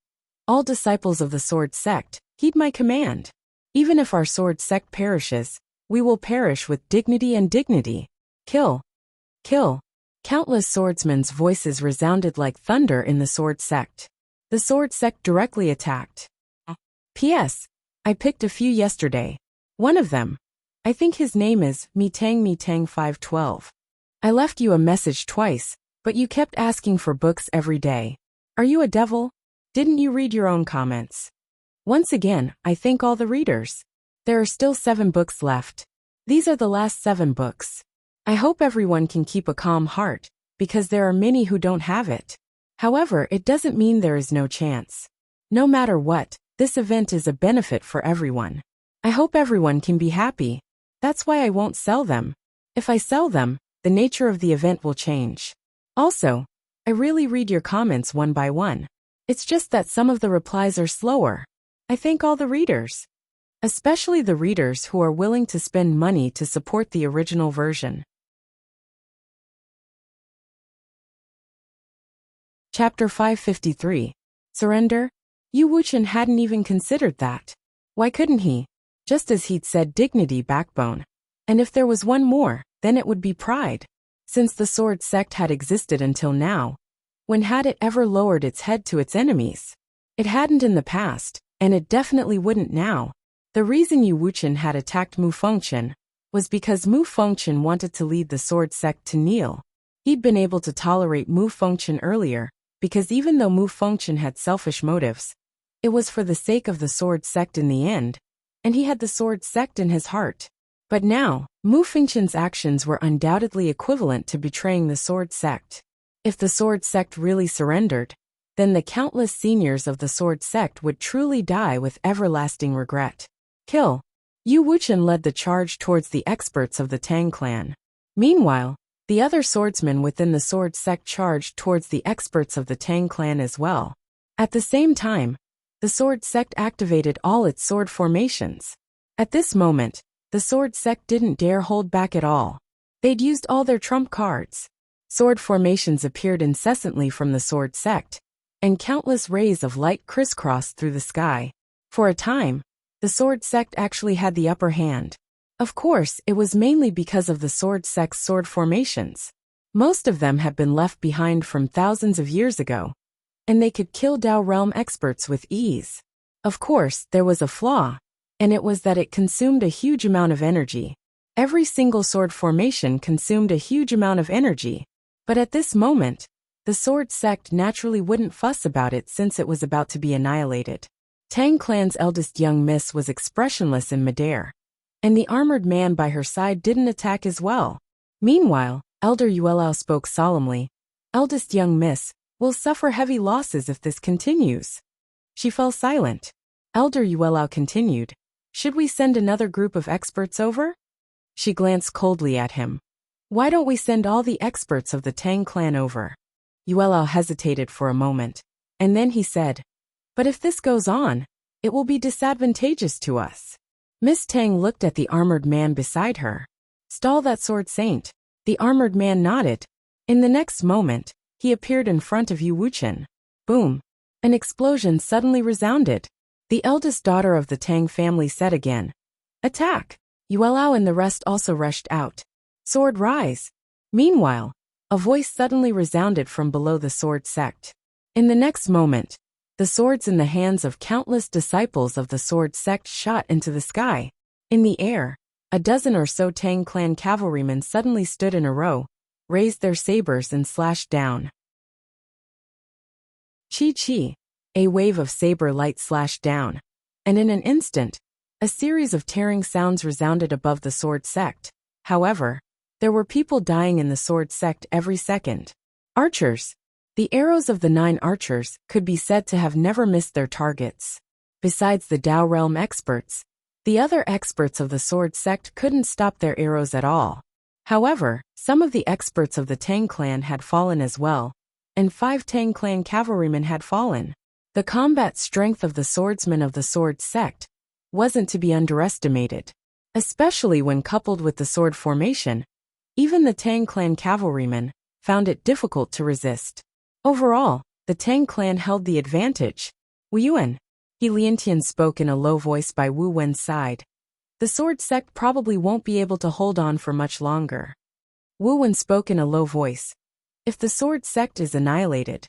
All disciples of the sword sect, heed my command. Even if our sword sect perishes, we will perish with dignity and dignity. Kill. Kill. Countless swordsmen's voices resounded like thunder in the sword sect. The sword sect directly attacked. P.S. I picked a few yesterday. One of them. I think his name is Mitang 512. I left you a message twice, but you kept asking for books every day. Are you a devil? Didn't you read your own comments? Once again, I thank all the readers. There are still 7 books left. These are the last 7 books. I hope everyone can keep a calm heart, because there are many who don't have it. However, it doesn't mean there is no chance. No matter what, this event is a benefit for everyone. I hope everyone can be happy. That's why I won't sell them. If I sell them, the nature of the event will change. Also, I really read your comments one by one. It's just that some of the replies are slower. I thank all the readers, especially the readers who are willing to spend money to support the original version. Chapter 553. Surrender? Yu Wuchen hadn't even considered that. Why couldn't he? Just as he'd said, dignity, backbone. And if there was one more, then it would be pride. Since the sword sect had existed until now, when had it ever lowered its head to its enemies? It hadn't in the past, and it definitely wouldn't now. The reason Yu Wuchen had attacked Mu Fengchen was because Mu Fengchen wanted to lead the sword sect to kneel. He'd been able to tolerate Mu Fengchen earlier, because even though Mu Fengchen had selfish motives, it was for the sake of the sword sect in the end, and he had the sword sect in his heart. But now, Mu Fengchen's actions were undoubtedly equivalent to betraying the sword sect. If the sword sect really surrendered, then the countless seniors of the sword sect would truly die with everlasting regret. Kill. Yu Wuchen led the charge towards the experts of the Tang clan. Meanwhile, the other swordsmen within the sword sect charged towards the experts of the Tang clan as well. At the same time, the sword sect activated all its sword formations. At this moment, the sword sect didn't dare hold back at all. They'd used all their trump cards. Sword formations appeared incessantly from the sword sect, and countless rays of light crisscrossed through the sky. For a time, the sword sect actually had the upper hand. Of course, it was mainly because of the sword sect's sword formations. Most of them had been left behind from thousands of years ago, and they could kill Dao realm experts with ease. Of course, there was a flaw, and it was that it consumed a huge amount of energy. Every single sword formation consumed a huge amount of energy. But at this moment, the sword sect naturally wouldn't fuss about it since it was about to be annihilated. Tang clan's eldest young miss was expressionless in midair, and the armored man by her side didn't attack as well. Meanwhile, Elder Yuelao spoke solemnly. Eldest young miss will suffer heavy losses if this continues. She fell silent. Elder Yuelao continued. Should we send another group of experts over? She glanced coldly at him. Why don't we send all the experts of the Tang clan over? Yuelao hesitated for a moment, and then he said, but if this goes on, it will be disadvantageous to us. Miss Tang looked at the armored man beside her. Stall that sword, saint. The armored man nodded. In the next moment, he appeared in front of Yu Wuchen. Boom! An explosion suddenly resounded. The eldest daughter of the Tang family said again, attack! Yuelao and the rest also rushed out. Sword rise! Meanwhile, a voice suddenly resounded from below the sword sect. In the next moment, the swords in the hands of countless disciples of the sword sect shot into the sky. In the air, a dozen or so Tang clan cavalrymen suddenly stood in a row, raised their sabers and slashed down. Chi-chi! A wave of saber light slashed down, and in an instant, a series of tearing sounds resounded above the sword sect. However, there were people dying in the sword sect every second. Archers! The arrows of the 9 archers could be said to have never missed their targets. Besides the Dao realm experts, the other experts of the sword sect couldn't stop their arrows at all. However, some of the experts of the Tang clan had fallen as well, and 5 Tang clan cavalrymen had fallen. The combat strength of the swordsmen of the sword sect wasn't to be underestimated, especially when coupled with the sword formation. Even the Tang clan cavalrymen found it difficult to resist. Overall, the Tang clan held the advantage. Wu Yuan. He Liantian spoke in a low voice by Wu Wen's side. The sword sect probably won't be able to hold on for much longer. Wu Wen spoke in a low voice. If the sword sect is annihilated.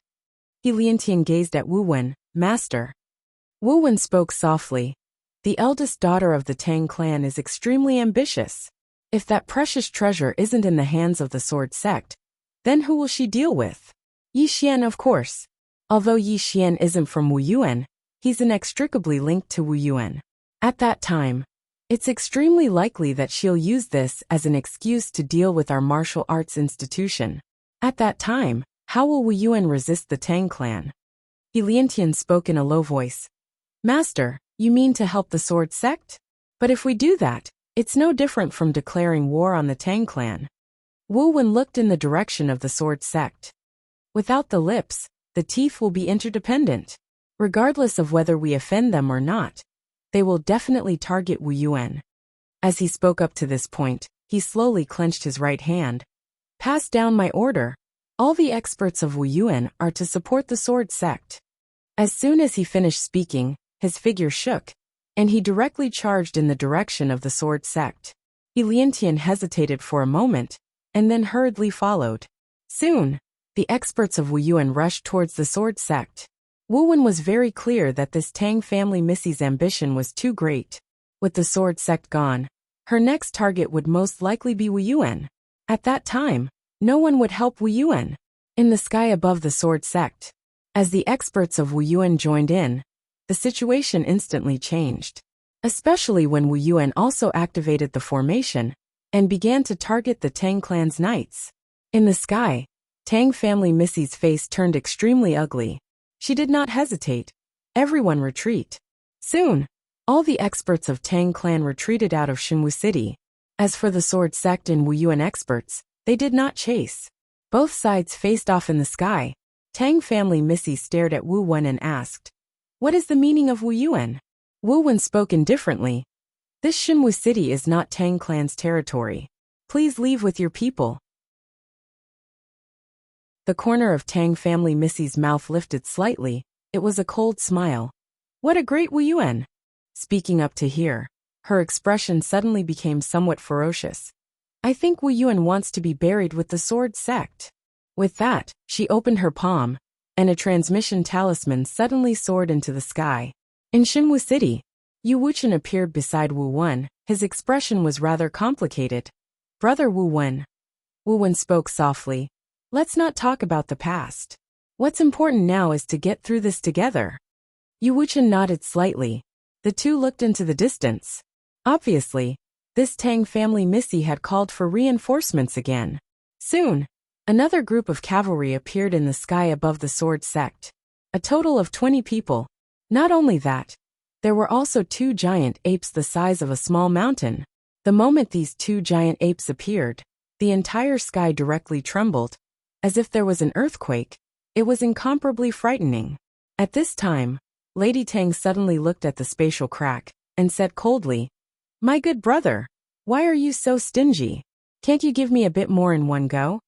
He Liantian gazed at Wu Wen, master. Wu Wen spoke softly. The eldest daughter of the Tang clan is extremely ambitious. If that precious treasure isn't in the hands of the sword sect, then who will she deal with? Yi Xian, of course. Although Yi Xian isn't from Wu Yuan, he's inextricably linked to Wu Yuan. At that time, it's extremely likely that she'll use this as an excuse to deal with our martial arts institution. At that time, how will Wu Yuan resist the Tang clan? He Liantian spoke in a low voice. Master, you mean to help the sword sect? But if we do that, it's no different from declaring war on the Tang clan. Wu Wen looked in the direction of the sword sect. Without the lips, the teeth will be interdependent. Regardless of whether we offend them or not, they will definitely target Wu Yuan. As he spoke up to this point, he slowly clenched his right hand. Pass down my order. All the experts of Wu Yuan are to support the sword sect. As soon as he finished speaking, his figure shook, and he directly charged in the direction of the sword sect. He Liantian hesitated for a moment, and then hurriedly followed. Soon, the experts of Wu Yuan rushed towards the sword sect. Wu Wen was very clear that this Tang family Missy's ambition was too great. With the sword sect gone, her next target would most likely be Wu Yuan. At that time, no one would help Wu Yuan. In the sky above the sword sect, as the experts of Wu Yuan joined in, the situation instantly changed. Especially when Wu Yuan also activated the formation and began to target the Tang clan's knights. In the sky, Tang family Missy's face turned extremely ugly. She did not hesitate. Everyone retreat. Soon, all the experts of Tang clan retreated out of Shinwu City. As for the sword sect and Wu Yuan experts, they did not chase. Both sides faced off in the sky. Tang family Missy stared at Wu Wen and asked, "What is the meaning of Wu Yuan?" Wu Wen spoke indifferently. "This Shinwu City is not Tang clan's territory. Please leave with your people." The corner of Tang family Missy's mouth lifted slightly. It was a cold smile. "What a great Wu Yuan!" Speaking up to hear, her expression suddenly became somewhat ferocious. "I think Wu Yuan wants to be buried with the sword sect." With that, she opened her palm, and a transmission talisman suddenly soared into the sky. In Shinwu City, Yu Wuchen appeared beside Wu Wen. His expression was rather complicated. "Brother Wu Wen." Wu Wen spoke softly. "Let's not talk about the past. What's important now is to get through this together." Yu Wuchen nodded slightly. The two looked into the distance. Obviously, this Tang family Missy had called for reinforcements again. Soon, another group of cavalry appeared in the sky above the sword sect. A total of 20 people. Not only that, there were also 2 giant apes the size of a small mountain. The moment these 2 giant apes appeared, the entire sky directly trembled, as if there was an earthquake. It was incomparably frightening. At this time, Lady Tang suddenly looked at the spatial crack and said coldly, "My good brother, why are you so stingy? Can't you give me a bit more in one go?"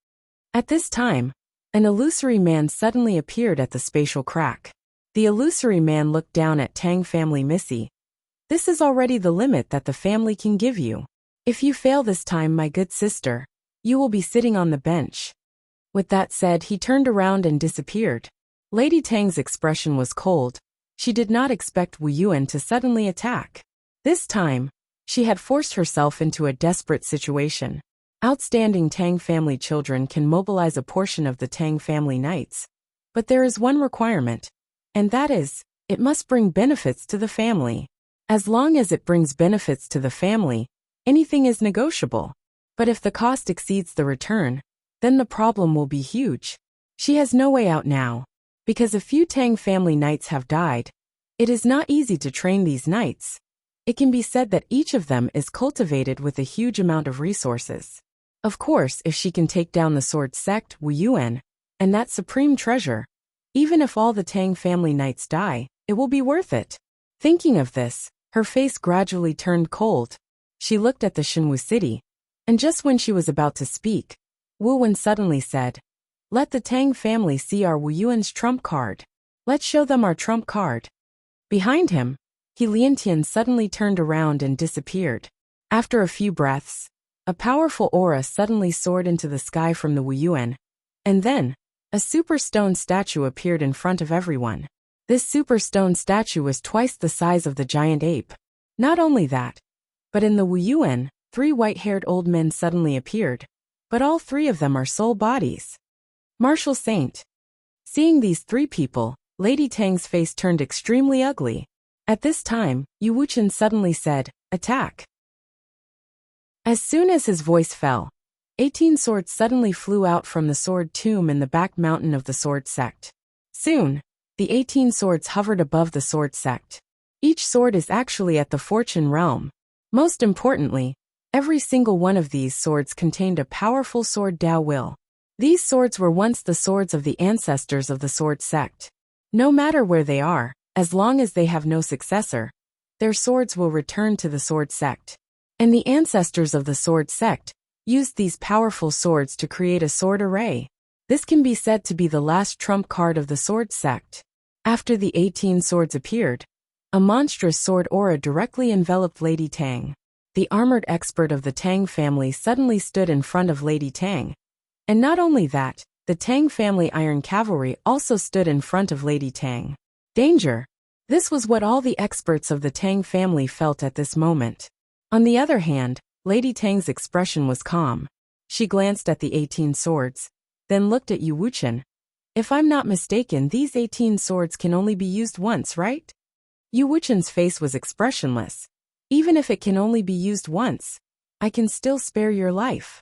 At this time, an illusory man suddenly appeared at the spatial crack. The illusory man looked down at Tang family Missy. "This is already the limit that the family can give you. If you fail this time, my good sister, you will be sitting on the bench." With that said, he turned around and disappeared. Lady Tang's expression was cold. She did not expect Wu Yuan to suddenly attack. This time, she had forced herself into a desperate situation. Outstanding Tang family children can mobilize a portion of the Tang family knights. But there is one requirement, and that is, it must bring benefits to the family. As long as it brings benefits to the family, anything is negotiable. But if the cost exceeds the return, then the problem will be huge. She has no way out now. Because a few Tang family knights have died, it is not easy to train these knights. It can be said that each of them is cultivated with a huge amount of resources. Of course, if she can take down the sword sect, Wu Yuan, and that supreme treasure, even if all the Tang family knights die, it will be worth it. Thinking of this, her face gradually turned cold. She looked at the Shinwu City, and just when she was about to speak, Wu Wen suddenly said, "Let the Tang family see our Wu Yuan's trump card. Let's show them our trump card." Behind him, He Liantian suddenly turned around and disappeared. After a few breaths, a powerful aura suddenly soared into the sky from the Wu Yuan, and then, a super stone statue appeared in front of everyone. This super stone statue was twice the size of the giant ape. Not only that, but in the Wu Yuan, 3 white-haired old men suddenly appeared, but all 3 of them are soul bodies. Martial Saint. Seeing these 3 people, Lady Tang's face turned extremely ugly. At this time, Yu Wuchen suddenly said, "Attack." As soon as his voice fell, 18 swords suddenly flew out from the sword tomb in the back mountain of the sword sect. Soon, the 18 swords hovered above the sword sect. Each sword is actually at the fortune realm. Most importantly, every single one of these swords contained a powerful sword Tao will. These swords were once the swords of the ancestors of the sword sect. No matter where they are, as long as they have no successor, their swords will return to the sword sect. And the ancestors of the sword sect used these powerful swords to create a sword array. This can be said to be the last trump card of the sword sect. After the 18 swords appeared, a monstrous sword aura directly enveloped Lady Tang. The armored expert of the Tang family suddenly stood in front of Lady Tang. And not only that, the Tang family iron cavalry also stood in front of Lady Tang. Danger! This was what all the experts of the Tang family felt at this moment. On the other hand, Lady Tang's expression was calm. She glanced at the 18 swords, then looked at Yu Wuchen. If I'm not mistaken, these 18 swords can only be used once, right? Yu Wuchen's face was expressionless. Even if it can only be used once, I can still spare your life.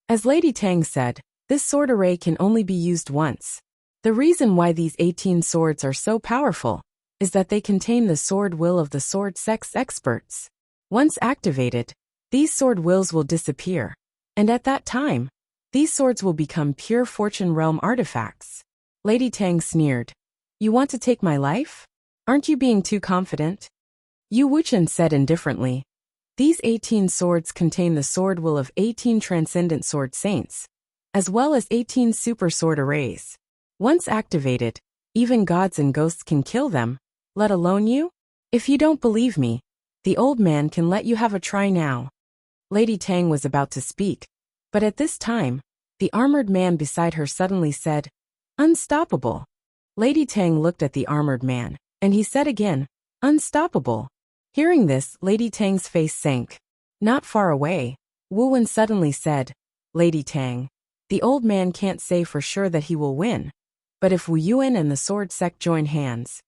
As Lady Tang said, this sword array can only be used once. The reason why these 18 swords are so powerful is that they contain the sword will of the sword sect's experts. Once activated, these sword wills will disappear, and at that time, these swords will become pure fortune realm artifacts. Lady Tang sneered. You want to take my life? Aren't you being too confident? Yu Wuchen said indifferently. These 18 swords contain the sword will of 18 transcendent sword saints, as well as 18 super sword arrays. Once activated, even gods and ghosts can kill them, let alone you? If you don't believe me, the old man can let you have a try now. Lady Tang was about to speak, but at this time, the armored man beside her suddenly said, Unstoppable. Lady Tang looked at the armored man, and he said again, Unstoppable. Hearing this, Lady Tang's face sank. Not far away, Wu Wen suddenly said, Lady Tang, the old man can't say for sure that he will win, but if Wu Yuan and the sword sect join hands,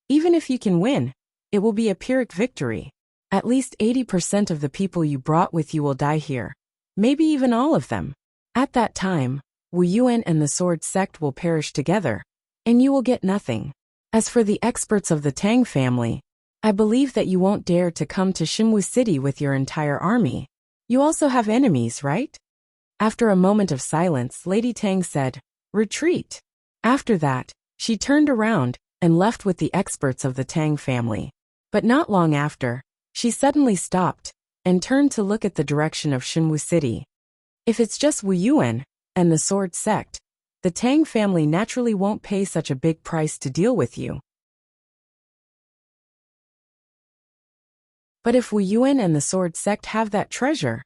even if you can win, it will be a Pyrrhic victory. At least 80% of the people you brought with you will die here. Maybe even all of them. At that time, Wu Yuan and the sword sect will perish together, and you will get nothing. As for the experts of the Tang family, I believe that you won't dare to come to Xinwu City with your entire army. You also have enemies, right? After a moment of silence, Lady Tang said, Retreat. After that, she turned around and left with the experts of the Tang family. But not long after, she suddenly stopped and turned to look at the direction of Xinwu City. If it's just Wu Yuan and the sword sect, the Tang family naturally won't pay such a big price to deal with you. But if Wu Yuan and the sword sect have that treasure...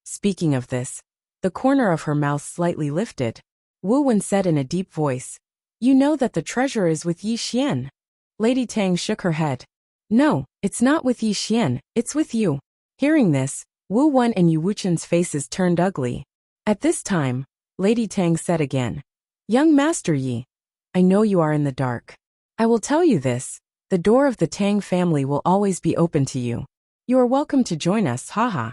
Speaking of this, the corner of her mouth slightly lifted. Wu Wen said in a deep voice, You know that the treasure is with Yi Xian. Lady Tang shook her head. No, it's not with Yi Xian, it's with you. Hearing this, Wu Wen and Yu Wuchen's faces turned ugly. At this time, Lady Tang said again, Young Master Yi, I know you are in the dark. I will tell you this, the door of the Tang family will always be open to you. You are welcome to join us, haha.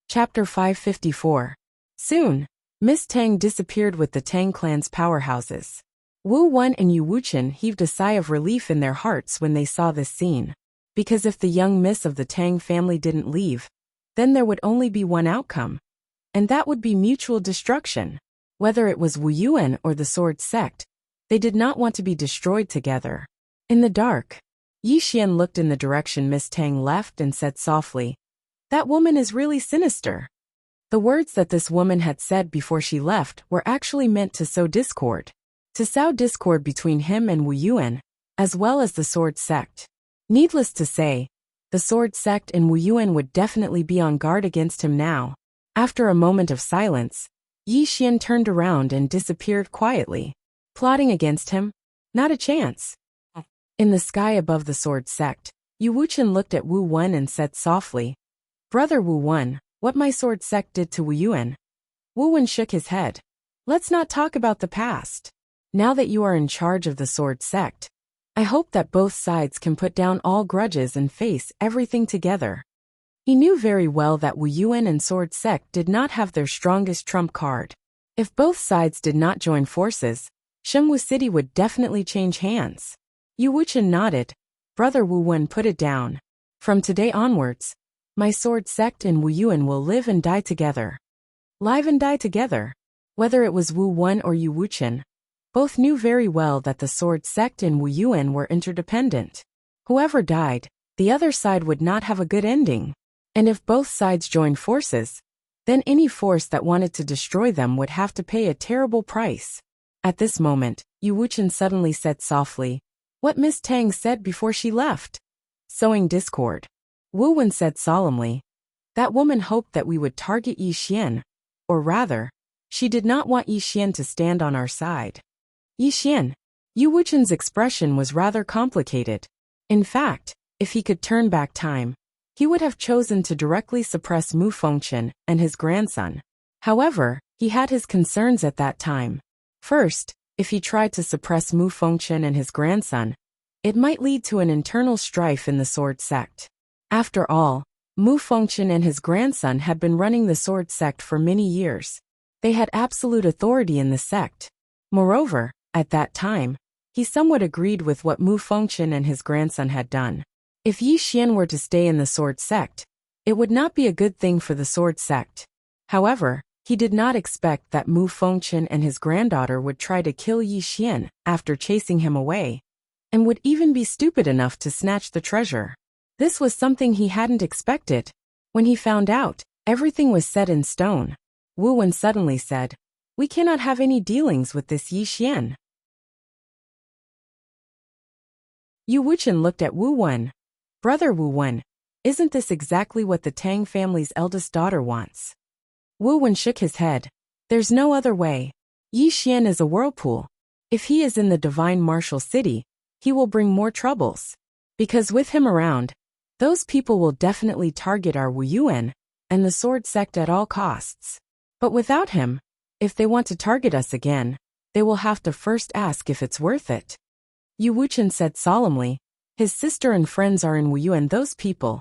Chapter 554. Soon, Miss Tang disappeared with the Tang clan's powerhouses. Wu Wen and Yu Wuchen heaved a sigh of relief in their hearts when they saw this scene. Because if the young miss of the Tang family didn't leave, then there would only be one outcome. And that would be mutual destruction. Whether it was Wu Yuan or the sword sect, they did not want to be destroyed together. In the dark, Yi Xian looked in the direction Miss Tang left and said softly, That woman is really sinister. The words that this woman had said before she left were actually meant to sow discord. To sow discord between him and Wu Yuan, as well as the sword sect. Needless to say, the sword sect and Wu Yuan would definitely be on guard against him now. After a moment of silence, Yi Xian turned around and disappeared quietly. Plotting against him? Not a chance. In the sky above the sword sect, Yu Wuchen looked at Wu Wen and said softly, Brother Wu Wen, what my sword sect did to Wu Yuan? Wu Wen shook his head. Let's not talk about the past. Now that you are in charge of the sword sect, I hope that both sides can put down all grudges and face everything together. He knew very well that Wu Yuan and Sword Sect did not have their strongest trump card. If both sides did not join forces, Shengwu City would definitely change hands. Yu Wuchen nodded. Brother Wu Wen put it down. From today onwards, my Sword Sect and Wu Yuan will live and die together. Live and die together. Whether it was Wu Wen or Yu Wuchen, both knew very well that the Sword Sect and Wu Yuan were interdependent. Whoever died, the other side would not have a good ending. And if both sides joined forces, then any force that wanted to destroy them would have to pay a terrible price. At this moment, Yu Wuchen suddenly said softly, "What Miss Tang said before she left?" Sowing discord. Wu Wen said solemnly, "That woman hoped that we would target Yi Xian, or rather, she did not want Yi Xian to stand on our side." Yi Xian. Yu Wuchen's expression was rather complicated. In fact, if he could turn back time, he would have chosen to directly suppress Mu Fengchen and his grandson. However, he had his concerns at that time. First, if he tried to suppress Mu Fengchen and his grandson, it might lead to an internal strife in the Sword Sect. After all, Mu Fengchen and his grandson had been running the Sword Sect for many years. They had absolute authority in the sect. Moreover, at that time, he somewhat agreed with what Mu Fengchen and his grandson had done. If Yi Xian were to stay in the Sword Sect, it would not be a good thing for the Sword Sect. However, he did not expect that Mu Fengchen and his granddaughter would try to kill Yi Xian after chasing him away, and would even be stupid enough to snatch the treasure. This was something he hadn't expected. When he found out, everything was set in stone. Wu Wen suddenly said, "We cannot have any dealings with this Yi Xian." Yu Wuchen looked at Wu Wen. "Brother Wu Wen, isn't this exactly what the Tang family's eldest daughter wants?" Wu Wen shook his head. "There's no other way. Yi Xian is a whirlpool. If he is in the divine martial city, he will bring more troubles. Because with him around, those people will definitely target our Wu Yuan and the Sword Sect at all costs. But without him, if they want to target us again, they will have to first ask if it's worth it." Yu Wuchen said solemnly, "His sister and friends are in Wu Yuan, those people."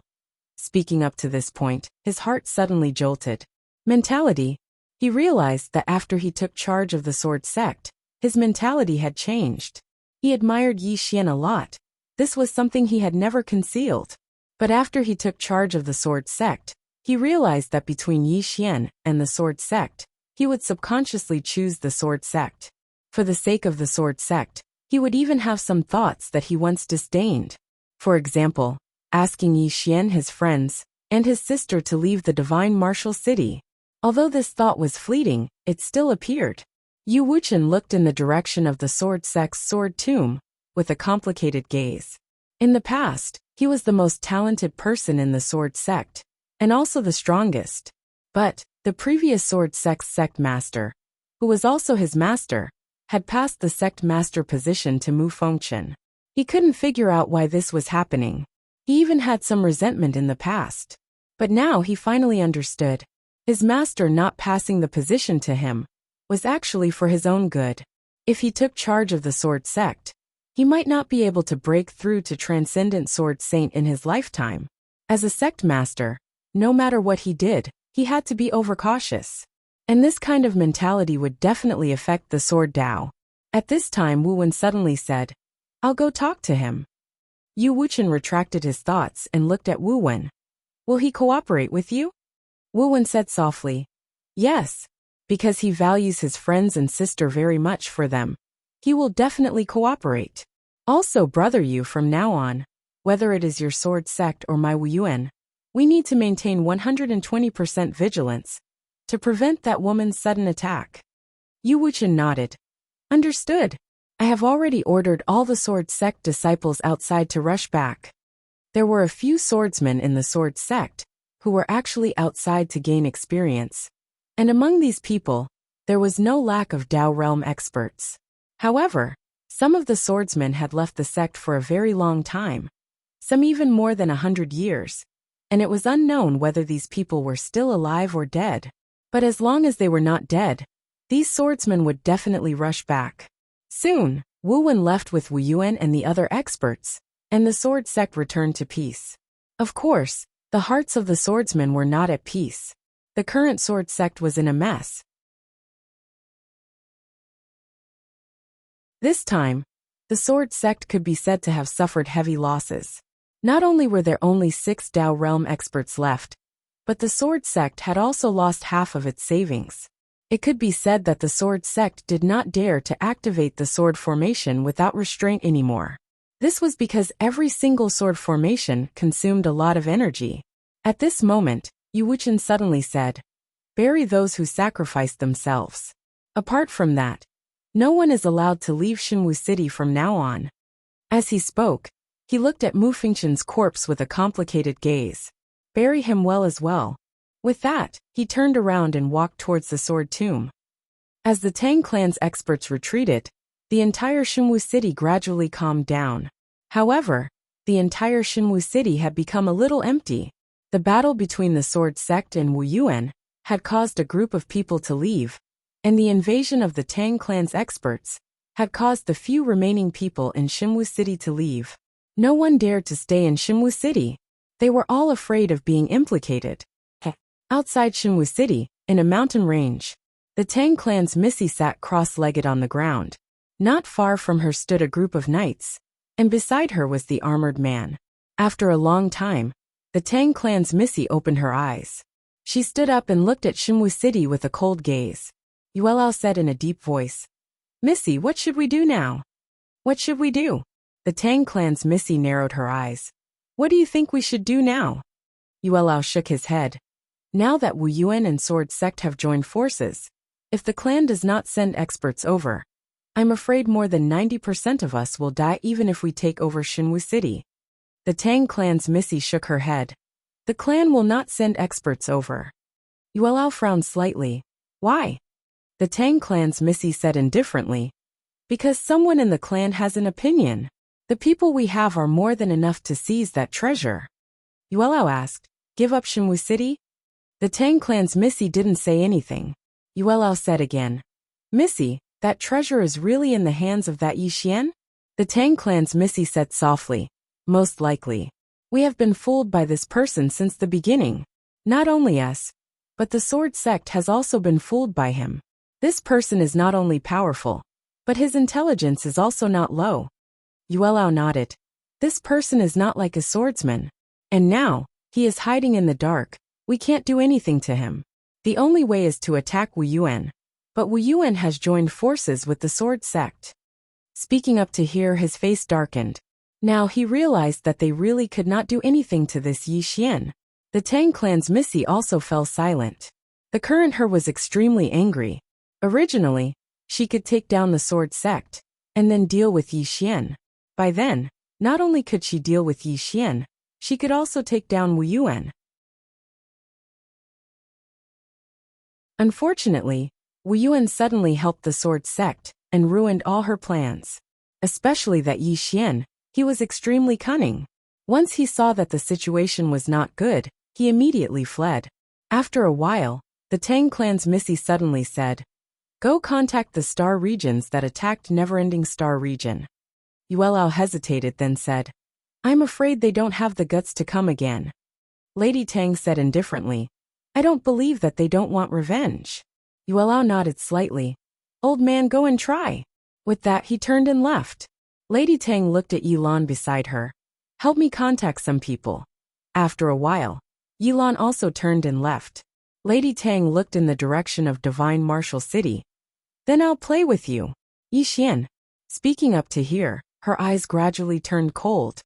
Speaking up to this point, his heart suddenly jolted. Mentality. He realized that after he took charge of the Sword Sect, his mentality had changed. He admired Yi Xian a lot. This was something he had never concealed. But after he took charge of the Sword Sect, he realized that between Yi Xian and the Sword Sect, he would subconsciously choose the Sword Sect. For the sake of the Sword Sect, he would even have some thoughts that he once disdained. For example, asking Yi Xian, his friends, and his sister to leave the divine martial city. Although this thought was fleeting, it still appeared. Yu Wuchen looked in the direction of the Sword Sect's sword tomb, with a complicated gaze. In the past, he was the most talented person in the Sword Sect, and also the strongest. But, the previous Sword Sect's sect master, who was also his master, had passed the sect master position to Mu Fengchen. He couldn't figure out why this was happening. He even had some resentment in the past. But now he finally understood. His master not passing the position to him was actually for his own good. If he took charge of the Sword Sect, he might not be able to break through to Transcendent Sword Saint in his lifetime. As a sect master, no matter what he did, he had to be overcautious. And this kind of mentality would definitely affect the Sword Dao. At this time Wu Wen suddenly said, "I'll go talk to him." Yu Wuchen retracted his thoughts and looked at Wu Wen. "Will he cooperate with you?" Wu Wen said softly, "Yes. Because he values his friends and sister very much for them. He will definitely cooperate. Also, brother Yu, from now on, whether it is your Sword Sect or my Wu Yuan, we need to maintain 120% vigilance to prevent that woman's sudden attack." Yu Wuchen nodded. "Understood. I have already ordered all the Sword Sect disciples outside to rush back." There were a few swordsmen in the Sword Sect who were actually outside to gain experience. And among these people, there was no lack of Dao realm experts. However, some of the swordsmen had left the sect for a very long time, some even more than 100 years, and it was unknown whether these people were still alive or dead. But as long as they were not dead, these swordsmen would definitely rush back. Soon, Wu Wen left with Wu Yuan and the other experts, and the sword sect returned to peace. Of course, the hearts of the swordsmen were not at peace. The current sword sect was in a mess. This time, the sword sect could be said to have suffered heavy losses. Not only were there only 6 Dao realm experts left, but the sword sect had also lost half of its savings. It could be said that the sword sect did not dare to activate the sword formation without restraint anymore. This was because every single sword formation consumed a lot of energy. At this moment, Yu Wuchen suddenly said, "Bury those who sacrificed themselves. Apart from that, no one is allowed to leave Xinwu City from now on." As he spoke, he looked at Mu Fengqian's corpse with a complicated gaze. Bury him well as well. With that, he turned around and walked towards the sword tomb. As the Tang clan's experts retreated, the entire Xinwu City gradually calmed down. However, the entire Xinwu City had become a little empty. The battle between the sword sect and Wu Yuan had caused a group of people to leave, and the invasion of the Tang clan's experts had caused the few remaining people in Xinwu City to leave. No one dared to stay in Xinwu City. They were all afraid of being implicated. Outside Xinwu City, in a mountain range, the Tang clan's Missy sat cross-legged on the ground. Not far from her stood a group of knights, and beside her was the armored man. After a long time, the Tang clan's Missy opened her eyes. She stood up and looked at Xinwu City with a cold gaze. Yuelao said in a deep voice, "Missy, what should we do now?" "What should we do?" The Tang clan's Missy narrowed her eyes. "What do you think we should do now?" Yuelao shook his head. Now that Wu Yuan and Sword Sect have joined forces, if the clan does not send experts over, I'm afraid more than 90% of us will die even if we take over Xinwu City. The Tang clan's Missy shook her head. The clan will not send experts over. Yuelao frowned slightly. Why? The Tang clan's Missy said indifferently. Because someone in the clan has an opinion. The people we have are more than enough to seize that treasure. Yuelao asked, "Give up Xinwu City?" The Tang clan's Missy didn't say anything. Yuelao said again, "Missy, that treasure is really in the hands of that Yi Xian?" The Tang clan's Missy said softly, "Most likely. We have been fooled by this person since the beginning. Not only us, but the sword sect has also been fooled by him. This person is not only powerful, but his intelligence is also not low." Yuelao nodded. "This person is not like a swordsman. And now, he is hiding in the dark. We can't do anything to him. The only way is to attack Wu Yuan. But Wu Yuan has joined forces with the sword sect." Speaking up to here, his face darkened. Now he realized that they really could not do anything to this Yi Xian. The Tang clan's Missy also fell silent. The current her was extremely angry. Originally, she could take down the sword sect, and then deal with Yi Xian. By then, not only could she deal with Yi Xian, she could also take down Wu Yuan. Unfortunately, Wu Yuan suddenly helped the sword sect and ruined all her plans. Especially that Yi Xian, he was extremely cunning. Once he saw that the situation was not good, he immediately fled. After a while, the Tang clan's Missy suddenly said, "Go contact the star regions that attacked Neverending Star Region." Yuelao hesitated, then said, "I'm afraid they don't have the guts to come again." Lady Tang said indifferently, "I don't believe that they don't want revenge." Yuelao nodded slightly. "Old man, go and try." With that, he turned and left. Lady Tang looked at Yilan beside her. "Help me contact some people." After a while, Yilan also turned and left. Lady Tang looked in the direction of Divine Martial City. "Then I'll play with you." Yi Xian. Speaking up to here, her eyes gradually turned cold.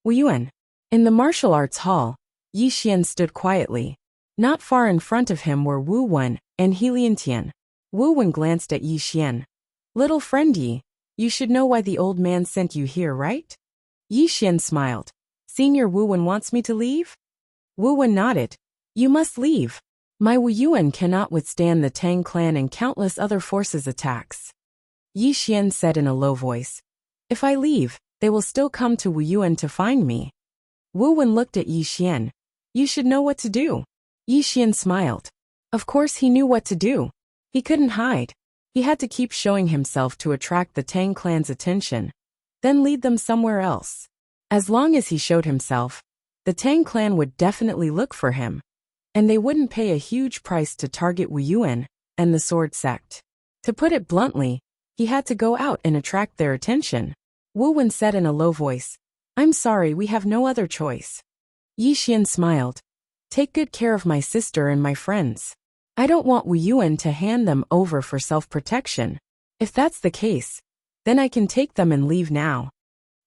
Wu Yuan. In the martial arts hall, Yi Xian stood quietly. Not far in front of him were Wu Wen and He Liantian. Wu Wen glanced at Yi Xian. "Little friend Yi, you should know why the old man sent you here, right?" Yi Xian smiled. "Senior Wu Wen wants me to leave?" Wu Wen nodded. "You must leave. My Wu Yuan cannot withstand the Tang clan and countless other forces' attacks." Yi Xian said in a low voice, "If I leave, they will still come to Wu Yuan to find me." Wu Wen looked at Yi Xian. "You should know what to do." Yi Xian smiled. Of course he knew what to do. He couldn't hide. He had to keep showing himself to attract the Tang clan's attention, then lead them somewhere else. As long as he showed himself, the Tang clan would definitely look for him, and they wouldn't pay a huge price to target Wu Yuan and the sword sect. To put it bluntly, he had to go out and attract their attention. Wu Wen said in a low voice, "I'm sorry, we have no other choice." Yi Xian smiled. "Take good care of my sister and my friends. I don't want Wu Yuan to hand them over for self-protection. If that's the case, then I can take them and leave now."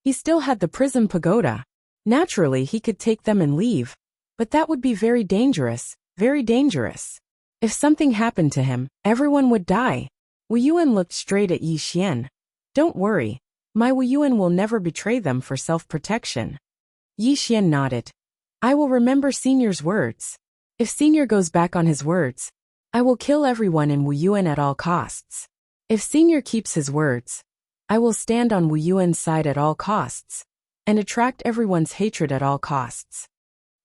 He still had the Prism Pagoda. Naturally, he could take them and leave, but that would be very dangerous, very dangerous. If something happened to him, everyone would die. Wu Yuan looked straight at Yi Xian. "Don't worry, my Wu Yuan will never betray them for self-protection." Yi Xian nodded. "I will remember Senior's words. If Senior goes back on his words, I will kill everyone in Wu Yuan at all costs. If Senior keeps his words, I will stand on Wu Yuan's side at all costs, and attract everyone's hatred at all costs."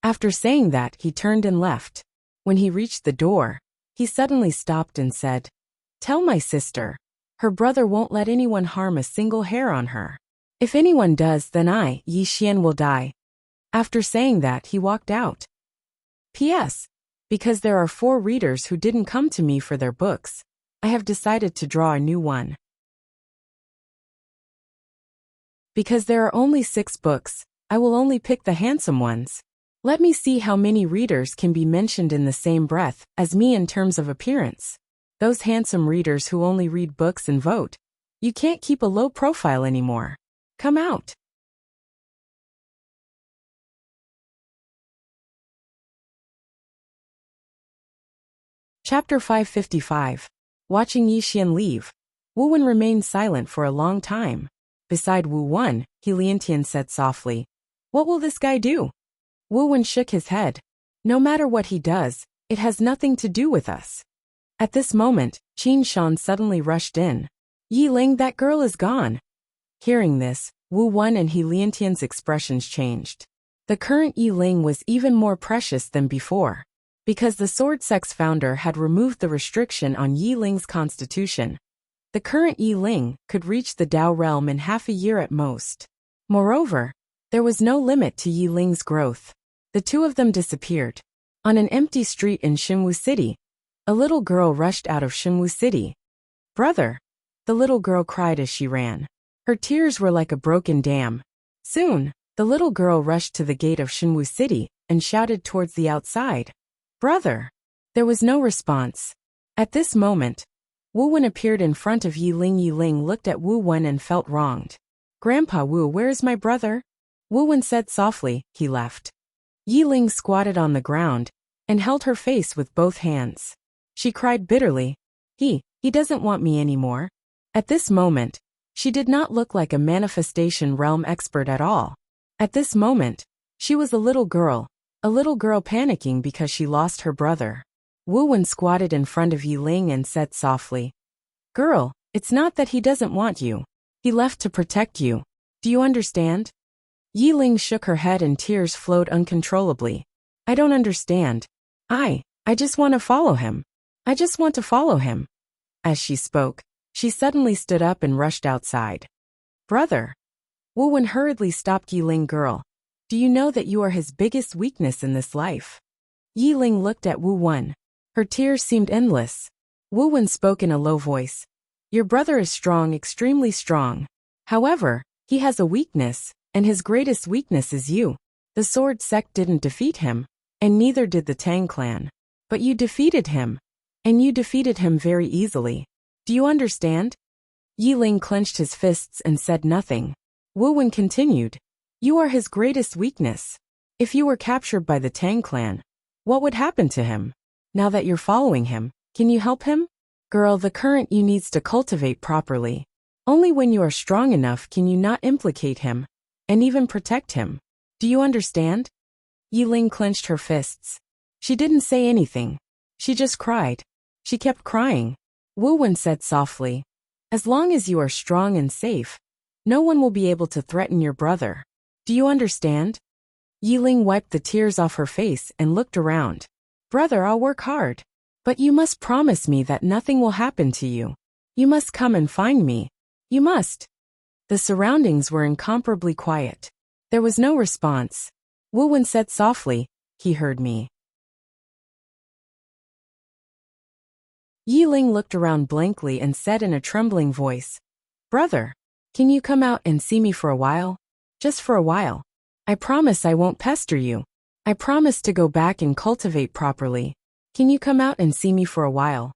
After saying that, he turned and left. When he reached the door, he suddenly stopped and said, "Tell my sister. Her brother won't let anyone harm a single hair on her. If anyone does, then I, Yi Xian, will die." After saying that, he walked out. P.S. Because there are 4 readers who didn't come to me for their books, I have decided to draw a new one. Because there are only 6 books, I will only pick the handsome ones. Let me see how many readers can be mentioned in the same breath as me in terms of appearance. Those handsome readers who only read books and vote. You can't keep a low profile anymore. Come out. Chapter 555. Watching Yi Xian leave, Wu Wen remained silent for a long time. Beside Wu Wen, He Liantian said softly, "What will this guy do?" Wu Wen shook his head. "No matter what he does, it has nothing to do with us." At this moment, Qin Shan suddenly rushed in. "Yi Ling, that girl is gone." Hearing this, Wu Wen and He Liantian's expressions changed. The current Yi Ling was even more precious than before. Because the Sword Sect's founder had removed the restriction on Yi Ling's constitution, the current Yi Ling could reach the Dao realm in half a year at most. Moreover, there was no limit to Yi Ling's growth. The two of them disappeared. On an empty street in Xinwu City, a little girl rushed out of Xinwu City. "Brother!" the little girl cried as she ran. Her tears were like a broken dam. Soon, the little girl rushed to the gate of Xinwu City and shouted towards the outside, "Brother!" There was no response. At this moment, Wu Wen appeared in front of Yi Ling. Yi Ling looked at Wu Wen and felt wronged. "Grandpa Wu, where is my brother?" Wu Wen said softly. "He left." Yi Ling squatted on the ground and held her face with both hands. She cried bitterly. He doesn't want me anymore." At this moment, she did not look like a manifestation realm expert at all. At this moment, she was a little girl panicking because she lost her brother. Wu Wen squatted in front of Yi Ling and said softly, "Girl, it's not that he doesn't want you. He left to protect you. Do you understand?" Yi Ling shook her head and tears flowed uncontrollably. "I don't understand. I just want to follow him. I just want to follow him." As she spoke, she suddenly stood up and rushed outside. "Brother!" Wu Wen hurriedly stopped Yi Ling. "Girl, do you know that you are his biggest weakness in this life?" Yi Ling looked at Wu Wen. Her tears seemed endless. Wu Wen spoke in a low voice. "Your brother is strong, extremely strong. However, he has a weakness, and his greatest weakness is you. The Sword Sect didn't defeat him, and neither did the Tang clan. But you defeated him, and you defeated him very easily. Do you understand?" Yi Ling clenched his fists and said nothing. Wu Wen continued. "You are his greatest weakness. If you were captured by the Tang clan, what would happen to him? Now that you're following him, can you help him? Girl, the current you needs to cultivate properly. Only when you are strong enough can you not implicate him, and even protect him. Do you understand?" Yi Ling clenched her fists. She didn't say anything. She just cried. She kept crying. Wu Wen said softly, "As long as you are strong and safe, no one will be able to threaten your brother. Do you understand?" Yi Ling wiped the tears off her face and looked around. "Brother, I'll work hard. But you must promise me that nothing will happen to you. You must come and find me. You must. The surroundings were incomparably quiet. There was no response. Wu Wen said softly, "He heard me." Yi Ling looked around blankly and said in a trembling voice, "Brother, can you come out and see me for a while? Just for a while. I promise I won't pester you. I promise to go back and cultivate properly. Can you come out and see me for a while?"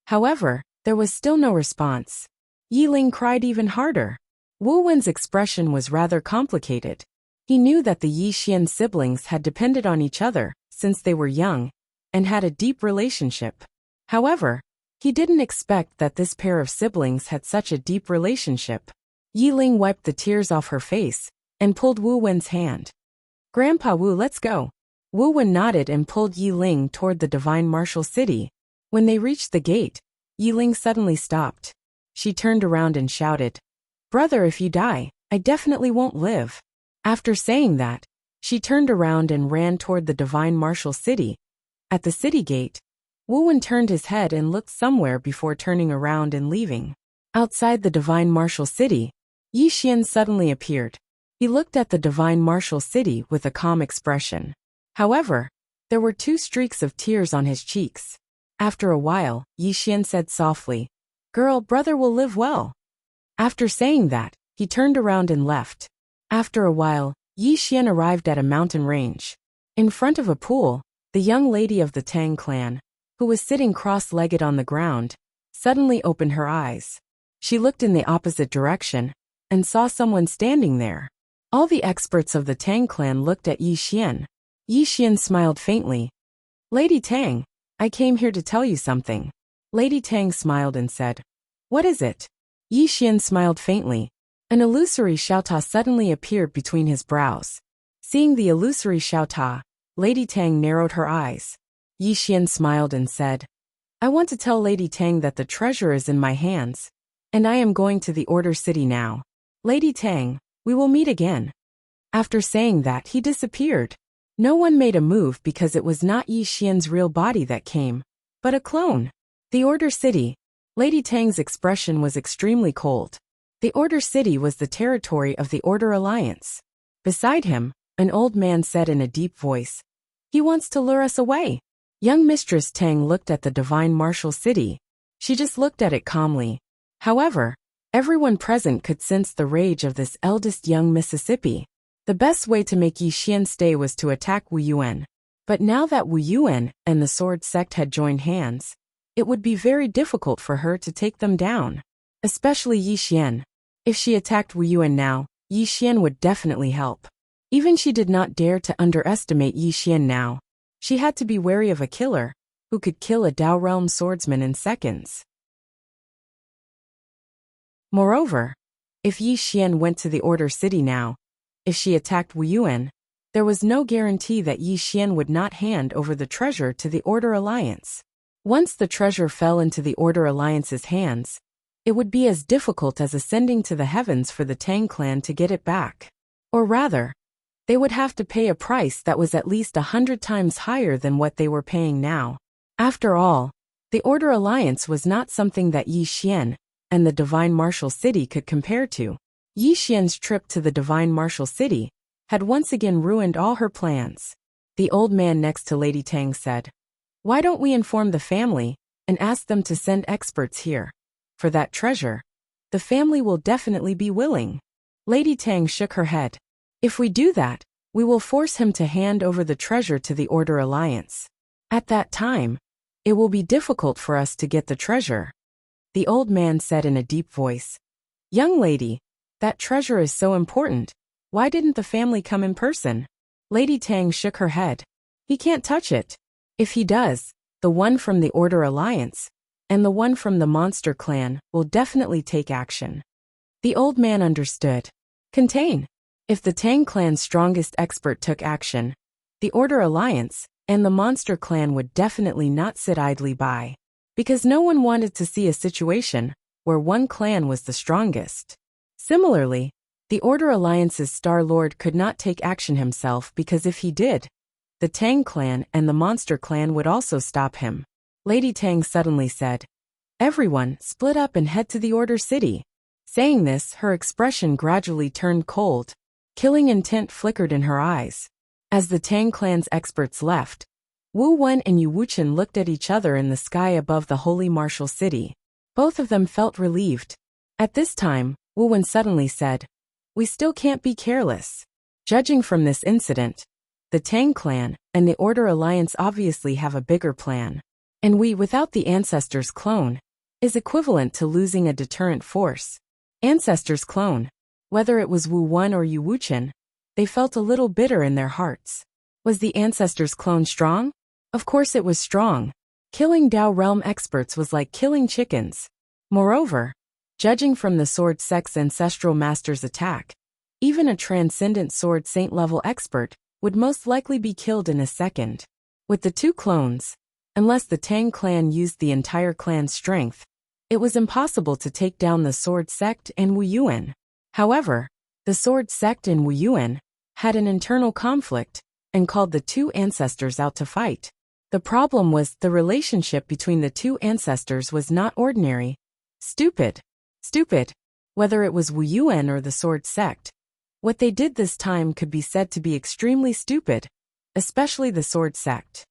However, there was still no response. Yi Ling cried even harder. Wu Wen's expression was rather complicated. He knew that the Yi Xian siblings had depended on each other since they were young and had a deep relationship. However, he didn't expect that this pair of siblings had such a deep relationship. Yi Ling wiped the tears off her face and pulled Wu Wen's hand. "Grandpa Wu, let's go." Wu Wen nodded and pulled Yi Ling toward the divine martial city. When they reached the gate, Yi Ling suddenly stopped. She turned around and shouted, "Brother, if you die, I definitely won't live." After saying that, she turned around and ran toward the divine martial city. At the city gate, Wu Wen turned his head and looked somewhere before turning around and leaving. Outside the divine martial city, Yi Xian suddenly appeared. He looked at the divine martial city with a calm expression. However, there were 2 streaks of tears on his cheeks. After a while, Yi Xian said softly, "Girl, brother will live well." After saying that, he turned around and left. After a while, Yi Xian arrived at a mountain range. In front of a pool, the young lady of the Tang clan, who was sitting cross-legged on the ground, suddenly opened her eyes. She looked in the opposite direction and saw someone standing there. All the experts of the Tang clan looked at Yi Xian. Yi Xian smiled faintly. "Lady Tang, I came here to tell you something." Lady Tang smiled and said, "What is it?" Yi Xian smiled faintly. An illusory xiaota suddenly appeared between his brows. Seeing the illusory xiaota, Lady Tang narrowed her eyes. Yi Xian smiled and said, "I want to tell Lady Tang that the treasure is in my hands, and I am going to the Order City now. Lady Tang, we will meet again." After saying that, he disappeared. No one made a move because it was not Yi Xian's real body that came, but a clone. The Order City. Lady Tang's expression was extremely cold. The Order City was the territory of the Order Alliance. Beside him, an old man said in a deep voice, "He wants to lure us away." Young Mistress Tang looked at the divine martial city. She just looked at it calmly. However, everyone present could sense the rage of this eldest young Mississippi. The best way to make Yi Xian stay was to attack Wu Yuan. But now that Wu Yuan and the sword sect had joined hands, it would be very difficult for her to take them down. Especially Yi Xian. If she attacked Wu Yuan now, Yi Xian would definitely help. Even she did not dare to underestimate Yi Xian now. She had to be wary of a killer, who could kill a Dao Realm swordsman in seconds. Moreover, if Yi Xian went to the Order City now, if she attacked Wu Yuan, there was no guarantee that Yi Xian would not hand over the treasure to the Order Alliance. Once the treasure fell into the Order Alliance's hands, it would be as difficult as ascending to the heavens for the Tang clan to get it back. Or rather, they would have to pay a price that was at least 100 times higher than what they were paying now. After all, the Order Alliance was not something that Yi Xian and the Divine Martial City could compare to. Yi Xian's trip to the Divine Martial City had once again ruined all her plans. The old man next to Lady Tang said, "Why don't we inform the family and ask them to send experts here? For that treasure, the family will definitely be willing." Lady Tang shook her head. "If we do that, we will force him to hand over the treasure to the Order Alliance. At that time, it will be difficult for us to get the treasure." The old man said in a deep voice, "Young lady, that treasure is so important. Why didn't the family come in person?" Lady Tang shook her head. "He can't touch it. If he does, the one from the Order Alliance and the one from the Monster Clan will definitely take action." The old man understood. Contain. If the Tang clan's strongest expert took action, the Order Alliance and the Monster Clan would definitely not sit idly by, because no one wanted to see a situation where one clan was the strongest. Similarly, the Order Alliance's Star Lord could not take action himself because if he did, the Tang clan and the Monster Clan would also stop him. Lady Tang suddenly said, Everyone, split up and head to the Order City. Saying this, her expression gradually turned cold. Killing intent flickered in her eyes. As the Tang clan's experts left, Wu Wen and Yu Wuchen looked at each other in the sky above the holy martial city. Both of them felt relieved. At this time, Wu Wen suddenly said, "We still can't be careless." Judging from this incident, the Tang clan and the Order Alliance obviously have a bigger plan. And we, without the Ancestors' clone, is equivalent to losing a deterrent force. Ancestors' clone, whether it was Wu Wen or Yu Wuchen, they felt a little bitter in their hearts. Was the Ancestors' clone strong? Of course it was strong. Killing Dao Realm experts was like killing chickens. Moreover, judging from the Sword Sect's ancestral master's attack, even a transcendent Sword Saint level expert would most likely be killed in a second. With the two clones, unless the Tang clan used the entire clan's strength, it was impossible to take down the Sword Sect and Wu Yuan. However, the Sword Sect and Wu Yuan had an internal conflict and called the two ancestors out to fight. The problem was the relationship between the two ancestors was not ordinary. Stupid. Whether it was Wu Yuan or the Sword Sect, what they did this time could be said to be extremely stupid, especially the Sword Sect.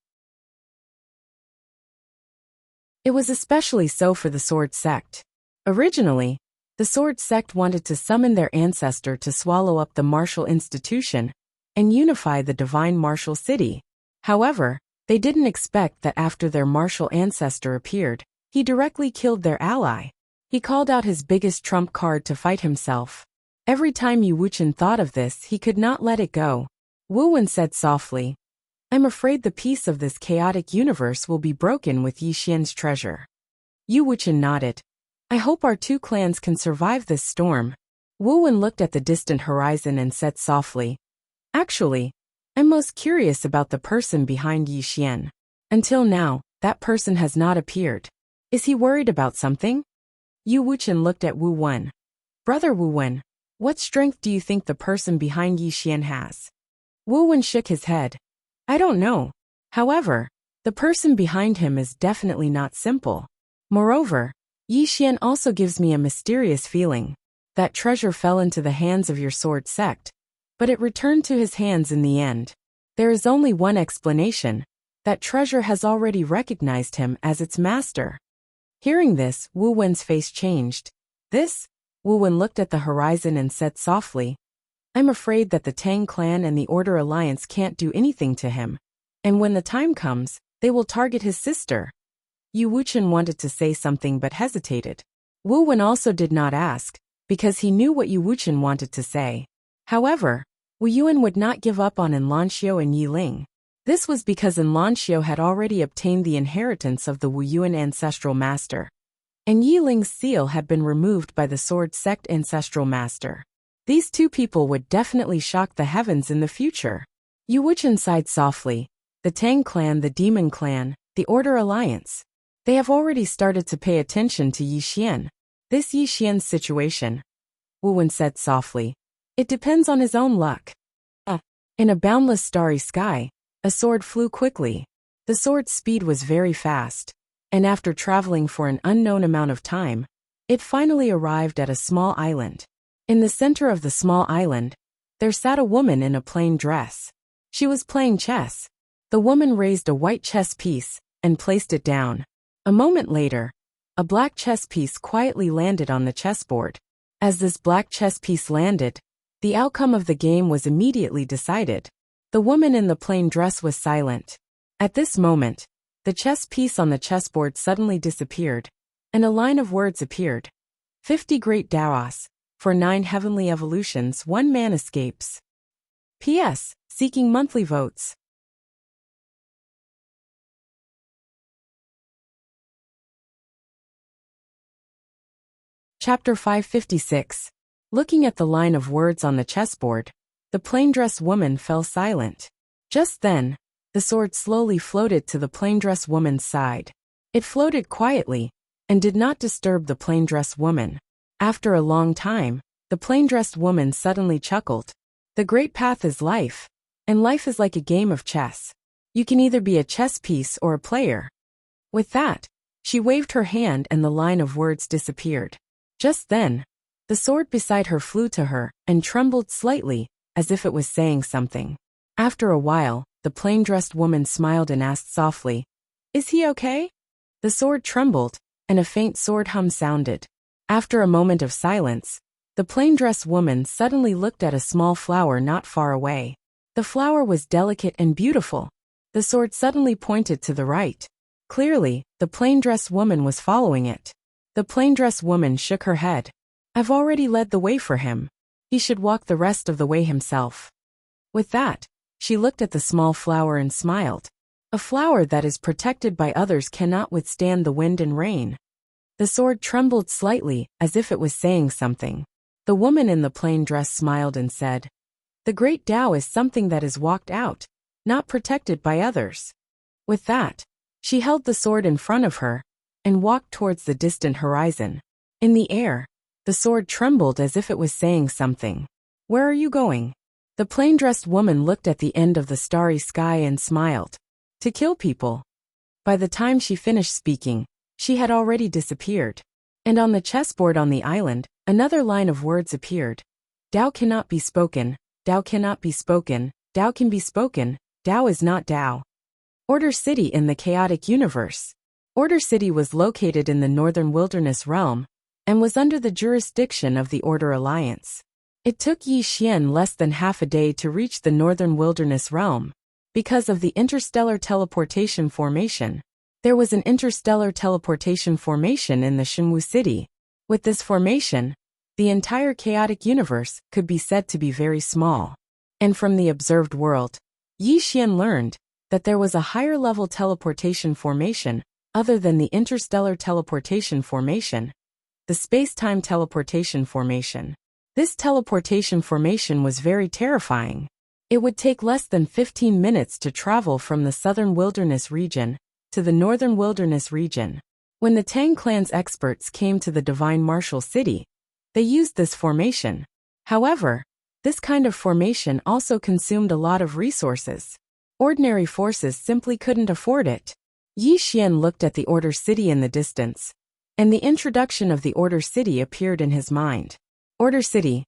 It was especially so for the Sword Sect. Originally, the Sword Sect wanted to summon their ancestor to swallow up the martial institution and unify the divine martial city. However, they didn't expect that after their martial ancestor appeared, he directly killed their ally. He called out his biggest trump card to fight himself. Every time Yu Wuchen thought of this, he could not let it go. Wu Wen said softly, "I'm afraid the peace of this chaotic universe will be broken with Yi Xian's treasure." Yu Wuchen nodded. "I hope our two clans can survive this storm." Wu Wen looked at the distant horizon and said softly, "Actually, I'm most curious about the person behind Yi Xian. Until now, that person has not appeared. Is he worried about something?" Yu Wuchen looked at Wu Wen. "Brother Wu Wen, what strength do you think the person behind Yi Xian has?" Wu Wen shook his head. "I don't know. However, the person behind him is definitely not simple. Moreover, Yi Xian also gives me a mysterious feeling. That treasure fell into the hands of your Sword Sect, but it returned to his hands in the end. There is only one explanation. That treasure has already recognized him as its master." Hearing this, Wu Wen's face changed. "This?" Wu Wen looked at the horizon and said softly, "I'm afraid that the Tang clan and the Order Alliance can't do anything to him. And when the time comes, they will target his sister." Yu Wuchen wanted to say something but hesitated. Wu Wen also did not ask, because he knew what Yu Wuchen wanted to say. However, Wu Yuan would not give up on Enlanxiu and Yi Ling. This was because Enlanxiu had already obtained the inheritance of the Wu Yuan ancestral master, and Yi Ling's seal had been removed by the Sword Sect ancestral master. These two people would definitely shock the heavens in the future. Yu Wuchen sighed softly. The Tang clan, the Demon clan, the Order Alliance. They have already started to pay attention to Yi Xian. This Yi Xian's situation, Wu Wen said softly. It depends on his own luck. In a boundless starry sky, a sword flew quickly. The sword's speed was very fast, and after traveling for an unknown amount of time, it finally arrived at a small island. In the center of the small island, there sat a woman in a plain dress. She was playing chess. The woman raised a white chess piece and placed it down. A moment later, a black chess piece quietly landed on the chessboard. As this black chess piece landed, the outcome of the game was immediately decided. The woman in the plain dress was silent. At this moment, the chess piece on the chessboard suddenly disappeared, and a line of words appeared. 50 great Daos. For 9 heavenly evolutions, 1 man escapes. P.S. Seeking monthly votes. Chapter 556. Looking at the line of words on the chessboard, the plain-dress woman fell silent. Just then, the sword slowly floated to the plain-dress woman's side. It floated quietly, and did not disturb the plain-dress woman. After a long time, the plain-dressed woman suddenly chuckled. The great path is life, and life is like a game of chess. You can either be a chess piece or a player. With that, She waved her hand and the line of words disappeared. Just then, the sword beside her flew to her and trembled slightly, as if it was saying something. After a while, the plain-dressed woman smiled and asked softly, "Is he okay?" The sword trembled, and a faint sword hum sounded. After a moment of silence, the plain-dressed woman suddenly looked at a small flower not far away. The flower was delicate and beautiful. The sword suddenly pointed to the right. Clearly, the plain-dressed woman was following it. The plain-dressed woman shook her head. "I've already led the way for him. He should walk the rest of the way himself." With that, she looked at the small flower and smiled. A flower that is protected by others cannot withstand the wind and rain. The sword trembled slightly, as if it was saying something. The woman in the plain dress smiled and said, "The great Tao is something that is walked out, not protected by others." With that, she held the sword in front of her and walked towards the distant horizon. In the air, the sword trembled as if it was saying something. "Where are you going?" The plain-dressed woman looked at the end of the starry sky and smiled. "To kill people." By the time she finished speaking, she had already disappeared. And on the chessboard on the island, another line of words appeared. "Tao cannot be spoken, Tao cannot be spoken, Tao can be spoken, Tao is not Tao." Order City in the chaotic universe. Order City was located in the Northern Wilderness realm and was under the jurisdiction of the Order Alliance. It took Yi Xian less than half a day to reach the Northern Wilderness realm. Because of the interstellar teleportation formation, there was an interstellar teleportation formation in the Shenwu City. With this formation, the entire chaotic universe could be said to be very small. And from the observed world, Yi Xian learned that there was a higher-level teleportation formation other than the interstellar teleportation formation, the space-time teleportation formation. This teleportation formation was very terrifying. It would take less than 15 minutes to travel from the Southern Wilderness region to the Northern Wilderness region. When the Tang clan's experts came to the Divine Martial City, they used this formation. However, this kind of formation also consumed a lot of resources. Ordinary forces simply couldn't afford it. Yi Xian looked at the Order City in the distance, and the introduction of the Order City appeared in his mind. Order City.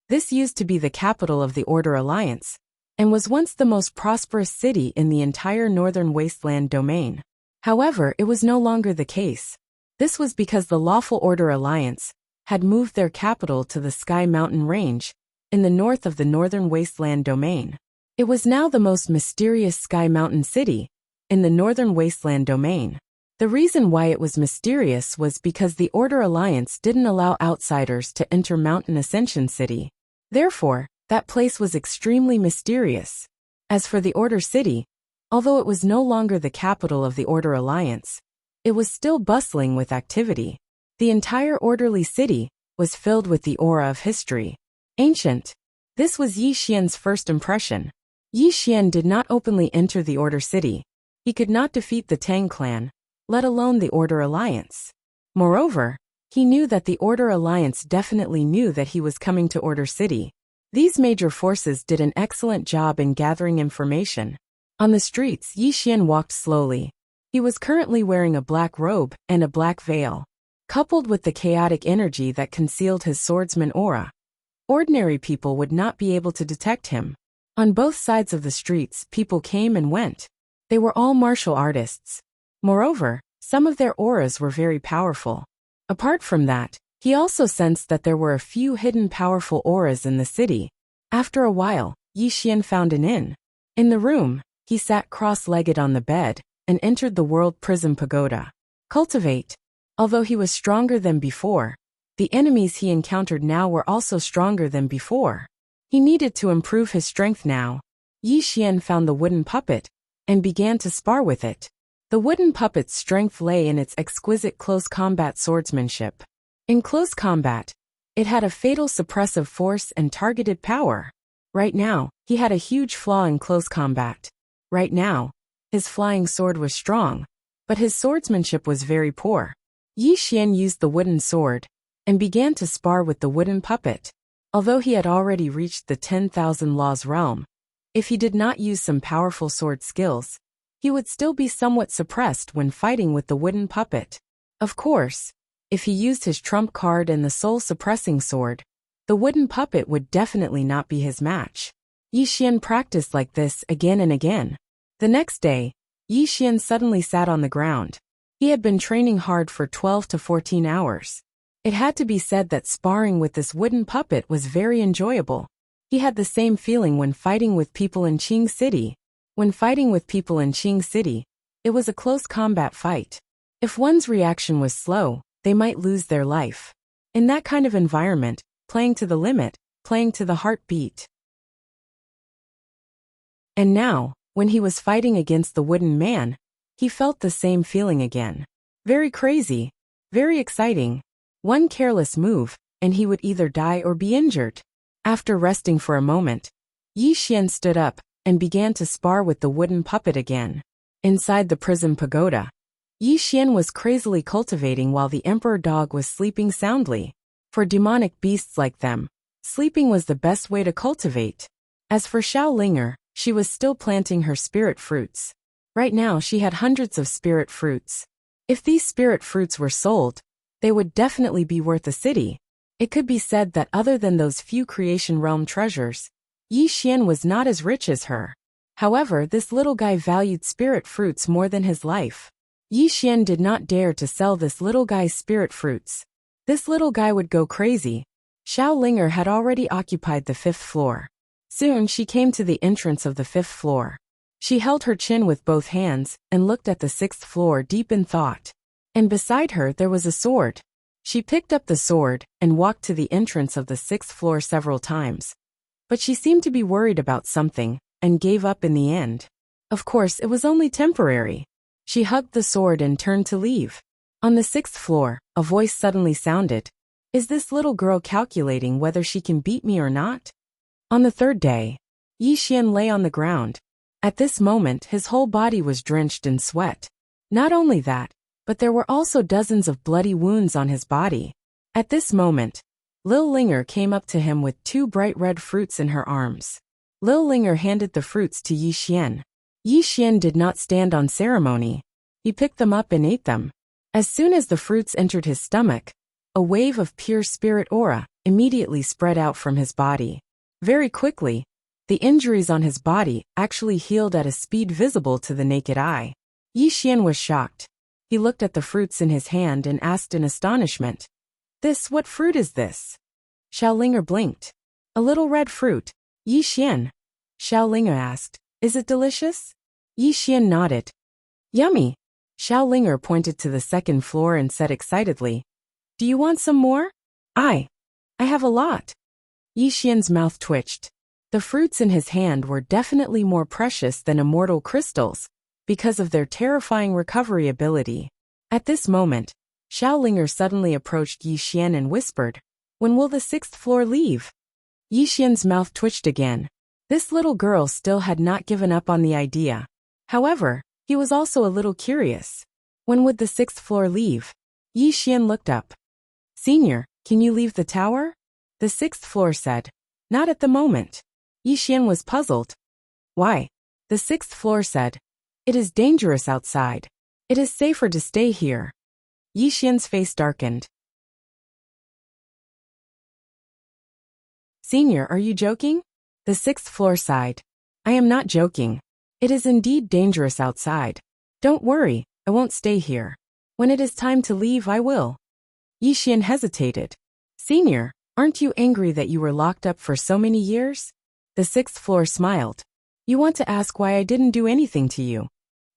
This used to be the capital of the Order Alliance, and was once the most prosperous city in the entire Northern Wasteland domain. However, it was no longer the case. This was because the Lawful Order Alliance had moved their capital to the Sky Mountain Range, in the north of the Northern Wasteland domain. It was now the most mysterious Sky Mountain city, in the Northern Wasteland domain. The reason why it was mysterious was because the Order Alliance didn't allow outsiders to enter Mountain Ascension City. Therefore, that place was extremely mysterious. As for the Order City, although it was no longer the capital of the Order Alliance, it was still bustling with activity. The entire orderly city was filled with the aura of history. Ancient. This was Yi Xian's first impression. Yi Xian did not openly enter the Order City. He could not defeat the Tang clan, let alone the Order Alliance. Moreover, he knew that the Order Alliance definitely knew that he was coming to Order City. These major forces did an excellent job in gathering information. On the streets, Yi Xian walked slowly. He was currently wearing a black robe and a black veil. Coupled with the chaotic energy that concealed his swordsman aura, ordinary people would not be able to detect him. On both sides of the streets, people came and went. They were all martial artists. Moreover, some of their auras were very powerful. Apart from that, he also sensed that there were a few hidden powerful auras in the city. After a while, Yi Xian found an inn. In the room, he sat cross-legged on the bed and entered the World Prism Pagoda. Cultivate. Although he was stronger than before, the enemies he encountered now were also stronger than before. He needed to improve his strength now. Yi Xian found the wooden puppet and began to spar with it. The wooden puppet's strength lay in its exquisite close combat swordsmanship. In close combat, it had a fatal suppressive force and targeted power. Right now, he had a huge flaw in close combat. Right now, his flying sword was strong, but his swordsmanship was very poor. Yi Xian used the wooden sword and began to spar with the wooden puppet. Although he had already reached the 10,000 laws realm, If he did not use some powerful sword skills, he would still be somewhat suppressed when fighting with the wooden puppet. Of course, if he used his trump card and the soul-suppressing sword, the wooden puppet would definitely not be his match. Yi Xian practiced like this again and again. The next day, Yi Xian suddenly sat on the ground. He had been training hard for 12 to 14 hours. It had to be said that sparring with this wooden puppet was very enjoyable. He had the same feeling when fighting with people in Qing City. When fighting with people in Qing City, it was a close combat fight. If one's reaction was slow, they might lose their life. In that kind of environment, playing to the limit, playing to the heartbeat. And now, when he was fighting against the wooden man, he felt the same feeling again. Very crazy, very exciting. One careless move, and he would either die or be injured. After resting for a moment, Yi Xian stood up and began to spar with the wooden puppet again. Inside the prison pagoda, Yi Xian was crazily cultivating while the emperor dog was sleeping soundly. For demonic beasts like them, sleeping was the best way to cultivate. As for Xiao Linger, she was still planting her spirit fruits. Right now she had hundreds of spirit fruits. If these spirit fruits were sold, they would definitely be worth a city. It could be said that other than those few creation realm treasures, Yi Xian was not as rich as her. However, this little guy valued spirit fruits more than his life. Yi Xian did not dare to sell this little guy's spirit fruits. This little guy would go crazy. Xiao Linger had already occupied the 5th floor. Soon she came to the entrance of the 5th floor. She held her chin with both hands and looked at the 6th floor deep in thought. And beside her there was a sword. She picked up the sword and walked to the entrance of the 6th floor several times. But she seemed to be worried about something and gave up in the end. Of course, it was only temporary. She hugged the sword and turned to leave. On the 6th floor, a voice suddenly sounded. Is this little girl calculating whether she can beat me or not? On the 3rd day, Yi Xian lay on the ground. At this moment his whole body was drenched in sweat. Not only that, but there were also dozens of bloody wounds on his body. At this moment, Lil Linger came up to him with 2 bright red fruits in her arms. Lil Linger handed the fruits to Yi Xian. Yi Xian did not stand on ceremony. He picked them up and ate them. As soon as the fruits entered his stomach, a wave of pure spirit aura immediately spread out from his body. Very quickly, the injuries on his body actually healed at a speed visible to the naked eye. Yi Xian was shocked. He looked at the fruits in his hand and asked in astonishment, What fruit is this? Xiao Linger blinked. A little red fruit. Yi Xian. Xiao Linger asked, Is it delicious? Yi Xian nodded. Yummy. Xiao Linger pointed to the 2nd floor and said excitedly, Do you want some more? I have a lot. Yi Xian's mouth twitched. The fruits in his hand were definitely more precious than immortal crystals, because of their terrifying recovery ability. At this moment, Xiao Linger suddenly approached Yi Xian and whispered, When will the 6th floor leave? Yi Xian's mouth twitched again. This little girl still had not given up on the idea. However, he was also a little curious. When would the 6th floor leave? Yi Xian looked up. Senior, can you leave the tower? The 6th floor said. Not at the moment. Yi Xian was puzzled. Why? The 6th floor said. It is dangerous outside. It is safer to stay here. Yi Xian's face darkened. Senior, are you joking? The 6th floor sighed. I am not joking. It is indeed dangerous outside. Don't worry, I won't stay here. When it is time to leave, I will. Yi Xian hesitated. Senior, aren't you angry that you were locked up for so many years? The 6th floor smiled. You want to ask why I didn't do anything to you?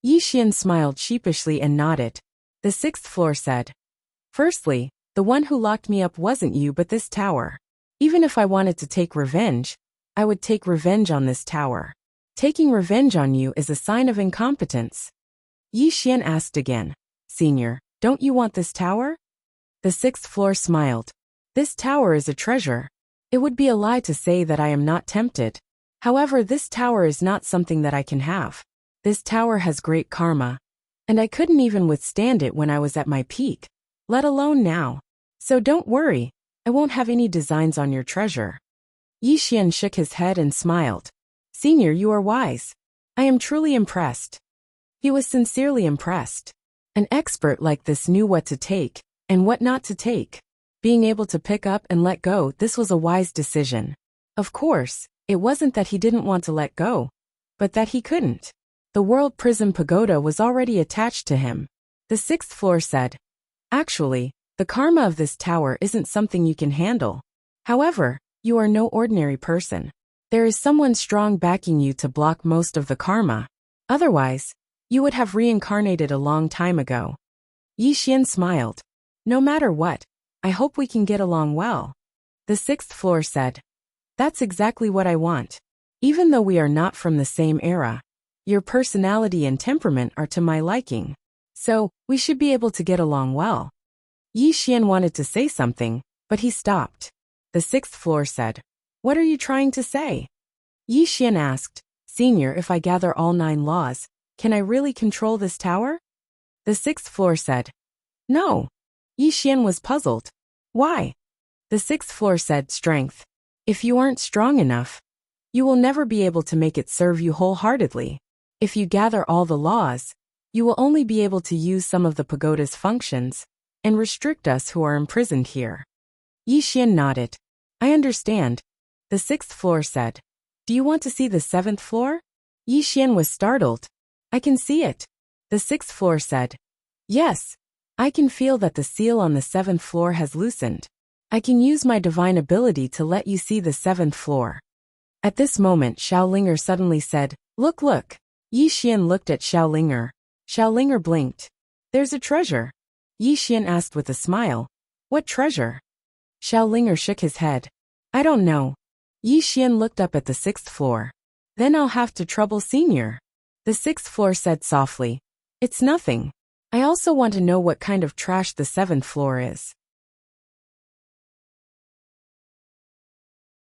Yi Xian smiled sheepishly and nodded. The 6th floor said. Firstly, the one who locked me up wasn't you but this tower. Even if I wanted to take revenge, I would take revenge on this tower. Taking revenge on you is a sign of incompetence. Yi Xian asked again. Senior, don't you want this tower? The 6th floor smiled. This tower is a treasure. It would be a lie to say that I am not tempted. However, this tower is not something that I can have. This tower has great karma, and I couldn't even withstand it when I was at my peak, let alone now. So don't worry, I won't have any designs on your treasure. Yi Xian shook his head and smiled. Senior, you are wise. I am truly impressed. He was sincerely impressed. An expert like this knew what to take and what not to take. Being able to pick up and let go, this was a wise decision. Of course, it wasn't that he didn't want to let go, but that he couldn't. The World Prism Pagoda was already attached to him. The sixth floor said, "Actually, the karma of this tower isn't something you can handle. However, you are no ordinary person. There is someone strong backing you to block most of the karma. Otherwise, you would have reincarnated a long time ago." Yi Xian smiled. "No matter what, I hope we can get along well." The sixth floor said, "That's exactly what I want. Even though we are not from the same era, your personality and temperament are to my liking. So, we should be able to get along well." Yi Xian wanted to say something, but he stopped. The sixth floor said, "What are you trying to say?" Yi Xian asked, "Senior, if I gather all 9 laws, can I really control this tower?" The sixth floor said, "No." Yi Xian was puzzled. "Why?" The sixth floor said, "Strength. If you aren't strong enough, you will never be able to make it serve you wholeheartedly. If you gather all the laws, you will only be able to use some of the pagoda's functions and restrict us who are imprisoned here." Yi Xian nodded. "I understand." The sixth floor said, "Do you want to see the 7th floor?" Yi Xian was startled. "I can see it." The sixth floor said, "Yes. I can feel that the seal on the 7th floor has loosened. I can use my divine ability to let you see the 7th floor." At this moment, Xiaolinger suddenly said, "Look, look." Yi Xian looked at Xiaolinger. Xiaolinger blinked. "There's a treasure." Yi Xian asked with a smile, "What treasure?" Xiaolinger shook his head. "I don't know." Yi Xian looked up at the 6th floor. "Then I'll have to trouble Senior." The 6th floor said softly, "It's nothing. I also want to know what kind of trash the 7th floor is.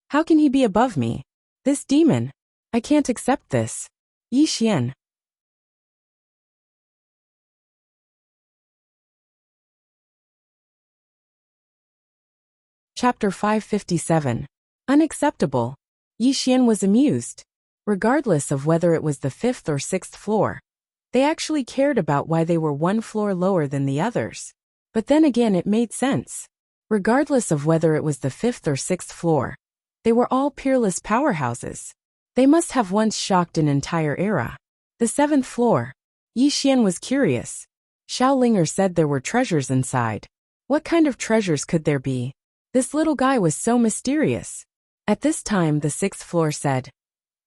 How can he be above me? This demon. I can't accept this." Yi Xian. Chapter 557. Unacceptable. Yi Xian was amused. Regardless of whether it was the 5th or 6th floor, they actually cared about why they were 1 floor lower than the others. But then again, it made sense. Regardless of whether it was the 5th or 6th floor, they were all peerless powerhouses. They must have once shocked an entire era. The 7th floor. Yi Xian was curious. Xiaolinger said there were treasures inside. What kind of treasures could there be? This little guy was so mysterious. At this time, the 6th floor said,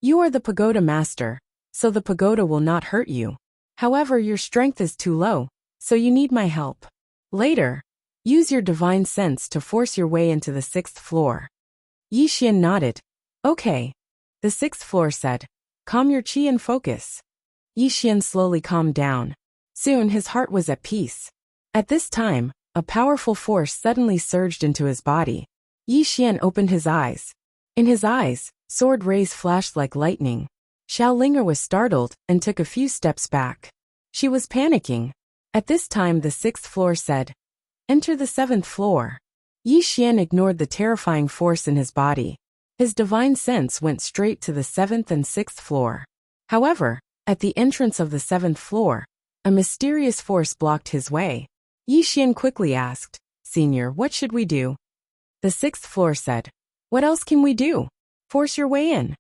"You are the pagoda master, so the pagoda will not hurt you. However, your strength is too low, so you need my help. Later, use your divine sense to force your way into the 6th floor." Yi Xian nodded. "Okay." The 6th floor said, "Calm your qi and focus." Yi Xian slowly calmed down. Soon his heart was at peace. At this time, a powerful force suddenly surged into his body. Yi Xian opened his eyes. In his eyes, sword rays flashed like lightning. Xiaolinger was startled and took a few steps back. She was panicking. At this time, the 6th floor said, "Enter the 7th floor." Yi Xian ignored the terrifying force in his body. His divine sense went straight to the 7th and 6th floor. However, at the entrance of the 7th floor, a mysterious force blocked his way. Yi Xian quickly asked, "Senior, what should we do?" The 6th floor said, "What else can we do? Force your way in."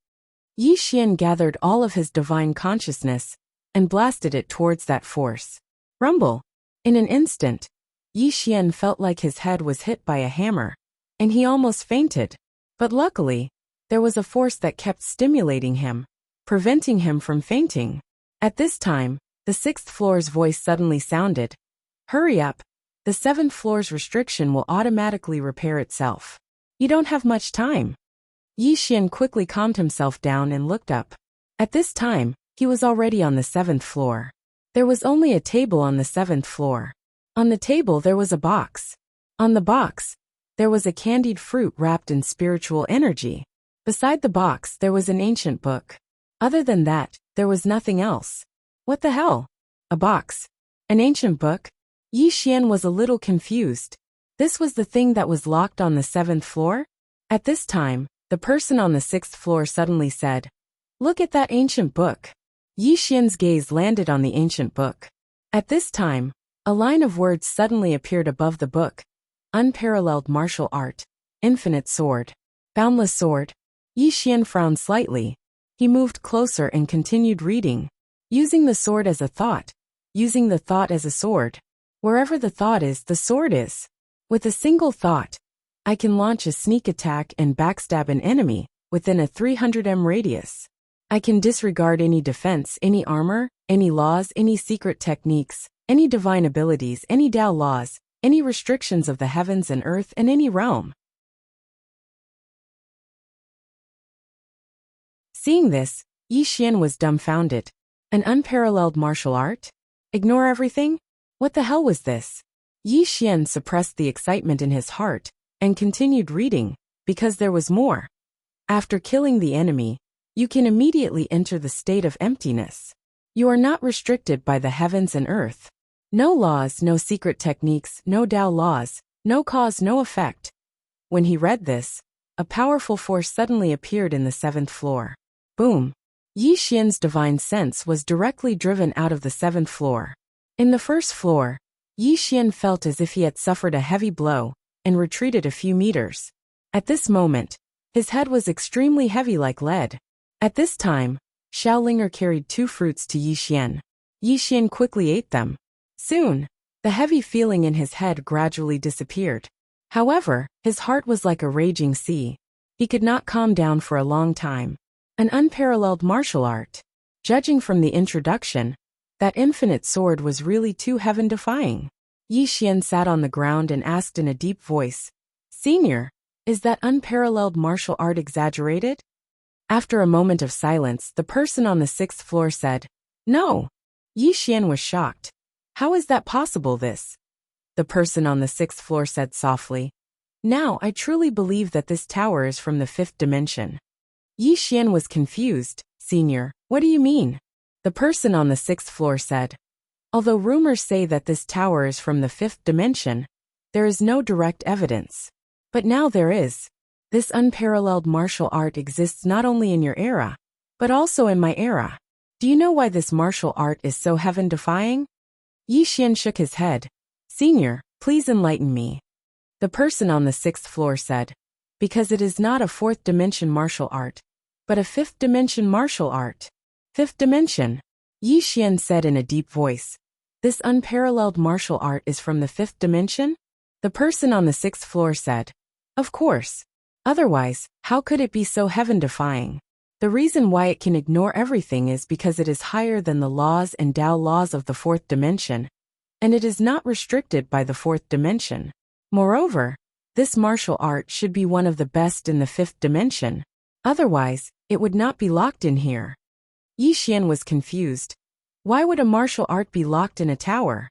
Yi Xian gathered all of his divine consciousness and blasted it towards that force. Rumble! In an instant, Yi Xian felt like his head was hit by a hammer, and he almost fainted. But luckily, there was a force that kept stimulating him, preventing him from fainting. At this time, the 6th floor's voice suddenly sounded, "Hurry up. The 7th floor's restriction will automatically repair itself. You don't have much time." Yi Xian quickly calmed himself down and looked up. At this time, he was already on the 7th floor. There was only a table on the 7th floor. On the table there was a box. On the box, there was a candied fruit wrapped in spiritual energy. Beside the box there was an ancient book. Other than that, there was nothing else. What the hell? A box? An ancient book? Yi Xian was a little confused. This was the thing that was locked on the 7th floor? At this time, the person on the 6th floor suddenly said, Look at that ancient book. Yi Xian's gaze landed on the ancient book. At this time, a line of words suddenly appeared above the book. Unparalleled martial art. Infinite sword. Boundless sword. Yi Xian frowned slightly. He moved closer and continued reading. Using the sword as a thought. Using the thought as a sword. Wherever the thought is, the sword is. With a single thought, I can launch a sneak attack and backstab an enemy within a 300 radius. I can disregard any defense, any armor, any laws, any secret techniques, any divine abilities, any Tao laws, any restrictions of the heavens and earth, and any realm. Seeing this, Yi Xian was dumbfounded. An unparalleled martial art? Ignore everything? What the hell was this? Yi Xian suppressed the excitement in his heart and continued reading, because there was more. After killing the enemy, you can immediately enter the state of emptiness. You are not restricted by the heavens and earth. No laws, no secret techniques, no Tao laws, no cause, no effect. When he read this, a powerful force suddenly appeared in the 7th floor. Boom! Yi Xian's divine sense was directly driven out of the 7th floor. In the 1st floor, Yi Xian felt as if he had suffered a heavy blow and retreated a few meters. At this moment, his head was extremely heavy like lead. At this time, Xiaolinger carried 2 fruits to Yi Xian. Yi Xian quickly ate them. Soon, the heavy feeling in his head gradually disappeared. However, his heart was like a raging sea. He could not calm down for a long time. An unparalleled martial art. Judging from the introduction, that infinite sword was really too heaven-defying. Yi Xian sat on the ground and asked in a deep voice, "Senior, is that unparalleled martial art exaggerated?" After a moment of silence, the person on the 6th floor said, "No." Yi Xian was shocked. "How is that possible this?" The person on the 6th floor said softly, "Now I truly believe that this tower is from the 5th dimension." Yi Xian was confused. "Senior, what do you mean?" The person on the 6th floor said, "Although rumors say that this tower is from the 5th dimension, there is no direct evidence. But now there is. This unparalleled martial art exists not only in your era, but also in my era. Do you know why this martial art is so heaven-defying?" Yi Xian shook his head. "Senior, please enlighten me." The person on the 6th floor said, "Because it is not a 4th dimension martial art, but a 5th dimension martial art." 5th dimension, Yi Xian said in a deep voice. "This unparalleled martial art is from the 5th dimension?" The person on the 6th floor said, "Of course. Otherwise, how could it be so heaven-defying? The reason why it can ignore everything is because it is higher than the laws and Tao laws of the 4th dimension, and it is not restricted by the 4th dimension. Moreover, this martial art should be one of the best in the 5th dimension. Otherwise, it would not be locked in here." Yi Xian was confused. Why would a martial art be locked in a tower?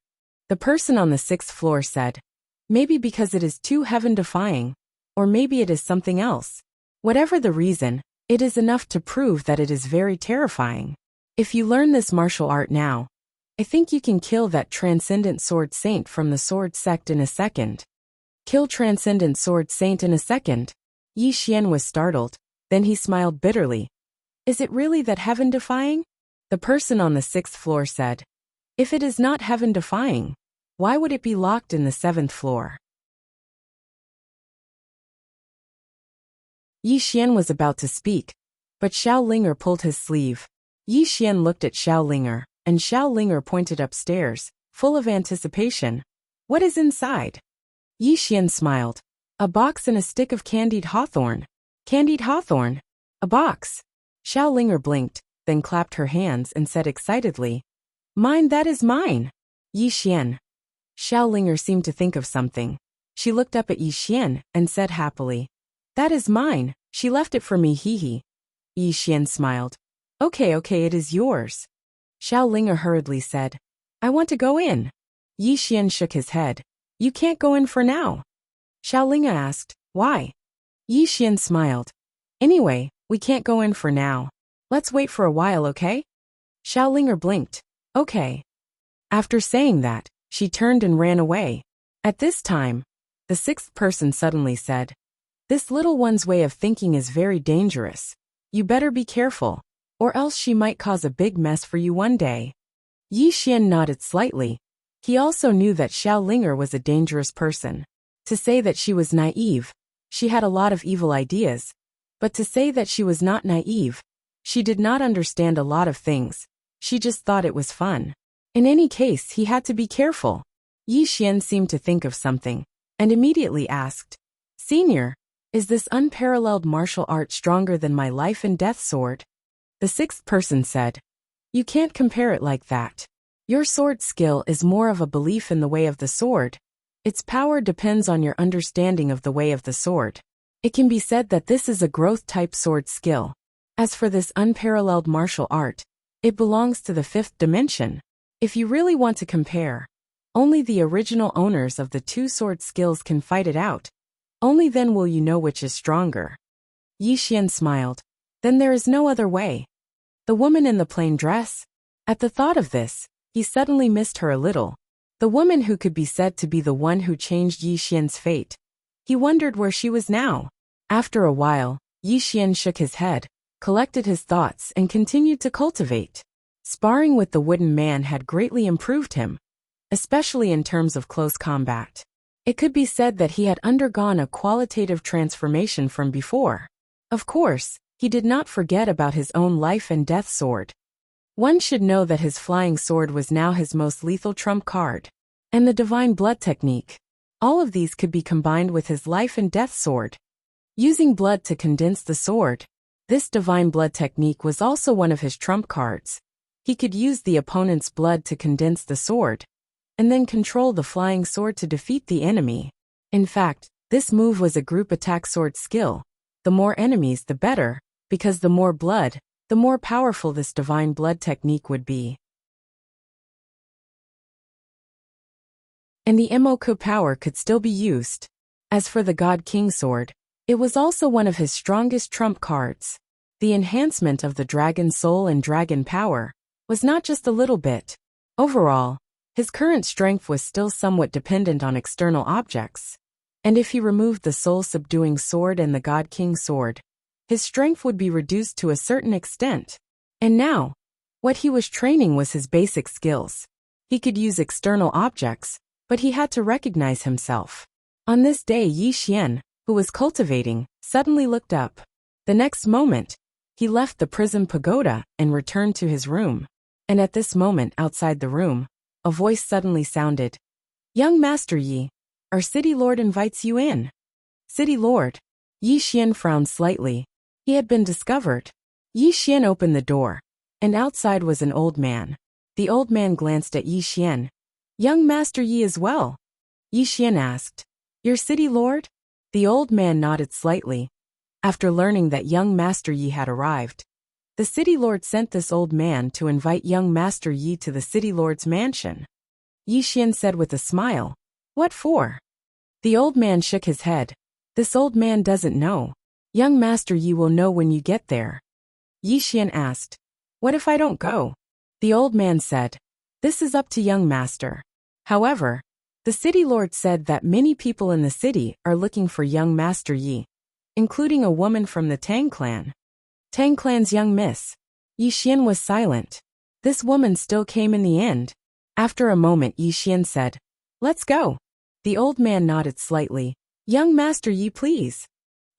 The person on the 6th floor said, "Maybe because it is too heaven-defying, or maybe it is something else. Whatever the reason, it is enough to prove that it is very terrifying. If you learn this martial art now, I think you can kill that transcendent sword saint from the sword sect in a second." Kill transcendent sword saint in a second? Yi Xian was startled, then he smiled bitterly. "Is it really that heaven-defying?" The person on the 6th floor said, "If it is not heaven-defying, why would it be locked in the 7th floor?" Yi Xian was about to speak, but Xiaolinger pulled his sleeve. Yi Xian looked at Xiaolinger, and Xiaolinger pointed upstairs, full of anticipation. "What is inside?" Yi Xian smiled. "A box and a stick of candied hawthorn." "Candied hawthorn? A box?" Xiaolinger blinked, then clapped her hands and said excitedly, "Mine, that is mine." Yi Xian. Xiaolinger seemed to think of something. She looked up at Yi Xian and said happily, "That is mine. She left it for me, hee." Yi Xian smiled. Okay, it is yours." Xiaolinger hurriedly said, "I want to go in." Yi Xian shook his head. "You can't go in for now." Xiaolinger asked, "Why?" Yi Xian smiled. "Anyway, we can't go in for now. Let's wait for a while, okay?" Xiaolinger blinked. "Okay." After saying that, she turned and ran away. At this time, the 6th person suddenly said, "This little one's way of thinking is very dangerous. You better be careful, or else she might cause a big mess for you one day. Yi Xian nodded slightly. He also knew that Xiao Linger was a dangerous person. To say that she was naive, she had a lot of evil ideas. But to say that she was not naive, she did not understand a lot of things. She just thought it was fun. In any case, he had to be careful. Yi Xian seemed to think of something, and immediately asked, "Senior, is this unparalleled martial art stronger than my life and death sword?" The sixth person said, "You can't compare it like that. Your sword skill is more of a belief in the way of the sword. Its power depends on your understanding of the way of the sword. It can be said that this is a growth-type sword skill. As for this unparalleled martial art, it belongs to the fifth dimension. If you really want to compare, only the original owners of the two sword skills can fight it out. Only then will you know which is stronger." Yi Xian smiled. "Then there is no other way." The woman in the plain dress? At the thought of this, he suddenly missed her a little. The woman who could be said to be the one who changed Yi Xian's fate. He wondered where she was now. After a while, Yi Xian shook his head, collected his thoughts and continued to cultivate. Sparring with the wooden man had greatly improved him, especially in terms of close combat. It could be said that he had undergone a qualitative transformation from before. Of course, he did not forget about his own life and death sword. One should know that his flying sword was now his most lethal trump card. And the divine blood technique. All of these could be combined with his life and death sword. Using blood to condense the sword, this divine blood technique was also one of his trump cards. He could use the opponent's blood to condense the sword, and then control the flying sword to defeat the enemy. In fact, this move was a group attack sword skill. The more enemies the better, because the more blood, the more powerful this divine blood technique would be. And the Emoku power could still be used. As for the God King sword, it was also one of his strongest trump cards. The enhancement of the dragon soul and dragon power was not just a little bit. Overall, his current strength was still somewhat dependent on external objects. And if he removed the soul-subduing sword and the God King sword, his strength would be reduced to a certain extent. And now, what he was training was his basic skills. He could use external objects, but he had to recognize himself. On this day, Yi Xian, who was cultivating, suddenly looked up. The next moment, he left the prison pagoda and returned to his room. And at this moment outside the room, a voice suddenly sounded. "Young Master Yi, our city lord invites you in." City lord? Yi Xian frowned slightly. He had been discovered. Yi Xian opened the door, and outside was an old man. The old man glanced at Yi Xian. "Young Master Yi as well?" Yi Xian asked. "Your city lord?" The old man nodded slightly. After learning that young Master Yi had arrived, the city lord sent this old man to invite young Master Yi to the city lord's mansion. Yi Xian said with a smile, "What for?" The old man shook his head. "This old man doesn't know. Young Master Yi will know when you get there." Yi Xian asked, "What if I don't go?" The old man said, "This is up to young master." However, the city lord said that many people in the city are looking for young Master Yi, including a woman from the Tang clan. Tang clan's young miss. Yi Xian was silent. This woman still came in the end. After a moment, Yi Xian said, "Let's go." The old man nodded slightly. "Young Master Yi, please."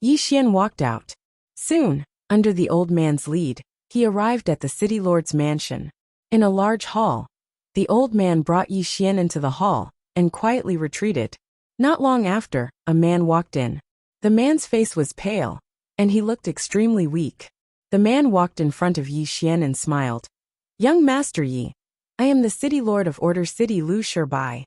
Yi Xian walked out. Soon, under the old man's lead, he arrived at the city lord's mansion. In a large hall, the old man brought Yi Xian into the hall and quietly retreated. Not long after, a man walked in. The man's face was pale, and he looked extremely weak. The man walked in front of Yi Xian and smiled. "Young Master Yi, I am the city lord of Order City Lu Shirbai."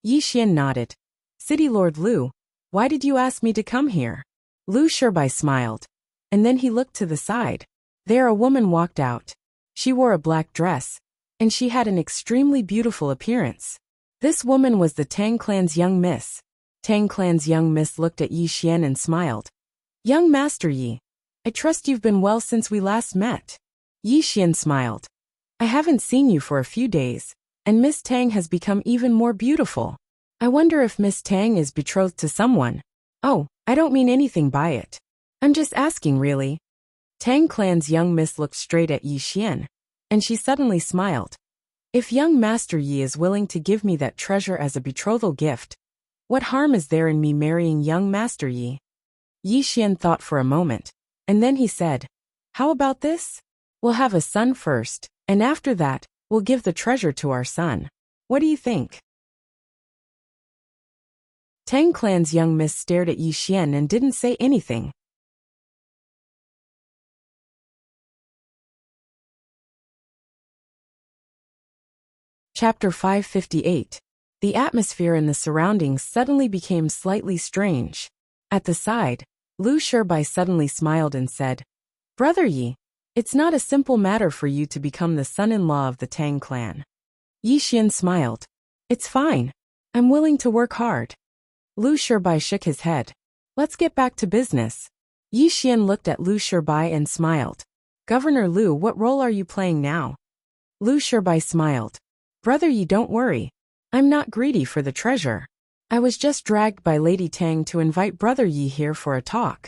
Yi Xian nodded. "City Lord Lu, why did you ask me to come here?" Lu Shirbai smiled, and then he looked to the side. There a woman walked out. She wore a black dress, and she had an extremely beautiful appearance. This woman was the Tang clan's young miss. Tang clan's young miss looked at Yi Xian and smiled. "Young Master Yi, I trust you've been well since we last met." Yi Xian smiled. "I haven't seen you for a few days, and Miss Tang has become even more beautiful. I wonder if Miss Tang is betrothed to someone." "Oh, I don't mean anything by it. I'm just asking really." Tang Clan's young miss looked straight at Yi Xian, and she suddenly smiled. If young Master Yi is willing to give me that treasure as a betrothal gift, what harm is there in me marrying young Master Yi? Yi Xian thought for a moment, and then he said, how about this? We'll have a son first, and after that, we'll give the treasure to our son. What do you think? Tang Clan's young miss stared at Yi Xian and didn't say anything. Chapter 558. The atmosphere in the surroundings suddenly became slightly strange. At the side, Lu Shibai suddenly smiled and said, Brother Yi, it's not a simple matter for you to become the son-in-law of the Tang clan. Yi Xian smiled. It's fine. I'm willing to work hard. Lu Shibai shook his head. Let's get back to business. Yi Xian looked at Lu Shibai and smiled. Governor Lu, what role are you playing now? Lu Shibai smiled. Brother Yi, don't worry. I'm not greedy for the treasure. I was just dragged by Lady Tang to invite Brother Yi here for a talk.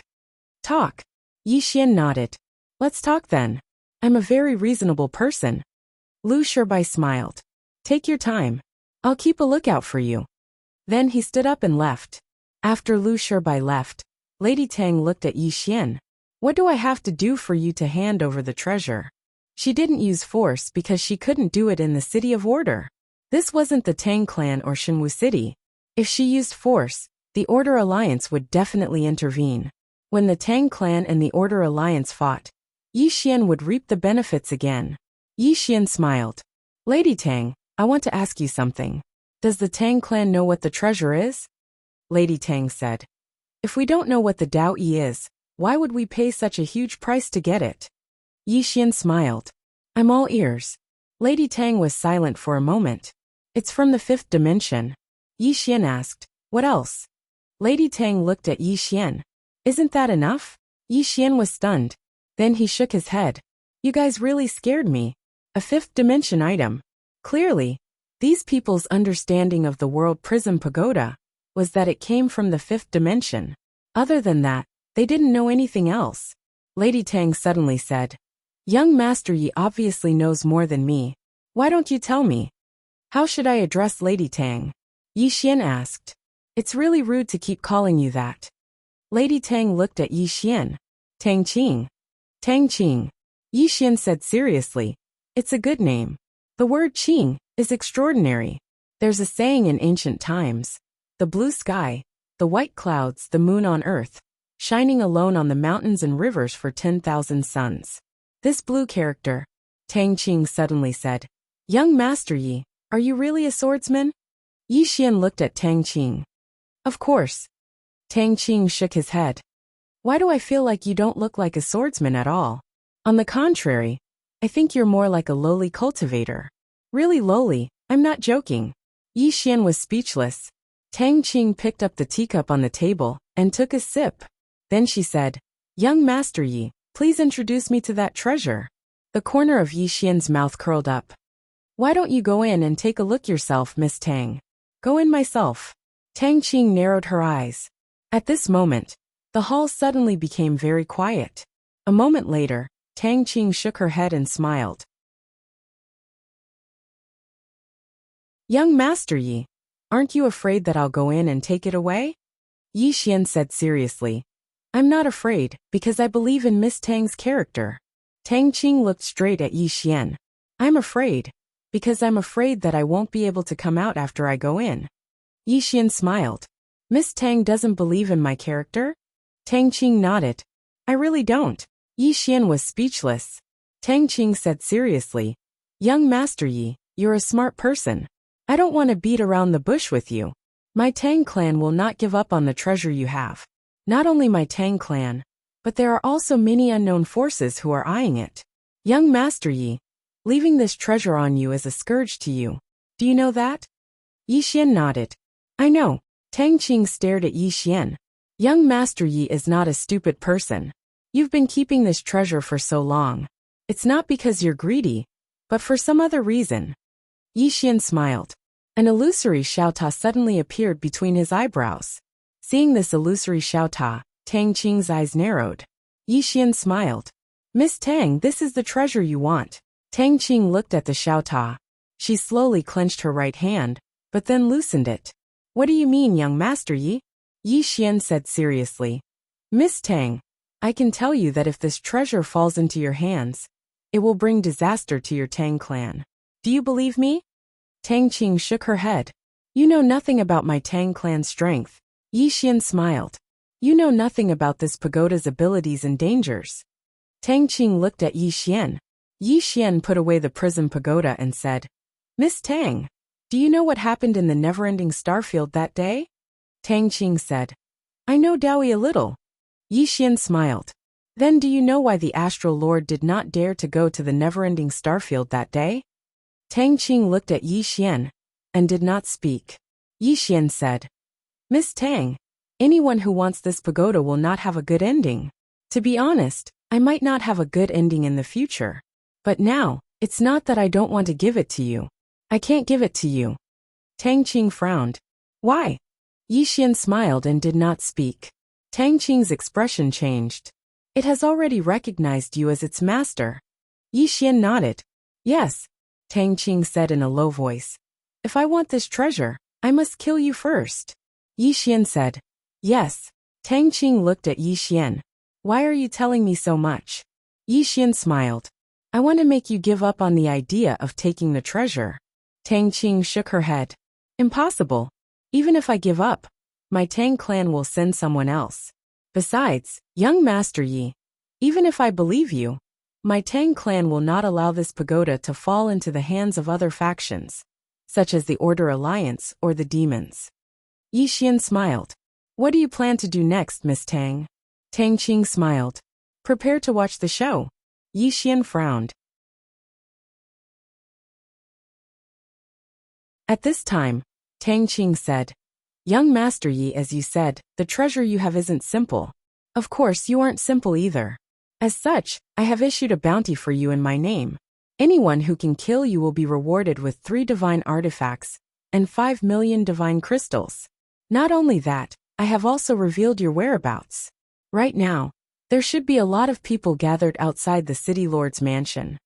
Talk? Yi Xian nodded. Let's talk then. I'm a very reasonable person. Lu Shibai smiled. Take your time. I'll keep a lookout for you. Then he stood up and left. After Lu Shibai left, Lady Tang looked at Yi Xian. What do I have to do for you to hand over the treasure? She didn't use force because she couldn't do it in the City of Order. This wasn't the Tang clan or Shenwu City. If she used force, the Order Alliance would definitely intervene. When the Tang clan and the Order Alliance fought, Yi Xian would reap the benefits again. Yi Xian smiled. Lady Tang, I want to ask you something. Does the Tang clan know what the treasure is? Lady Tang said. If we don't know what the Dao Yi is, why would we pay such a huge price to get it? Yi Xian smiled. I'm all ears. Lady Tang was silent for a moment. It's from the 5th dimension. Yi Xian asked, what else? Lady Tang looked at Yi Xian. Isn't that enough? Yi Xian was stunned. Then he shook his head. You guys really scared me. A 5th dimension item. Clearly, these people's understanding of the world prism pagoda was that it came from the 5th dimension. Other than that, they didn't know anything else. Lady Tang suddenly said, Young Master Yi obviously knows more than me. Why don't you tell me? How should I address Lady Tang? Yi Xian asked. It's really rude to keep calling you that. Lady Tang looked at Yi Xian. Tang Qing. Tang Qing. Yi Xian said seriously. It's a good name. The word Qing is extraordinary. There's a saying in ancient times. The blue sky, the white clouds, the moon on earth, shining alone on the mountains and rivers for 10,000 suns. This blue character, Tang Qing suddenly said. Young Master Yi, are you really a swordsman? Yi Xian looked at Tang Qing. Of course. Tang Qing shook his head. Why do I feel like you don't look like a swordsman at all? On the contrary, I think you're more like a lowly cultivator. Really lowly, I'm not joking. Yi Xian was speechless. Tang Qing picked up the teacup on the table and took a sip. Then she said, Young Master Yi, please introduce me to that treasure. The corner of Yi Xian's mouth curled up. Why don't you go in and take a look yourself, Miss Tang? Go in myself. Tang Qing narrowed her eyes. At this moment, the hall suddenly became very quiet. A moment later, Tang Qing shook her head and smiled. Young Master Yi, aren't you afraid that I'll go in and take it away? Yi Xian said seriously. I'm not afraid, because I believe in Miss Tang's character. Tang Qing looked straight at Yi Xian. I'm afraid, because I'm afraid that I won't be able to come out after I go in. Yi Xian smiled. Miss Tang doesn't believe in my character? Tang Qing nodded. I really don't. Yi Xian was speechless. Tang Qing said seriously. Young Master Yi, you're a smart person. I don't want to beat around the bush with you. My Tang clan will not give up on the treasure you have. Not only my Tang clan, but there are also many unknown forces who are eyeing it. Young Master Yi, leaving this treasure on you is a scourge to you. Do you know that? Yi Xian nodded. I know. Tang Qing stared at Yi Xian. Young Master Yi is not a stupid person. You've been keeping this treasure for so long. It's not because you're greedy, but for some other reason. Yi Xian smiled. An illusory Xiaota suddenly appeared between his eyebrows. Seeing this illusory Xiaota, Tang Qing's eyes narrowed. Yi Xian smiled. Miss Tang, this is the treasure you want. Tang Qing looked at the Xiaota. She slowly clenched her right hand, but then loosened it. What do you mean, young Master Yi? Yi Xian said seriously. Miss Tang, I can tell you that if this treasure falls into your hands, it will bring disaster to your Tang clan. Do you believe me? Tang Qing shook her head. You know nothing about my Tang clan's strength. Yi Xian smiled. You know nothing about this pagoda's abilities and dangers. Tang Qing looked at Yi Xian. Yi Xian put away the prism pagoda and said, Miss Tang, do you know what happened in the never-ending starfield that day? Tang Qing said, I know Dowie a little. Yi Xian smiled. Then do you know why the Astral Lord did not dare to go to the never-ending starfield that day? Tang Qing looked at Yi Xian and did not speak. Yi Xian said, Miss Tang, anyone who wants this pagoda will not have a good ending. To be honest, I might not have a good ending in the future. But now, it's not that I don't want to give it to you. I can't give it to you. Tang Qing frowned. Why? Yi Xian smiled and did not speak. Tang Qing's expression changed. It has already recognized you as its master. Yi Xian nodded. Yes, Tang Qing said in a low voice. If I want this treasure, I must kill you first. Yi Xian said. Yes. Tang Qing looked at Yi Xian. Why are you telling me so much? Yi Xian smiled. I want to make you give up on the idea of taking the treasure. Tang Qing shook her head. Impossible. Even if I give up, my Tang clan will send someone else. Besides, young Master Yi, even if I believe you, my Tang clan will not allow this pagoda to fall into the hands of other factions, such as the Order Alliance or the demons. Yi Xian smiled. What do you plan to do next, Miss Tang? Tang Qing smiled. Prepare to watch the show. Yi Xian frowned. At this time, Tang Qing said, Young Master Yi, as you said, the treasure you have isn't simple. Of course, you aren't simple either. As such, I have issued a bounty for you in my name. Anyone who can kill you will be rewarded with 3 divine artifacts and 5 million divine crystals. Not only that, I have also revealed your whereabouts. Right now, there should be a lot of people gathered outside the city lord's mansion.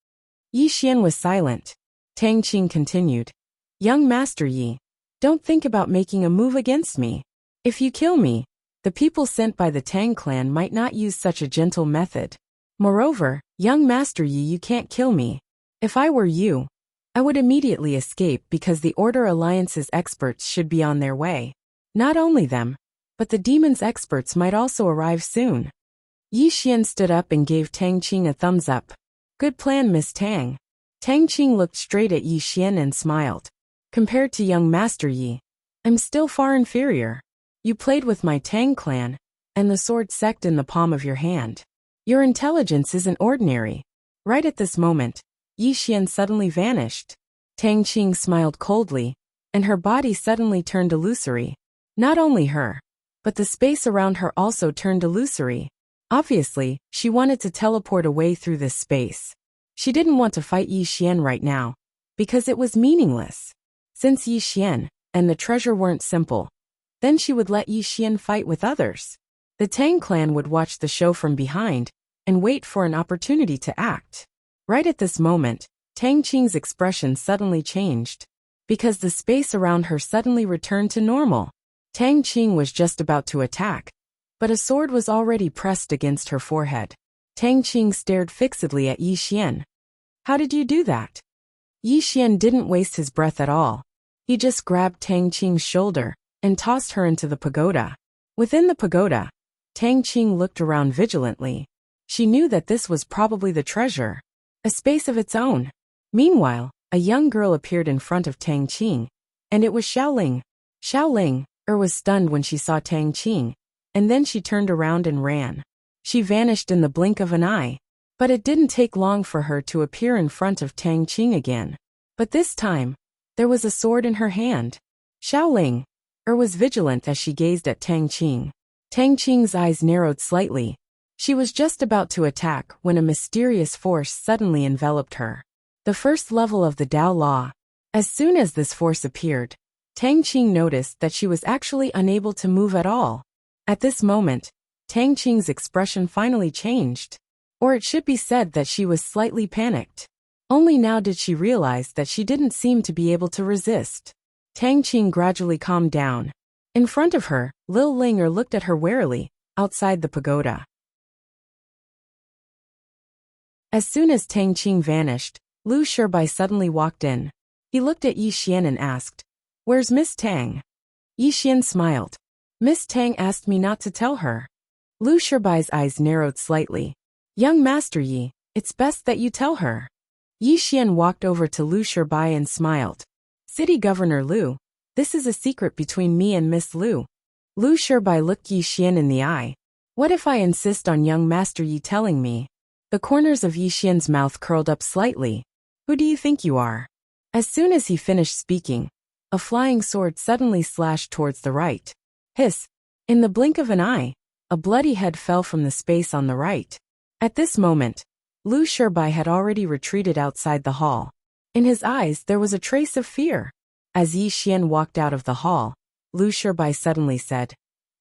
Yi Xian was silent. Tang Qing continued. Young Master Yi, don't think about making a move against me. If you kill me, the people sent by the Tang clan might not use such a gentle method. Moreover, young Master Yi, you can't kill me. If I were you, I would immediately escape because the Order Alliance's experts should be on their way. Not only them, but the demon's experts might also arrive soon. Yi Xian stood up and gave Tang Qing a thumbs up. Good plan, Miss Tang. Tang Qing looked straight at Yi Xian and smiled. Compared to young Master Yi, I'm still far inferior. You played with my Tang clan, and the sword sect in the palm of your hand. Your intelligence isn't ordinary. Right at this moment, Yi Xian suddenly vanished. Tang Qing smiled coldly, and her body suddenly turned illusory. Not only her, but the space around her also turned illusory. Obviously, she wanted to teleport away through this space. She didn't want to fight Yi Xian right now, because it was meaningless. Since Yi Xian and the treasure weren't simple, then she would let Yi Xian fight with others. The Tang clan would watch the show from behind and wait for an opportunity to act. Right at this moment, Tang Qing's expression suddenly changed, because the space around her suddenly returned to normal. Tang Qing was just about to attack, but a sword was already pressed against her forehead. Tang Qing stared fixedly at Yi Xian. How did you do that? Yi Xian didn't waste his breath at all. He just grabbed Tang Qing's shoulder and tossed her into the pagoda. Within the pagoda, Tang Qing looked around vigilantly. She knew that this was probably the treasure, a space of its own. Meanwhile, a young girl appeared in front of Tang Qing, and it was Xiaoling. Xiaoling was stunned when she saw Tang Qing, and then she turned around and ran. She vanished in the blink of an eye. But it didn't take long for her to appear in front of Tang Qing again. But this time, there was a sword in her hand. Xiaoling was vigilant as she gazed at Tang Qing. Tang Qing's eyes narrowed slightly. She was just about to attack when a mysterious force suddenly enveloped her. The first level of the Tao Law. As soon as this force appeared, Tang Qing noticed that she was actually unable to move at all. At this moment, Tang Qing's expression finally changed. Or it should be said that she was slightly panicked. Only now did she realize that she didn't seem to be able to resist. Tang Qing gradually calmed down. In front of her, Lil Linger looked at her warily, outside the pagoda. As soon as Tang Qing vanished, Lu Shibai suddenly walked in. He looked at Yi Xian and asked, "Where's Miss Tang?" Yi Xian smiled. "Miss Tang asked me not to tell her." Lu Shibai's eyes narrowed slightly. "Young Master Yi, it's best that you tell her." Yi Xian walked over to Lu Shibai and smiled. "City Governor Lu, this is a secret between me and Miss Lu." Lu Shibai looked Yi Xian in the eye. "What if I insist on young Master Yi telling me?" The corners of Yi Xian's mouth curled up slightly. "Who do you think you are?" As soon as he finished speaking, a flying sword suddenly slashed towards the right. Hiss! In the blink of an eye, a bloody head fell from the space on the right. At this moment, Lu Shibai had already retreated outside the hall. In his eyes there was a trace of fear. As Yi Xian walked out of the hall, Lu Shibai suddenly said,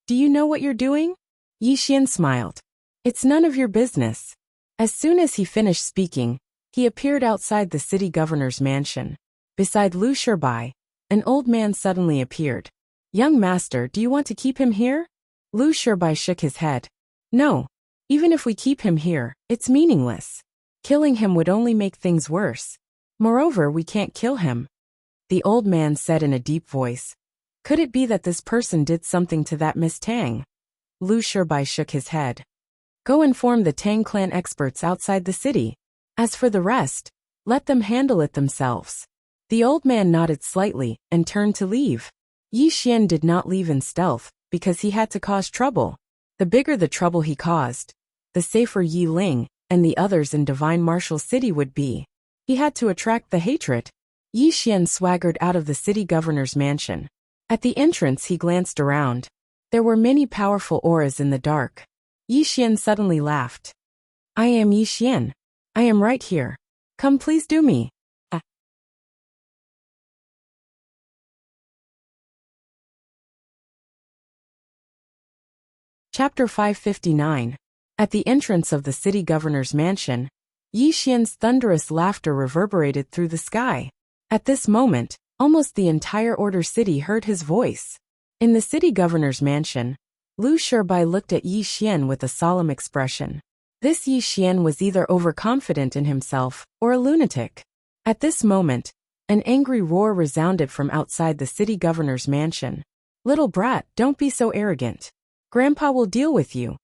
"Do you know what you're doing?" Yi Xian smiled. "It's none of your business." As soon as he finished speaking, he appeared outside the city governor's mansion. Beside Lu Shibai, an old man suddenly appeared. "Young master, do you want to keep him here?" Lu Shibai shook his head. "No. Even if we keep him here, it's meaningless. Killing him would only make things worse. Moreover, we can't kill him." The old man said in a deep voice, "Could it be that this person did something to that Miss Tang?" Lu Shibai shook his head. "Go inform the Tang clan experts outside the city. As for the rest, let them handle it themselves." The old man nodded slightly and turned to leave. Yi Xian did not leave in stealth because he had to cause trouble. The bigger the trouble he caused, the safer Yi Ling and the others in Divine Martial City would be. He had to attract the hatred. Yi Xian swaggered out of the city governor's mansion. At the entrance he glanced around. There were many powerful auras in the dark. Yi Xian suddenly laughed. "I am Yi Xian. I am right here. Come, please do me." Chapter 559. At the entrance of the city governor's mansion, Yi Xian's thunderous laughter reverberated through the sky. At this moment, almost the entire Order City heard his voice. In the city governor's mansion, Lu Shibai looked at Yi Xian with a solemn expression. This Yi Xian was either overconfident in himself or a lunatic. At this moment, an angry roar resounded from outside the city governor's mansion. "Little brat, don't be so arrogant. Grandpa will deal with you."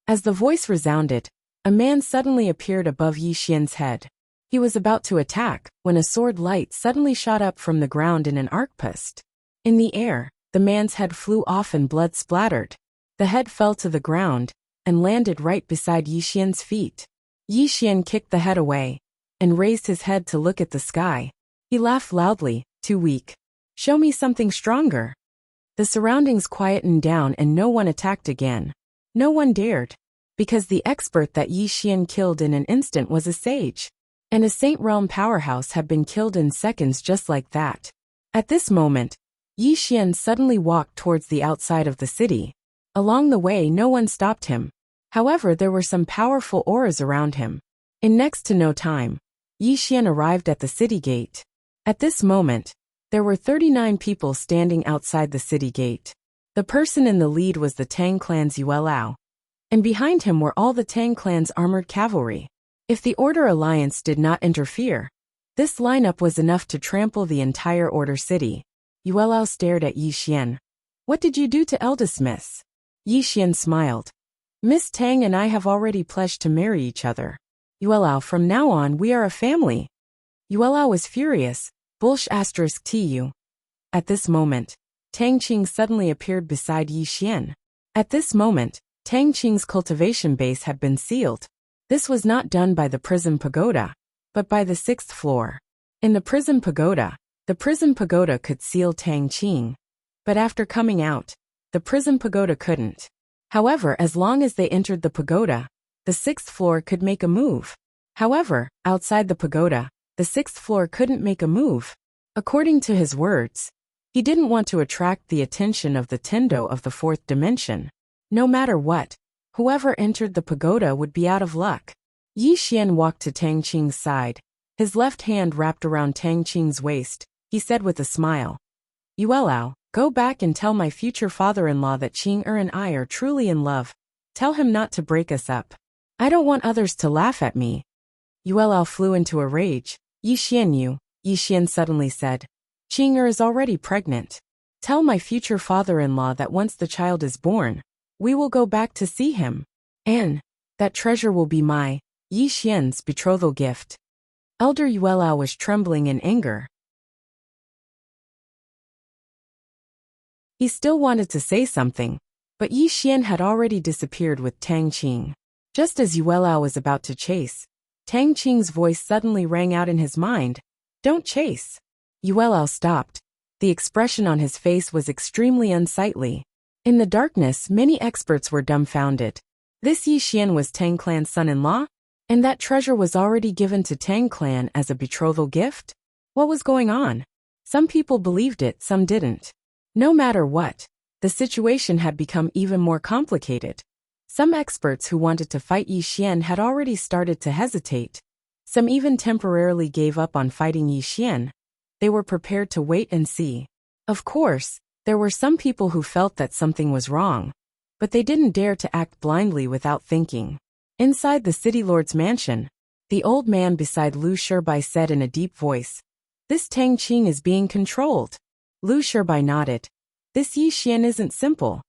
As the voice resounded, a man suddenly appeared above Yi Xian's head. He was about to attack when a sword light suddenly shot up from the ground in an arcpist. In the air, the man's head flew off and blood splattered. The head fell to the ground and landed right beside Yi Xian's feet. Yi Xian kicked the head away and raised his head to look at the sky. He laughed loudly, "Too weak. Show me something stronger." The surroundings quietened down and no one attacked again. No one dared, because the expert that Yi Xian killed in an instant was a sage, and a Saint Realm powerhouse had been killed in seconds just like that. At this moment, Yi Xian suddenly walked towards the outside of the city. Along the way no one stopped him. However, there were some powerful auras around him. In next to no time, Yi Xian arrived at the city gate. At this moment, there were 39 people standing outside the city gate. The person in the lead was the Tang clan's Yuelao, and behind him were all the Tang clan's armored cavalry. If the Order Alliance did not interfere, this lineup was enough to trample the entire Order City. Yuelao stared at Yi Xian. "What did you do to eldest miss?" Yi Xian smiled. "Miss Tang and I have already pledged to marry each other. Yuelao, from now on we are a family." Yuelao was furious. *tu. At this moment, Tang Qing suddenly appeared beside Yi Xian. At this moment, Tang Qing's cultivation base had been sealed. This was not done by the Prism Pagoda, but by the 6th floor. In the Prism Pagoda could seal Tang Qing. But after coming out, the Prism Pagoda couldn't. However, as long as they entered the pagoda, the 6th floor could make a move. However, outside the pagoda, the 6th floor couldn't make a move. According to his words, he didn't want to attract the attention of the Tendo of the 4th dimension. No matter what, whoever entered the pagoda would be out of luck. Yi Xian walked to Tang Qing's side. His left hand wrapped around Tang Qing's waist. He said with a smile, Yuelao, go back and tell my future father-in-law that Qing and I are truly in love. Tell him not to break us up. I don't want others to laugh at me. Yuelao flew into a rage. Yi Xian suddenly said, Qing is already pregnant. Tell my future father-in-law that once the child is born, we will go back to see him. And that treasure will be my, Yi Xian's betrothal gift. Elder Yuelao was trembling in anger. He still wanted to say something, but Yi Xian had already disappeared with Tang Qing. Just as Yuelao was about to chase, Tang Qing's voice suddenly rang out in his mind, Don't chase. Yuelao stopped. The expression on his face was extremely unsightly. In the darkness, many experts were dumbfounded. This Yi Xian was Tang Clan's son-in-law? And that treasure was already given to Tang Clan as a betrothal gift? What was going on? Some people believed it, some didn't. No matter what, the situation had become even more complicated. Some experts who wanted to fight Yi Xian had already started to hesitate. Some even temporarily gave up on fighting Yi Xian. They were prepared to wait and see. Of course, there were some people who felt that something was wrong, but they didn't dare to act blindly without thinking. Inside the city lord's mansion, the old man beside Lu Shibai said in a deep voice, This Tang Qing is being controlled. Lu Shibai nodded. This Yi Xian isn't simple.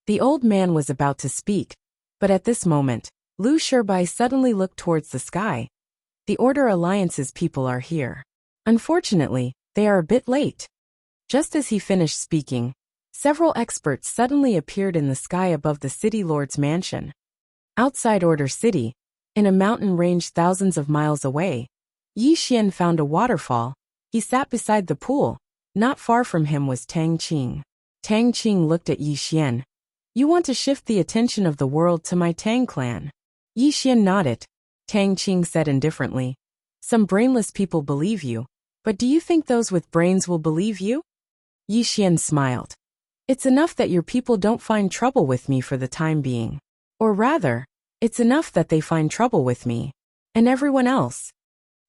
The old man was about to speak, but at this moment, Lu Shibai suddenly looked towards the sky. The Order Alliance's people are here. Unfortunately, they are a bit late. Just as he finished speaking, several experts suddenly appeared in the sky above the city lord's mansion. Outside Order City, in a mountain range thousands of miles away, Yi Xian found a waterfall. He sat beside the pool. Not far from him was Tang Qing. Tang Qing looked at Yi Xian. You want to shift the attention of the world to my Tang clan? Yi Xian nodded. Tang Qing said indifferently, Some brainless people believe you, but do you think those with brains will believe you? Yi Xian smiled. It's enough that your people don't find trouble with me for the time being. Or rather, it's enough that they find trouble with me. And everyone else.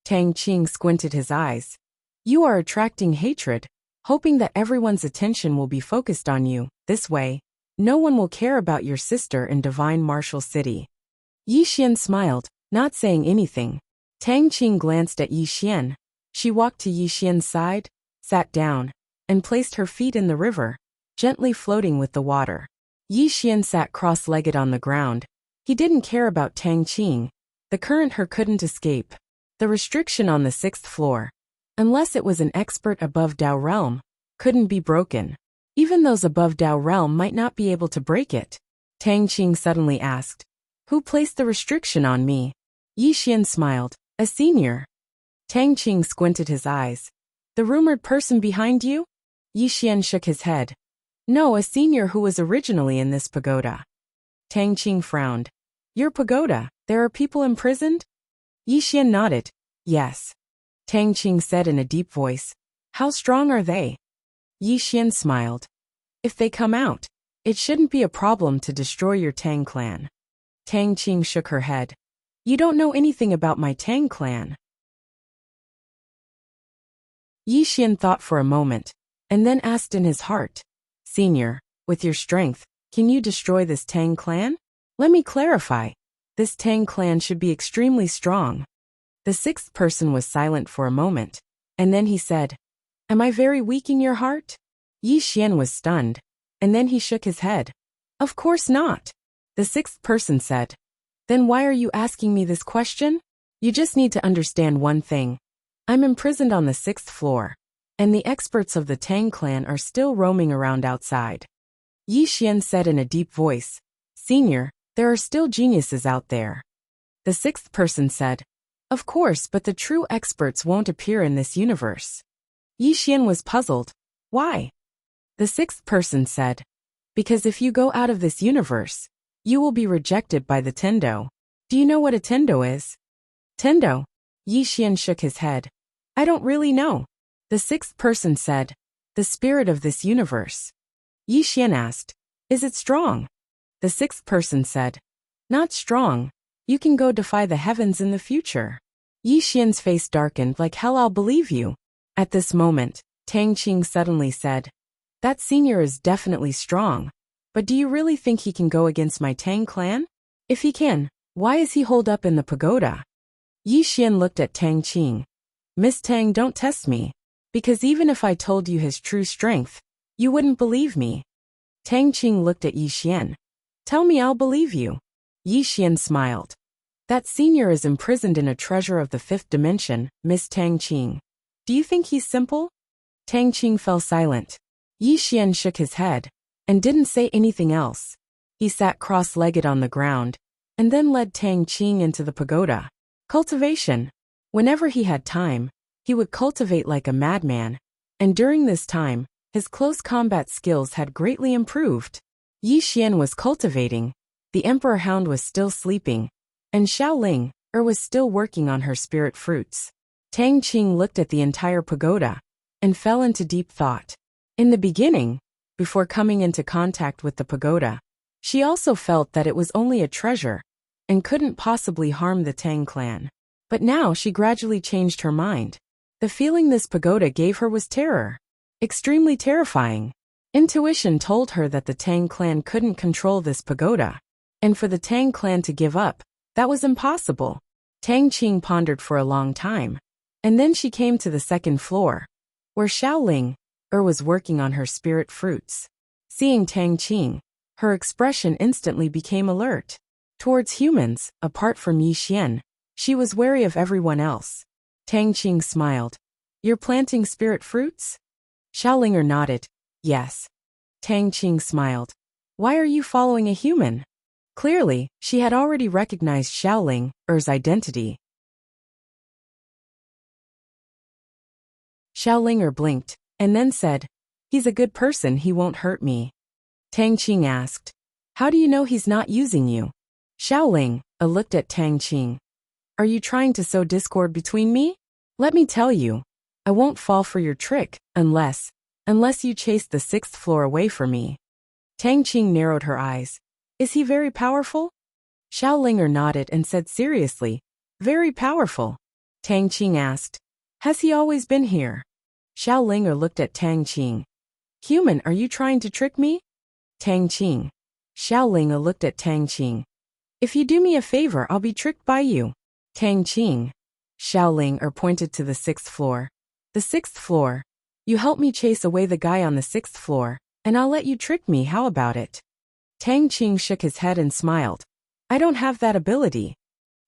Tang Qing squinted his eyes. You are attracting hatred, hoping that everyone's attention will be focused on you. This way, no one will care about your sister in Divine Martial City. Yi Xian smiled, not saying anything. Tang Qing glanced at Yi Xian. She walked to Yi Xian's side, sat down, and placed her feet in the river, gently floating with the water. Yi Xian sat cross-legged on the ground. He didn't care about Tang Qing. The current her couldn't escape. The restriction on the 6th floor, unless it was an expert above Dao realm, couldn't be broken. Even those above Dao realm might not be able to break it. Tang Qing suddenly asked, Who placed the restriction on me? Yi Xian smiled. A senior. Tang Qing squinted his eyes. The rumored person behind you? Yi Xian shook his head. No, a senior who was originally in this pagoda. Tang Qing frowned. Your pagoda, there are people imprisoned? Yi Xian nodded. Yes. Tang Qing said in a deep voice. How strong are they? Yi Xian smiled. If they come out, it shouldn't be a problem to destroy your Tang clan. Tang Qing shook her head. You don't know anything about my Tang clan. Yi Xian thought for a moment, and then asked in his heart, Senior, with your strength, can you destroy this Tang clan? Let me clarify. This Tang clan should be extremely strong. The 6th person was silent for a moment, and then he said, Am I very weak in your heart? Yi Xian was stunned, and then he shook his head. Of course not. The 6th person said, Then why are you asking me this question? You just need to understand one thing. I'm imprisoned on the 6th floor, and the experts of the Tang clan are still roaming around outside. Yi Xian said in a deep voice, Senior, there are still geniuses out there. The 6th person said, Of course, but the true experts won't appear in this universe. Yi Xian was puzzled. Why? The 6th person said, Because if you go out of this universe, you will be rejected by the Tendo. Do you know what a Tendo is? Tendo? Yi Xian shook his head. I don't really know. The 6th person said, The spirit of this universe. Yi Xian asked, Is it strong? The 6th person said, Not strong, You can go defy the heavens in the future. Yi Xian's face darkened. Like hell, I'll believe you. At this moment, Tang Qing suddenly said, that senior is definitely strong. But do you really think he can go against my Tang clan? If he can, why is he holed up in the pagoda? Yi Xian looked at Tang Qing. Miss Tang, don't test me. Because even if I told you his true strength, you wouldn't believe me. Tang Qing looked at Yi Xian. Tell me, I'll believe you. Yi Xian smiled. That senior is imprisoned in a treasure of the fifth dimension, Miss Tang Qing. Do you think he's simple? Tang Qing fell silent. Yi Xian shook his head and didn't say anything else. He sat cross-legged on the ground and then led Tang Qing into the pagoda. Cultivation. Whenever he had time, he would cultivate like a madman, and during this time, his close combat skills had greatly improved. Yi Xian was cultivating, the Emperor Hound was still sleeping, and Xiaoling was still working on her spirit fruits. Tang Qing looked at the entire pagoda and fell into deep thought. In the beginning, before coming into contact with the pagoda, she also felt that it was only a treasure and couldn't possibly harm the Tang clan. But now she gradually changed her mind. The feeling this pagoda gave her was terror. Extremely terrifying. Intuition told her that the Tang clan couldn't control this pagoda. And for the Tang clan to give up, that was impossible. Tang Qing pondered for a long time. And then she came to the second floor, where Xiaoling was working on her spirit fruits. Seeing Tang Qing, her expression instantly became alert. Towards humans, apart from Yi Xian, she was wary of everyone else. Tang Qing smiled. You're planting spirit fruits? Xiaoling nodded. Yes. Tang Qing smiled. Why are you following a human? Clearly, she had already recognized Xiaoling's identity. Xiaoling blinked, and then said, he's a good person, he won't hurt me. Tang Qing asked, how do you know he's not using you? Xiaoling looked at Tang Qing. Are you trying to sow discord between me? Let me tell you, I won't fall for your trick, unless you chase the sixth floor away from me. Tang Qing narrowed her eyes. Is he very powerful? Xiaoling nodded and said seriously, very powerful. Tang Qing asked, has he always been here? Xiaoling looked at Tang Qing. Human, are you trying to trick me? Tang Qing. Xiaoling looked at Tang Qing. If you do me a favor, I'll be tricked by you. Tang Qing. Xiaoling pointed to the sixth floor. The sixth floor. You help me chase away the guy on the sixth floor, and I'll let you trick me, how about it? Tang Qing shook his head and smiled. I don't have that ability.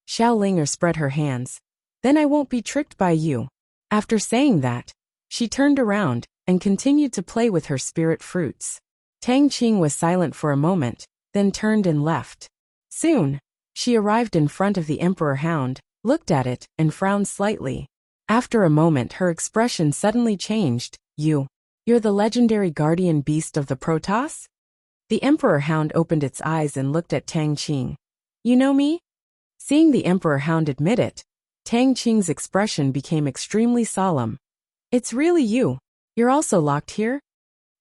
Xiaoling spread her hands. Then I won't be tricked by you. After saying that, she turned around and continued to play with her spirit fruits. Tang Qing was silent for a moment, then turned and left. Soon, she arrived in front of the Emperor Hound, looked at it, and frowned slightly. After a moment her expression suddenly changed. You're the legendary guardian beast of the Protoss? The Emperor Hound opened its eyes and looked at Tang Qing. You know me? Seeing the Emperor Hound admit it, Tang Qing's expression became extremely solemn. It's really you. You're also locked here?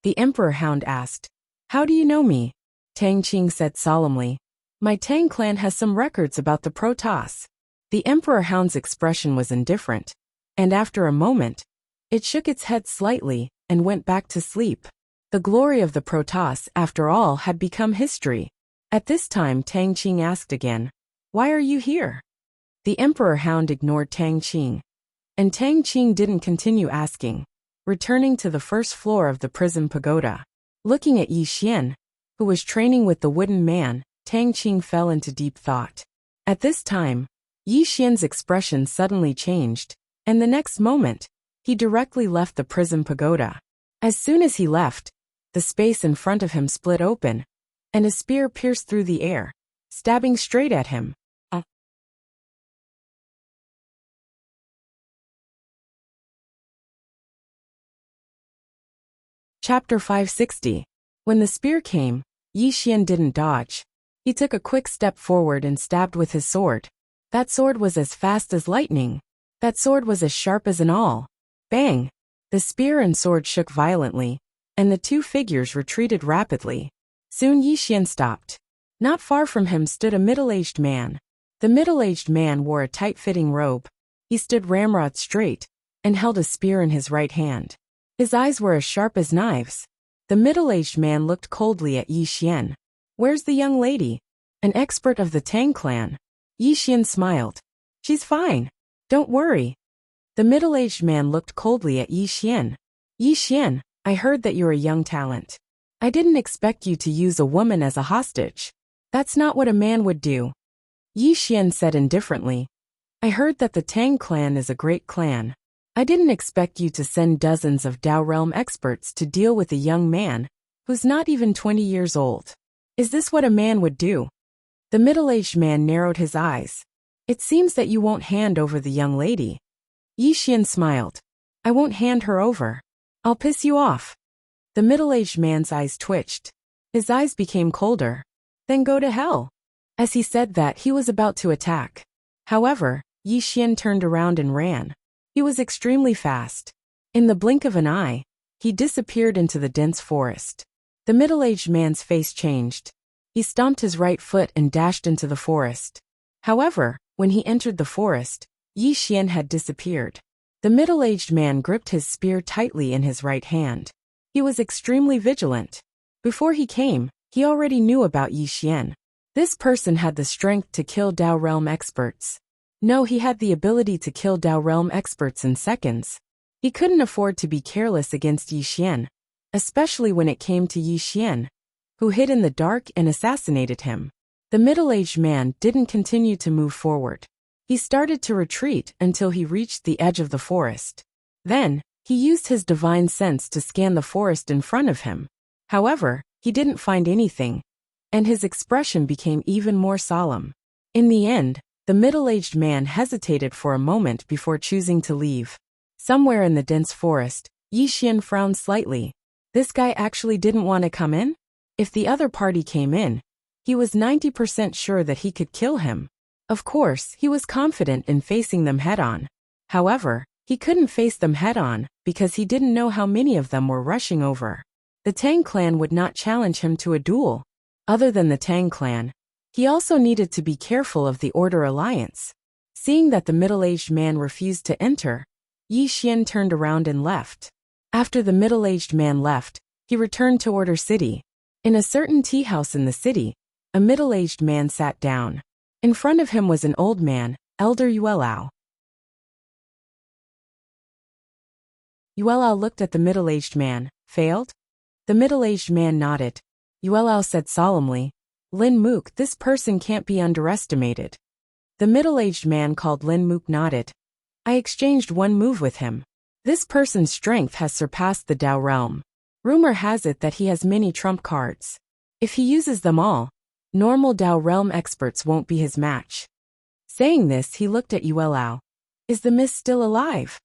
The Emperor Hound asked. How do you know me? Tang Qing said solemnly. My Tang clan has some records about the Protoss. The Emperor Hound's expression was indifferent, and after a moment, it shook its head slightly and went back to sleep. The glory of the Protoss, after all, had become history. At this time Tang Qing asked again, why are you here? The Emperor Hound ignored Tang Qing, and Tang Qing didn't continue asking, returning to the first floor of the prison pagoda. Looking at Yi Xian, who was training with the wooden man, Tang Qing fell into deep thought. At this time, Yi Xian's expression suddenly changed, and the next moment, he directly left the prison pagoda. As soon as he left, the space in front of him split open, and a spear pierced through the air, stabbing straight at him. Chapter 560. When the spear came, Yi Xian didn't dodge. He took a quick step forward and stabbed with his sword. That sword was as fast as lightning. That sword was as sharp as an awl. Bang! The spear and sword shook violently, and the two figures retreated rapidly. Soon Yi Xian stopped. Not far from him stood a middle-aged man. The middle-aged man wore a tight-fitting robe. He stood ramrod straight and held a spear in his right hand. His eyes were as sharp as knives. The middle-aged man looked coldly at Yi Xian. "Where's the young lady?" "An expert of the Tang clan." Yi Xian smiled. "She's fine. Don't worry." The middle-aged man looked coldly at Yi Xian. "Yi Xian, I heard that you're a young talent. I didn't expect you to use a woman as a hostage. That's not what a man would do." Yi Xian said indifferently. "I heard that the Tang clan is a great clan. I didn't expect you to send dozens of Dao Realm experts to deal with a young man who's not even 20 years old. Is this what a man would do?" The middle-aged man narrowed his eyes. "It seems that you won't hand over the young lady." Yi Xian smiled. "I won't hand her over. I'll piss you off." The middle-aged man's eyes twitched. His eyes became colder. "Then go to hell." As he said that, he was about to attack. However, Yi Xian turned around and ran. He was extremely fast. In the blink of an eye, he disappeared into the dense forest. The middle-aged man's face changed. He stomped his right foot and dashed into the forest. However, when he entered the forest, Yi Xian had disappeared. The middle-aged man gripped his spear tightly in his right hand. He was extremely vigilant. Before he came, he already knew about Yi Xian. This person had the strength to kill Dao Realm experts. No, he had the ability to kill Dao Realm experts in seconds. He couldn't afford to be careless against Yi Xian, especially when it came to Yi Xian, who hid in the dark and assassinated him. The middle-aged man didn't continue to move forward. He started to retreat until he reached the edge of the forest. Then, he used his divine sense to scan the forest in front of him. However, he didn't find anything, and his expression became even more solemn. In the end, the middle-aged man hesitated for a moment before choosing to leave. Somewhere in the dense forest, Yi Xian frowned slightly. This guy actually didn't want to come in? If the other party came in, he was 90% sure that he could kill him. Of course, he was confident in facing them head-on. However, he couldn't face them head-on because he didn't know how many of them were rushing over. The Tang clan would not challenge him to a duel. Other than the Tang clan, he also needed to be careful of the Order Alliance. Seeing that the middle-aged man refused to enter, Yi Xian turned around and left. After the middle-aged man left, he returned to Order City. In a certain tea house in the city, a middle-aged man sat down. In front of him was an old man, Elder Yuelao. Yuelao looked at the middle-aged man. "Failed?" The middle-aged man nodded. Yuelao said solemnly, "Lin Mook, this person can't be underestimated." The middle-aged man called Lin Mook nodded. "I exchanged one move with him. This person's strength has surpassed the Dao realm. Rumor has it that he has many trump cards. If he uses them all, normal Dao realm experts won't be his match." Saying this, he looked at Yuelao. "Is the miss still alive?"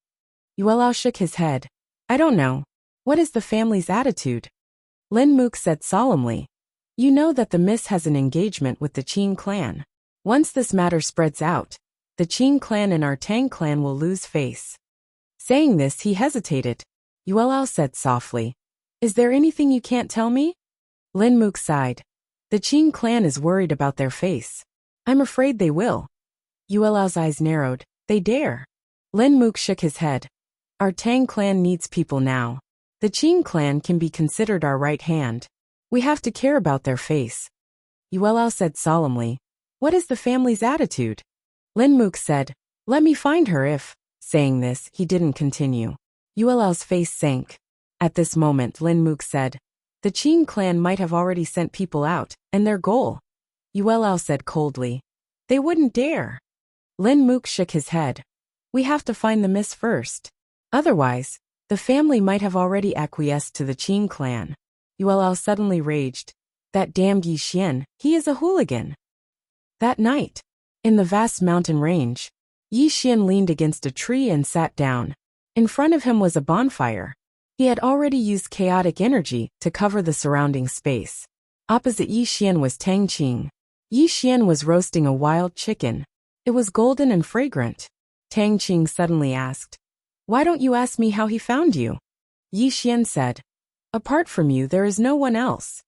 Yuelao shook his head. "I don't know. What is the family's attitude?" Lin Mook said solemnly, "You know that the miss has an engagement with the Qing clan. Once this matter spreads out, the Qing clan and our Tang clan will lose face." Saying this, he hesitated. Yuelao said softly, "Is there anything you can't tell me?" Lin Mook sighed. "The Qing clan is worried about their face. I'm afraid they will." Yuelao's eyes narrowed. "They dare." Lin Mook shook his head. "Our Tang clan needs people now. The Qing clan can be considered our right hand. We have to care about their face." Yuelao said solemnly, "What is the family's attitude?" Lin Mook said, "Let me find her if..." Saying this, he didn't continue. Yuelao's face sank. At this moment, Lin Mook said, "The Qing clan might have already sent people out, and their goal." Yuelao said coldly, "They wouldn't dare." Lin Mook shook his head. "We have to find the miss first. Otherwise, the family might have already acquiesced to the Qing clan." Yuelao suddenly raged. "That damned Yi Xian, he is a hooligan." That night, in the vast mountain range, Yi Xian leaned against a tree and sat down. In front of him was a bonfire. He had already used chaotic energy to cover the surrounding space. Opposite Yi Xian was Tang Qing. Yi Xian was roasting a wild chicken. It was golden and fragrant. Tang Qing suddenly asked, "Why don't you ask me how he found you?" Yi Xian said, "Apart from you, there is no one else."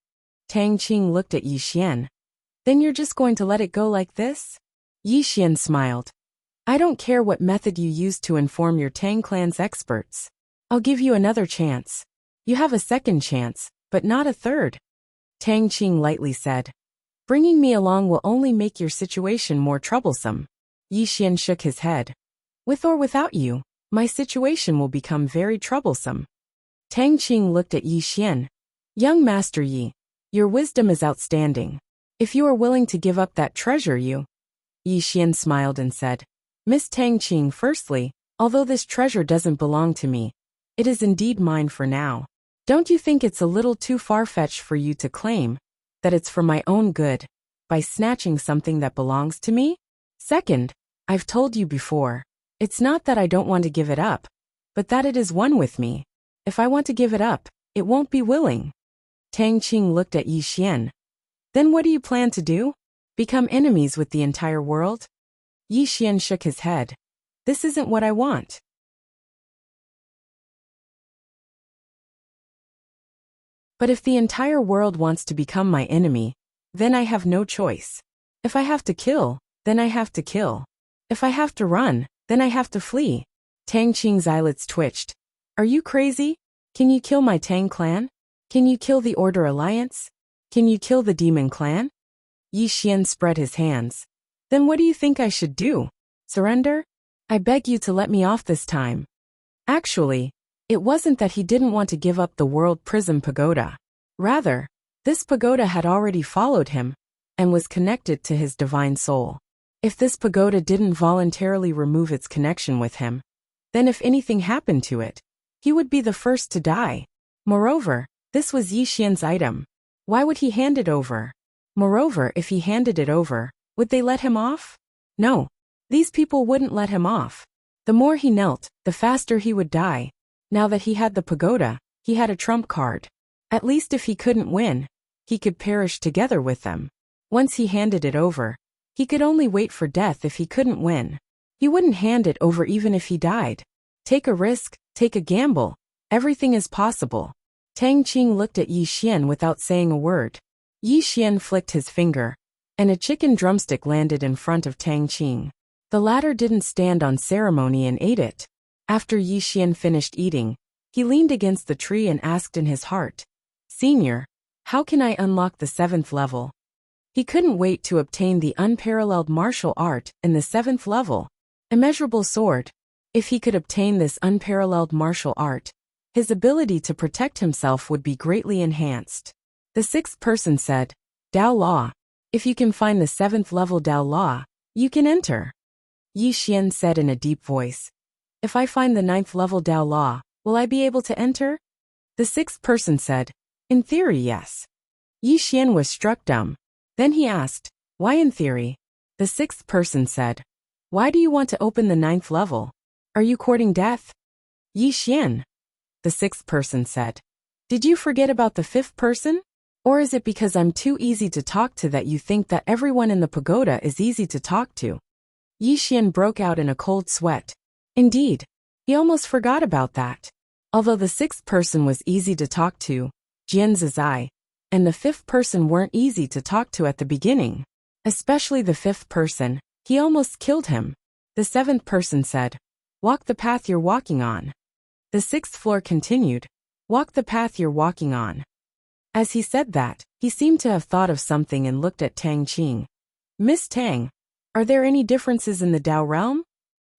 Tang Qing looked at Yi Xian. "Then you're just going to let it go like this?" Yi Xian smiled. I don't care what method you use to inform your Tang clan's experts. I'll give you another chance. You have a second chance, but not a third. Tang Qing lightly said. Bringing me along will only make your situation more troublesome. Yi Xian shook his head. With or without you, my situation will become very troublesome. Tang Qing looked at Yi Xian. Young Master Yi, your wisdom is outstanding. If you are willing to give up that treasure Yi Xian smiled and said, Miss Tang Qing, firstly, although this treasure doesn't belong to me, it is indeed mine for now. Don't you think it's a little too far-fetched for you to claim that it's for my own good by snatching something that belongs to me? Second, I've told you before, it's not that I don't want to give it up, but that it is one with me. If I want to give it up, it won't be willing. Tang Qing looked at Yi Xian. Then what do you plan to do? Become enemies with the entire world? Yi Xian shook his head. This isn't what I want. But if the entire world wants to become my enemy, then I have no choice. If I have to kill, then I have to kill. If I have to run, then I have to flee. Tang Qing's eyelids twitched. Are you crazy? Can you kill my Tang clan? Can you kill the Order Alliance? Can you kill the Demon Clan? Yi Xian spread his hands. Then what do you think I should do? Surrender? I beg you to let me off this time. Actually, it wasn't that he didn't want to give up the World Prism Pagoda. Rather, this pagoda had already followed him and was connected to his divine soul. If this pagoda didn't voluntarily remove its connection with him, then if anything happened to it, he would be the first to die. Moreover, this was Yi Xian's item. Why would he hand it over? Moreover, if he handed it over, would they let him off? No. These people wouldn't let him off. The more he knelt, the faster he would die. Now that he had the pagoda, he had a trump card. At least if he couldn't win, he could perish together with them. Once he handed it over, he could only wait for death if he couldn't win. He wouldn't hand it over even if he died. Take a risk, take a gamble. Everything is possible. Tang Qing looked at Yi Xian without saying a word. Yi Xian flicked his finger, and a chicken drumstick landed in front of Tang Qing. The latter didn't stand on ceremony and ate it. After Yi Xian finished eating, he leaned against the tree and asked in his heart, Senior, how can I unlock the 7th level? He couldn't wait to obtain the unparalleled martial art in the 7th level. Immeasurable sword. If he could obtain this unparalleled martial art, his ability to protect himself would be greatly enhanced. The 6th person said, Dao Law. If you can find the 7th level Dao Law, you can enter. Yi Xian said in a deep voice. If I find the 9th level Dao Law, will I be able to enter? The 6th person said, In theory, yes. Yi Xian was struck dumb. Then he asked, Why in theory? The 6th person said, Why do you want to open the 9th level? Are you courting death? Yi Xian. The 6th person said, Did you forget about the 5th person? Or is it because I'm too easy to talk to that you think that everyone in the pagoda is easy to talk to? Yi Xian broke out in a cold sweat. Indeed, he almost forgot about that. Although the 6th person was easy to talk to, Jian Zizai, and the 5th person weren't easy to talk to at the beginning. Especially the 5th person, he almost killed him. The 7th person said, Walk the path you're walking on. The 6th floor continued, Walk the path you're walking on. As he said that, he seemed to have thought of something and looked at Tang Qing. Miss Tang, are there any differences in the Dao realm?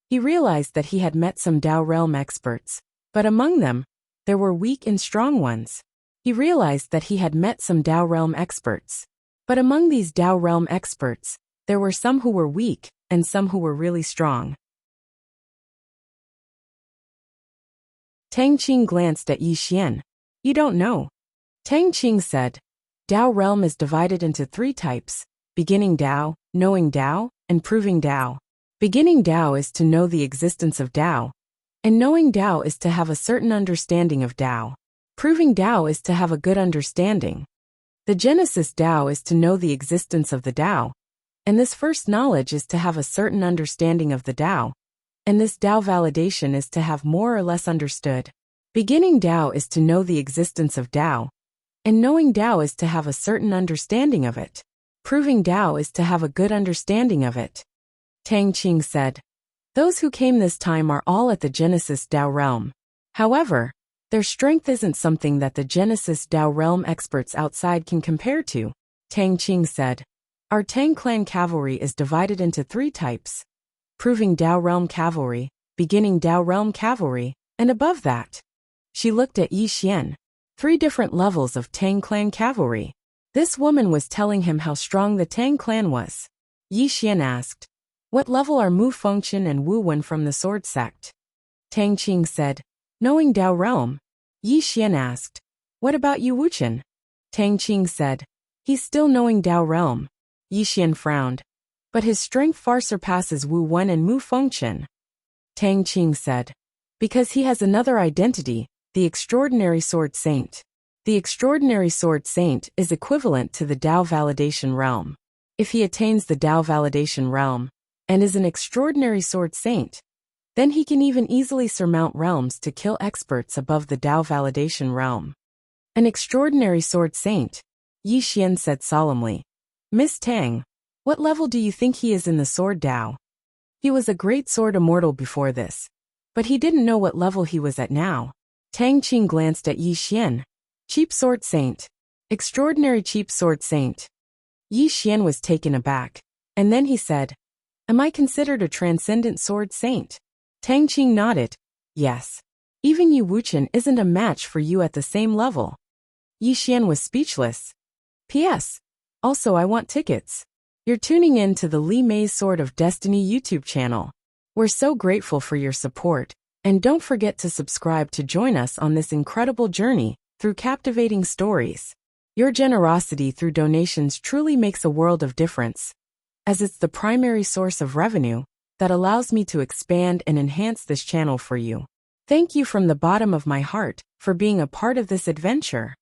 He realized that he had met some Dao realm experts, but among them, there were weak and strong ones. He realized that he had met some Dao realm experts, but among these Dao realm experts, there were some who were weak and some who were really strong. Tang Qing glanced at Yi Xian. You don't know. Tang Qing said, Dao realm is divided into 3 types, beginning Dao, knowing Dao, and proving Dao. Beginning Dao is to know the existence of Dao, and knowing Dao is to have a certain understanding of Dao. Proving Dao is to have a good understanding. The Genesis Dao is to know the existence of the Dao, and this first knowledge is to have a certain understanding of the Dao, and this Dao validation is to have more or less understood. Beginning Dao is to know the existence of Dao, and knowing Dao is to have a certain understanding of it. Proving Dao is to have a good understanding of it. Tang Qing said. Those who came this time are all at the Genesis Dao realm. However, their strength isn't something that the Genesis Dao realm experts outside can compare to, Tang Qing said. Our Tang clan cavalry is divided into 3 types. Proving Dao realm cavalry, beginning Dao realm cavalry, and above that. She looked at Yi Xian. 3 different levels of Tang clan cavalry. This woman was telling him how strong the Tang clan was. Yi Xian asked, what level are Mu Fengqian and Wu Wen from the sword sect? Tang Qing said, knowing Dao realm. Yi Xian asked, what about Yu Wuchen? Tang Qing said, he's still knowing Dao realm. Yi Xian frowned, but his strength far surpasses Wu Wen and Mu Fengqian. Tang Qing said, because he has another identity, the Extraordinary Sword Saint. The Extraordinary Sword Saint is equivalent to the Dao Validation Realm. If he attains the Dao Validation Realm, and is an Extraordinary Sword Saint, then he can even easily surmount realms to kill experts above the Dao Validation Realm. An Extraordinary Sword Saint, Yi Xian said solemnly. Miss Tang, what level do you think he is in the Sword Dao? He was a great sword immortal before this, but he didn't know what level he was at now. Tang Qing glanced at Yi Xian. Cheap Sword Saint. Extraordinary Cheap Sword Saint. Yi Xian was taken aback, and then he said, am I considered a transcendent sword saint? Tang Qing nodded. Yes. Even Yu Wuchen isn't a match for you at the same level. Yi Xian was speechless. P.S. Also, I want tickets. You're tuning in to the Li Mei's Sword of Destiny YouTube channel. We're so grateful for your support, and don't forget to subscribe to join us on this incredible journey through captivating stories. Your generosity through donations truly makes a world of difference, as it's the primary source of revenue that allows me to expand and enhance this channel for you. Thank you from the bottom of my heart for being a part of this adventure.